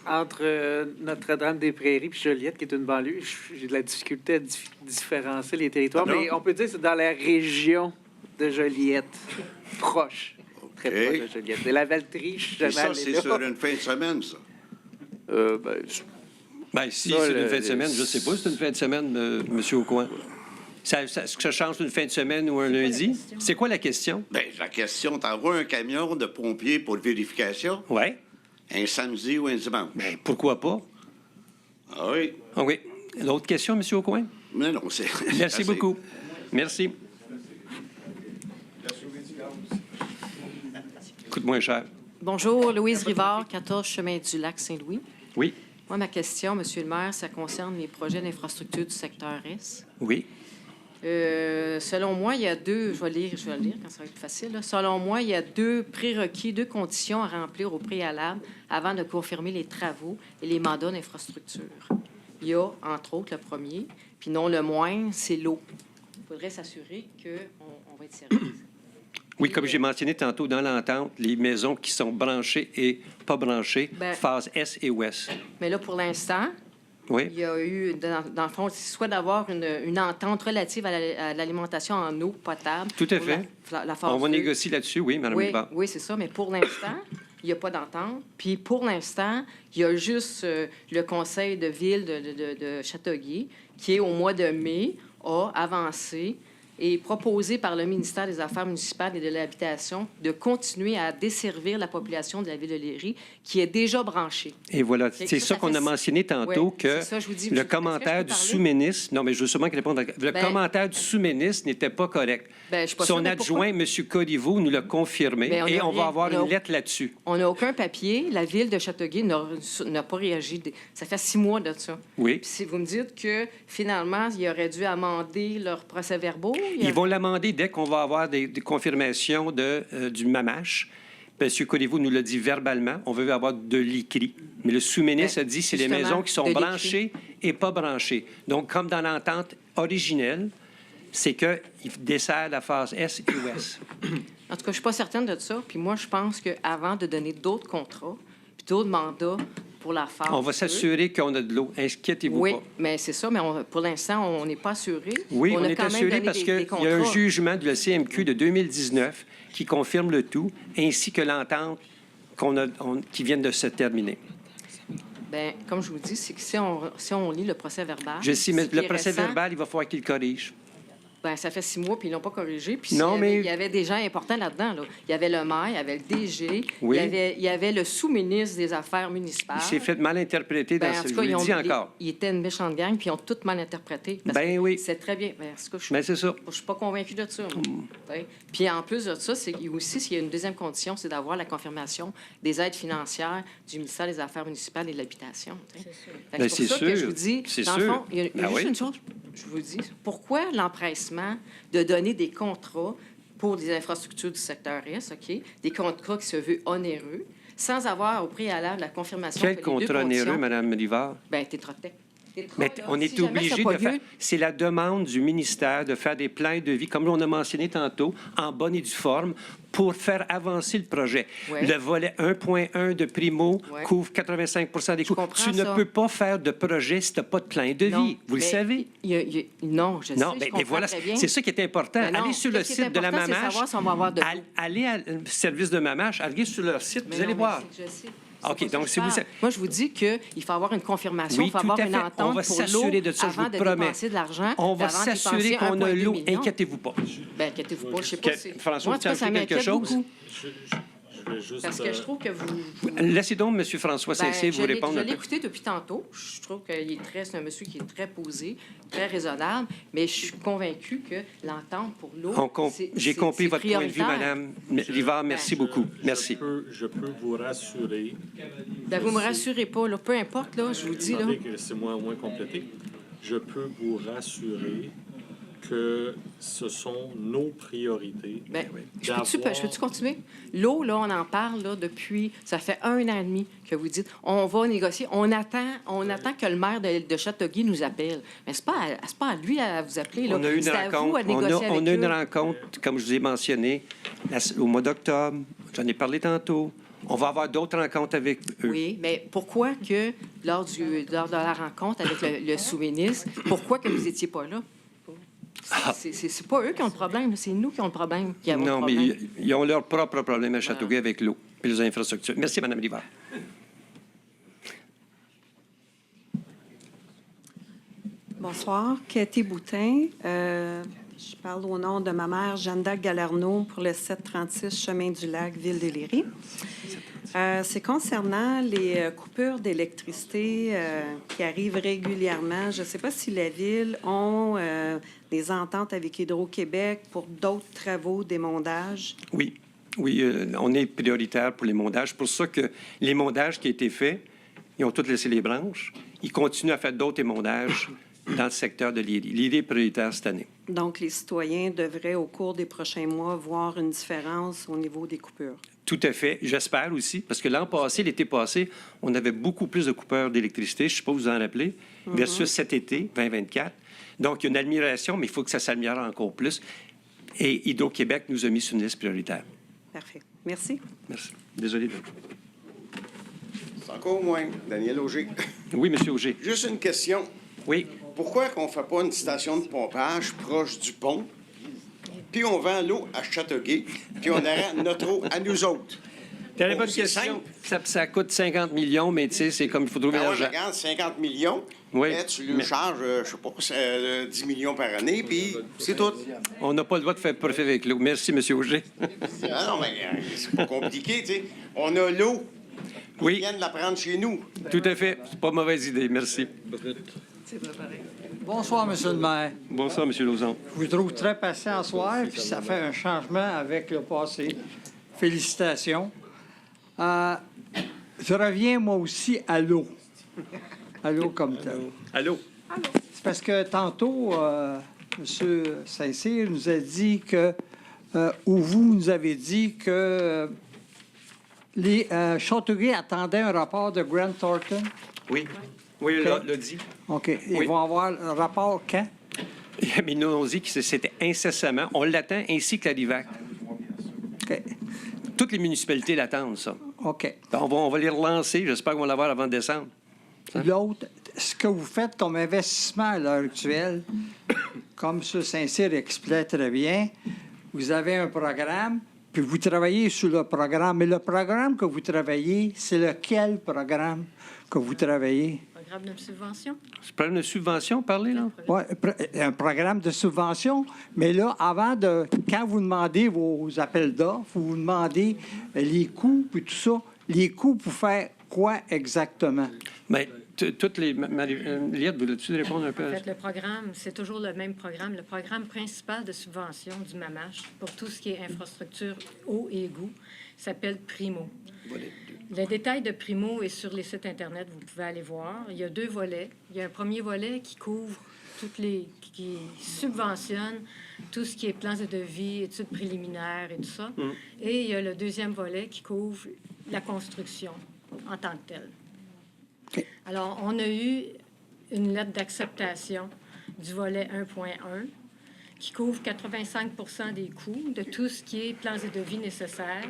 entre Notre-Dame-des-Prairies et Joliette, qui est une banlieue, j'ai de la difficulté à différencier les territoires. Ah, mais on peut dire que c'est dans la région de Joliette, proche. Très proche de Joliette. Et la Valtrie, je suis jamais allé là. Ça, c'est sur une fin de semaine, ça? Si c'est une fin de semaine, je ne sais pas si c'est une fin de semaine, M. Aucoin. Est-ce que ça change une fin de semaine ou un lundi? C'est quoi la question? Bien, la question, t'envoies un camion de pompiers pour vérification? Oui. Un samedi ou un dimanche? Bien, pourquoi pas? Ah oui? Ah oui. L'autre question, M. Aucoin? Non, c'est... Merci beaucoup. Merci. Coûte moins cher. Bonjour, Louise Rivard, 14 Chemin du Lac Saint-Louis. Oui. Moi, ma question, Monsieur le maire, ça concerne les projets d'infrastructure du secteur S. Oui. Selon moi, il y a deux... Je vais le lire quand ça va être plus facile. Là. Selon moi, il y a deux prérequis, deux conditions à remplir au préalable avant de confirmer les travaux et les mandats d'infrastructure. il y a, entre autres, le premier, puis non le moindre, c'est l'eau. Il faudrait s'assurer qu'on va être servi. Oui, comme j'ai mentionné tantôt dans l'entente, les maisons qui sont branchées et pas branchées, phase S et OS. Mais là, pour l'instant, oui. Il y a eu, dans le fond, soit d'avoir une entente relative à l'alimentation en eau potable. Tout à fait. La phase On va 2. négocier là-dessus, oui, Mme Rivard. Oui, c'est ça, mais pour l'instant, il n'y a pas d'entente. Puis pour l'instant, il y a juste le conseil de ville de Châteauguay qui, au mois de mai, a avancé et proposé par le ministère des Affaires municipales et de l'Habitation de continuer à desservir la population de la ville de Léry qui est déjà branchée. Et voilà, c'est ça qu'on a mentionné tantôt, que ça, je vous dis, le commentaire du sous-ministre... Non, mais je veux sûrement répondre. Le commentaire du sous-ministre n'était pas correct. Son adjoint, M. Corriveau, nous l'a confirmé et on va avoir une lettre là-dessus. On n'a aucun papier. La ville de Châteauguay n'a pas réagi. Ça fait 6 mois de ça. Oui. Puis si vous me dites que, finalement, ils auraient dû amender leurs procès-verbaux... Ils vont l'amender dès qu'on va avoir des confirmations du MAMACH. M. Corriveau nous l'a dit verbalement. On veut avoir de l'écrit. Mais le sous-ministre a dit que c'est les maisons qui sont branchées et pas branchées. Donc, comme dans l'entente originelle, c'est qu'il dessert la phase S et OS. En tout cas, je ne suis pas certaine de ça. Puis moi, je pense qu'avant de donner d'autres contrats, puis d'autres mandats pour la phase... On va s'assurer qu'on a de l'eau. Inquiétez-vous pas. Oui, mais c'est ça. Mais pour l'instant, on n'est pas assuré. Oui, on est quand même assuré donné parce qu'il y a un jugement de la CMQ de 2019 qui confirme le tout, ainsi que l'entente qui vient de se terminer. Bien, comme je vous dis, c'est que si on lit le procès-verbal... Je sais, mais le procès-verbal, il va falloir qu'il le corrige. Bien, ça fait 6 mois, puis ils ne l'ont pas corrigé. Puis non, il y avait des gens importants là-dedans. Là. Il y avait le maire, il y avait le DG, oui. il y avait le sous-ministre des Affaires municipales. Il s'est fait mal interpréter dans ce... Je vous le dis encore. Il était une méchante gang, puis ils ont tout mal interprété. Ben oui. C'est très bien. Ben, c'est ça. Je ne suis pas convaincue de ça. Puis en plus de ça, il y a une deuxième condition, c'est d'avoir la confirmation des aides financières du ministère des Affaires municipales et de l'Habitation. Ben, c'est pour ça que je vous dis, dans le fond, il y a juste une chose, je vous dis, pourquoi l'empressement de donner des contrats pour des infrastructures du secteur S, OK? Des contrats qui se veulent onéreux, sans avoir au préalable la confirmation... Quel contrat onéreux, Mme Rivard? Bien, Tétra-Tech. Mais on est obligé de faire... C'est la demande du ministère de faire des plans de vie, comme on a mentionné tantôt, en bonne et due forme, pour faire avancer le projet. Ouais. Le volet 1.1 de Primo couvre 85 des coûts. Tu ne peux pas faire de projet si tu n'as pas de plan de vie. Vous le savez? Non, je sais, je comprends voilà, très bien. C'est ça qui est important. Allez sur le site de la MAMACH. Allez au service de MAMACH, allez sur leur site, vous allez voir. OK, donc si vous... Moi, je vous dis qu'il faut avoir une confirmation, il faut avoir une entente on va pour l'eau s'assurer de ça, avant je vous de promets. dépenser de l'argent. On va s'assurer qu'on a l'eau. Inquiétez-vous pas. Bien, inquiétez-vous pas. Je sais pas si... François, tu as ça quelque chose? Beaucoup. Je vais juste... Parce que je trouve que vous... Laissez donc M. François Saint-Cyr vous répondre. Je l'ai écouté depuis tantôt. Je trouve qu'il c'est un monsieur qui est très posé, très raisonnable, mais je suis convaincue que l'entente pour l'eau, j'ai compris votre point de vue, Mme Rivard. Merci beaucoup. Merci. Je peux vous rassurer. Bien, vous ne me rassurez pas, là. Peu importe, là, je vous dis. Là. C'est moins complété. Je peux vous rassurer que ce sont nos priorités. Bien, je peux-tu continuer? L'eau, là, on en parle là, depuis... Ça fait 1 an et demi que vous dites, on va négocier. On attend que le maire de Châteauguay nous appelle. Mais ce n'est pas à lui à vous appeler. Là. On a eu une rencontre. On a une rencontre, comme je vous ai mentionné, au mois d'octobre. J'en ai parlé tantôt. On va avoir d'autres rencontres avec eux. Oui, mais pourquoi que, lors de la rencontre avec le sous-ministre, pourquoi que vous n'étiez pas là? C'est pas eux qui ont le problème, c'est nous qui avons le problème. Non, mais ils ont leur propre problème à Châteauguay avec l'eau et les infrastructures. Merci, Mme Rivard. Bonsoir, Cathy Boutin. Je parle au nom de ma mère, Jeanne-Dac Galerno, pour le 736 Chemin du Lac, Ville de Léry. C'est concernant les coupures d'électricité qui arrivent régulièrement. Je ne sais pas si la Ville ont des ententes avec Hydro-Québec pour d'autres travaux d'émondage. Oui, on est prioritaire pour les mondages. C'est pour ça que les mondages qui ont été faits, ils ont tous laissé les branches. Ils continuent à faire d'autres émondages dans le secteur de Léry. Léry est prioritaire cette année. Donc, les citoyens devraient, au cours des prochains mois, voir une différence au niveau des coupures. Tout à fait. J'espère aussi, parce que l'an passé, l'été passé, on avait beaucoup plus de coupeurs d'électricité, je ne sais pas si vous en rappelez, versus cet été, 2024. Donc, il y a une admiration, mais il faut que ça s'améliore encore plus. Et Hydro-Québec nous a mis sur une liste prioritaire. Parfait. Merci. Merci. Désolé. C'est encore moins. Daniel Auger. Oui, M. Auger. Juste une question. Oui. Pourquoi qu'on ne fait pas une station de pompage proche du pont, puis on vend l'eau à Châteauguay, puis on arrête notre eau à nous autres? T'as la bonne question. Ça coûte 50 millions, mais tu sais, c'est comme il faut trouver l'argent. Regarde, 50 millions. Oui. Tu lui charges, je sais pas, 10 millions par année, puis c'est tout. On n'a pas le droit de faire profit avec l'eau. Merci, M. Auger. Ah non, mais c'est pas compliqué, tu sais. On a l'eau. Oui. Ils viennent la prendre chez nous. Tout à fait. C'est pas mauvaise idée. Merci. Bonsoir, M. le maire. Bonsoir, M. Lauzon. Je vous trouve très patient ce soir, puis ça fait un changement avec le passé. Félicitations. Je reviens, moi aussi, à l'eau. À l'eau comme tel. Allô? C'est parce que tantôt, M. Saint-Cyr nous a dit que, ou vous nous avez dit que les Châteauguay attendaient un rapport de Grant Thornton. Oui. Oui, il l'a dit. OK. Ils vont avoir le rapport quand? Mais nous, on dit que c'était incessamment. On l'attend, ainsi que la RIVAC. OK. Toutes les municipalités l'attendent, ça. OK. On va les relancer. J'espère qu'on va l'avoir avant décembre. L'autre, ce que vous faites comme investissement à l'heure actuelle, comme M. Saint-Cyr expliquait très bien, vous avez un programme, puis vous travaillez sur le programme. Mais le programme que vous travaillez, c'est lequel programme que vous travaillez? Programme de subvention? C'est programme de subvention, parlez, là? Oui, un programme de subvention. Mais là, quand vous demandez vos appels d'offres, vous demandez les coûts, puis tout ça, les coûts pour faire quoi exactement? Bien, toutes les... Liette, voulais-tu répondre un peu En à fait, le programme, c'est toujours le même programme. Le programme principal de subvention du MAMACH pour tout ce qui est infrastructure, eau et égout s'appelle PRIMO. Le détail de PRIMO est sur les sites Internet, vous pouvez aller voir. Il y a 2 volets. Il y a un premier volet qui couvre qui subventionne tout ce qui est plans de devis, études préliminaires et tout ça. Et il y a le deuxième volet qui couvre la construction en tant que telle. Alors, on a eu une lettre d'acceptation du volet 1.1 qui couvre 85 des coûts de tout ce qui est plans et devis nécessaires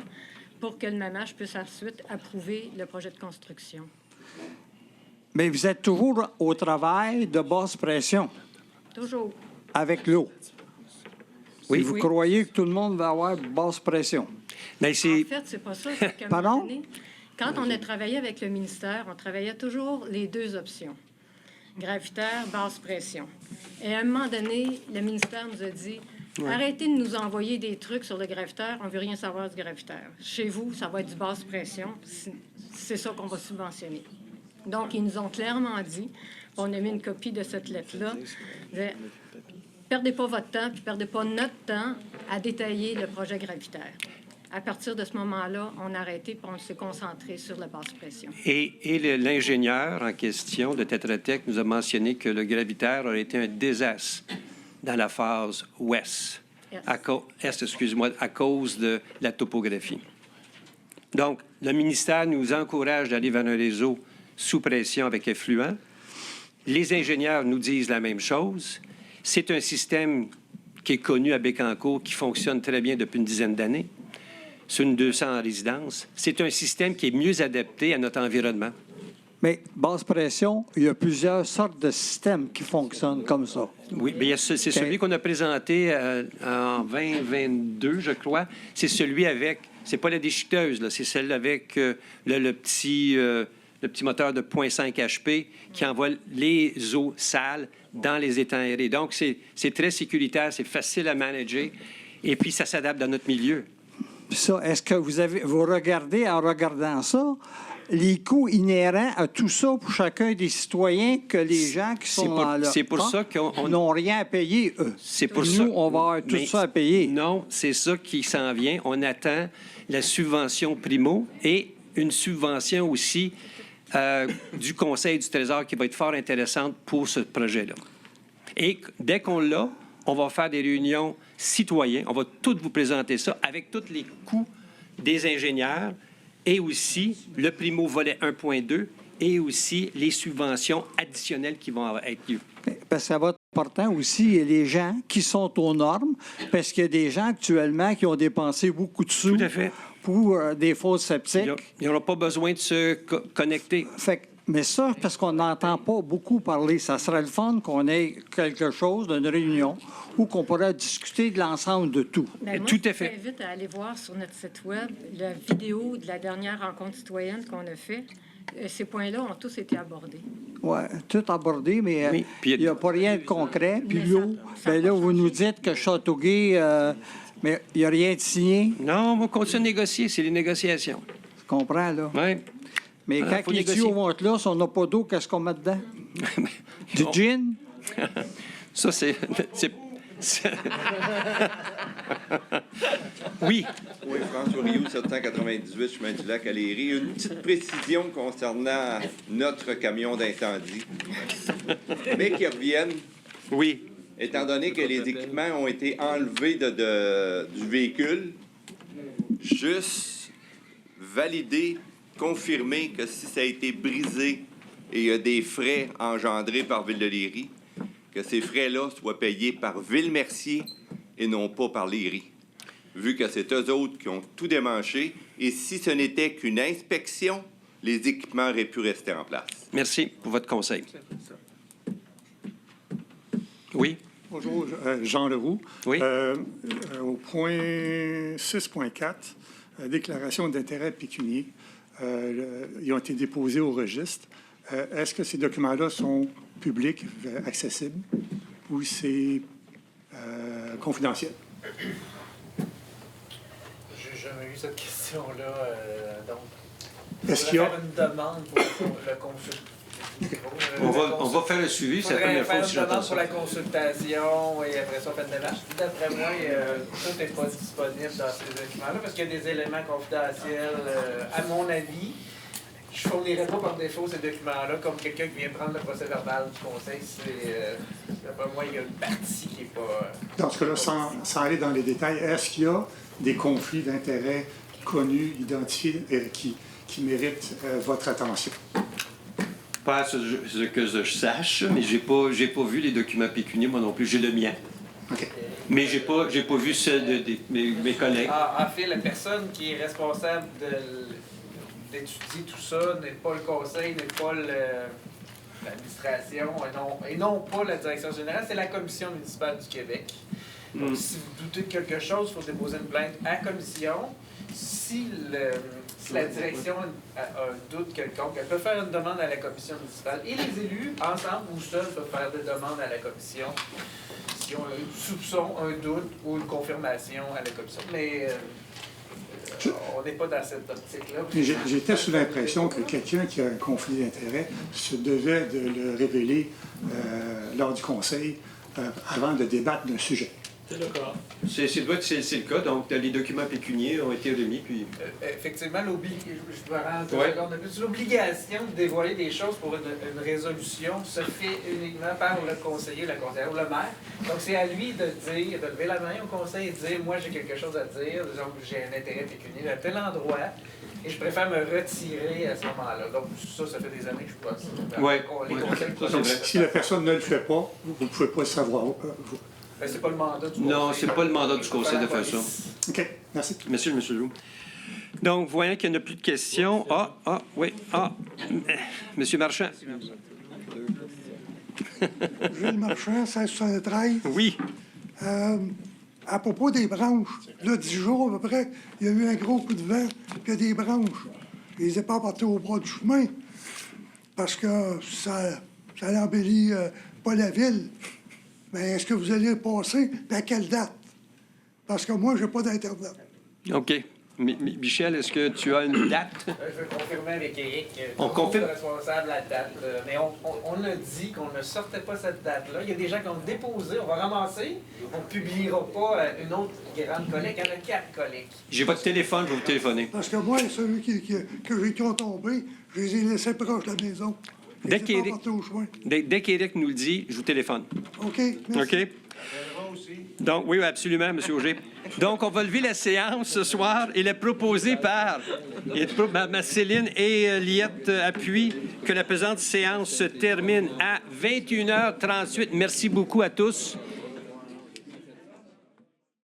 pour que le MAMACH puisse ensuite approuver le projet de construction. Mais vous êtes toujours au travail de basse pression. Toujours. Avec l'eau. Oui. Et vous croyez que tout le monde va avoir basse pression? Mais En fait, c'est pas ça. C'est qu'à un Pardon? moment donné, quand on a travaillé avec le ministère, on travaillait toujours les 2 options. Gravitaire, basse pression. Et à un moment donné, le ministère nous a dit arrêtez de nous envoyer des trucs sur le gravitaire, on ne veut rien savoir du gravitaire. Chez vous, ça va être du basse pression. C'est ça qu'on va subventionner. Donc, ils nous ont clairement dit, on a mis une copie de cette lettre-là, perdez pas votre temps, puis perdez pas notre temps à détailler le projet gravitaire. À partir de ce moment-là, on a arrêté et on s'est concentré sur la basse pression. Et l'ingénieur en question de Tetra Tech nous a mentionné que le gravitaire aurait été un désastre dans la phase ouest, à cause de la topographie. Donc, le ministère nous encourage d'aller vers un réseau sous pression avec effluent. Les ingénieurs nous disent la même chose. C'est un système qui est connu à Bécancour, qui fonctionne très bien depuis une dizaine d'années. C'est une 200 résidences. C'est un système qui est mieux adapté à notre environnement. Mais basse pression, il y a plusieurs sortes de systèmes qui fonctionnent comme ça. Oui, mais c'est celui qu'on a présenté en 2022, je crois. C'est celui avec... C'est pas la déchiqueteuse, là. C'est celle avec le petit moteur de 0.5 HP qui envoie les eaux sales dans les étangs aérés. Donc, c'est très sécuritaire, c'est facile à manager, et puis ça s'adapte dans notre milieu. Ça, est-ce que vous regardez, en regardant ça, les coûts inhérents à tout ça pour chacun des citoyens que les gens qui sont dans leur C'est pour ça qu'on n'ont rien à payer, eux. C'est pour Nous, ça. on va avoir tout ça à payer. Non, c'est ça qui s'en vient. On attend la subvention Primo et une subvention aussi du Conseil du Trésor qui va être fort intéressante pour ce projet-là. Et dès qu'on l'a, on va faire des réunions citoyens. On va toutes vous présenter ça avec tous les coûts des ingénieurs et aussi le primo volet 1.2 et aussi les subventions additionnelles qui vont être lieu. Parce que ça va être important aussi, les gens qui sont aux normes, parce qu'il y a des gens actuellement qui ont dépensé beaucoup de sous pour des fosses septiques. Ils n'auront pas besoin de se connecter. Mais ça, parce qu'on n'entend pas beaucoup parler, ça serait le fun qu'on ait quelque chose d'une réunion où qu'on pourrait discuter de l'ensemble de tout. Bien, moi, je vous invite à aller voir sur notre site Web la vidéo de la dernière rencontre citoyenne qu'on a faite. Ces points-là ont tous été abordés. Oui, tout abordé, mais il n'y a pas rien de concret. Puis l'eau, bien là, vous nous dites que Châteauguay, mais il n'y a rien de signé. Non, on va continuer de négocier. C'est les négociations. Je comprends, là. Oui. Mais quand les tuyaux vont être là, si on n'a pas d'eau, qu'est-ce qu'on met dedans? Du gin? Ça, c'est... Oui. Oui, François Rioux, 798, chemin du lac à Léry. Une petite précision concernant notre camion d'incendie. Mais qui reviennent. Oui. Étant donné que les équipements ont été enlevés du véhicule, juste valider, confirmer que si ça a été brisé et il y a des frais engendrés par Ville de Léry, que ces frais-là soient payés par Ville-Mercier et non pas par Léry, vu que c'est eux autres qui ont tout démanché. Et si ce n'était qu'une inspection, les équipements auraient pu rester en place. Merci pour votre conseil. Oui. Bonjour, Jean Leroux. Oui. Au point 6.4, déclaration d'intérêt pécunier, ils ont été déposés au registre. Est-ce que ces documents-là sont publics, accessibles, ou c'est confidentiel? J'ai jamais eu cette question-là. Donc, est-ce qu'il y a faire une demande pour le consultation? On va faire le suivi, c'est la première fois que j'entends ça. Pour la consultation et après ça, on fait une démarche. D'après moi, tout n'est pas disponible dans ces documents-là parce qu'il y a des éléments confidentiels. À mon avis, je ne fournirais pas par défaut ces documents-là comme quelqu'un qui vient prendre le procès-verbal du conseil. D'après moi, il y a une partie qui n'est pas... Dans ce cas-là, sans aller dans les détails, est-ce qu'il y a des conflits d'intérêts connus, identifiés, qui méritent votre attention? Pas ce que je sache, mais j'ai pas vu les documents pécuniers, moi non plus. J'ai le mien. Okay. Mais j'ai pas vu ceux de mes collègues. En fait, la personne qui est responsable d'étudier tout ça n'est pas le conseil, n'est pas l'administration, et non pas la direction générale, c'est la commission municipale du Québec. Donc, si vous doutez de quelque chose, il faut déposer une plainte à la commission. Si la direction a un doute quelconque, elle peut faire une demande à la commission municipale. Et les élus, ensemble ou seuls, peuvent faire des demandes à la commission s'ils ont un soupçon, un doute ou une confirmation à la commission. Mais on n'est pas dans cette optique-là. J'étais sous l'impression que quelqu'un qui a un conflit d'intérêts se devait de le révéler lors du conseil avant de débattre d'un sujet. C'est le cas. C'est le cas. Donc, les documents pécuniers ont été remis. Puis... effectivement, l'obligation de dévoiler des choses pour une résolution se fait uniquement par le conseiller, la conseillère ou le maire. Donc, c'est à lui de dire, de lever la main au conseil et de dire « Moi, j'ai quelque chose à dire. Disons que j'ai un intérêt pécunier à tel endroit. » Et je préfère me retirer à ce moment-là. Donc, ça fait des années que je pense. Donc, si la personne ne le fait pas, vous ne pouvez pas le savoir. C'est pas le mandat du conseil. Non, c'est pas le mandat du conseil de faire ça. OK, merci. Monsieur Leroux. Donc, voyant qu'il n'y en a plus de questions. Monsieur Marchand. Gilles Marchand, 1673. Oui. À propos des branches, là, 10 jours à peu près, il y a eu un gros coup de vent, puis il y a des branches. Ils n'étaient pas partis au bord du chemin parce que ça embellit pas la ville. Mais est-ce que vous allez passer? À quelle date? Parce que moi, je n'ai pas d'Internet. OK. Michel, est-ce que tu as une date? Je veux confirmer avec Éric. On confirme. Responsable la date. Mais on a dit qu'on ne sortait pas cette date-là. Il y a des gens qui ont déposé. On va ramasser. On ne publiera pas une autre grande collecte. Il y en a 4 collectes. J'ai votre téléphone, je vais vous téléphoner. Parce que moi, ceux qui ont tombé, je les ai laissés proches de la maison. Dès qu'Éric nous le dit, je vous téléphone. OK, merci. OK. aussi. Donc, oui, absolument, M. Auger. Donc, on va lever la séance ce soir. Il est proposé par Mme Céline et Liette appuient que la présente séance se termine à 21h38. Merci beaucoup à tous.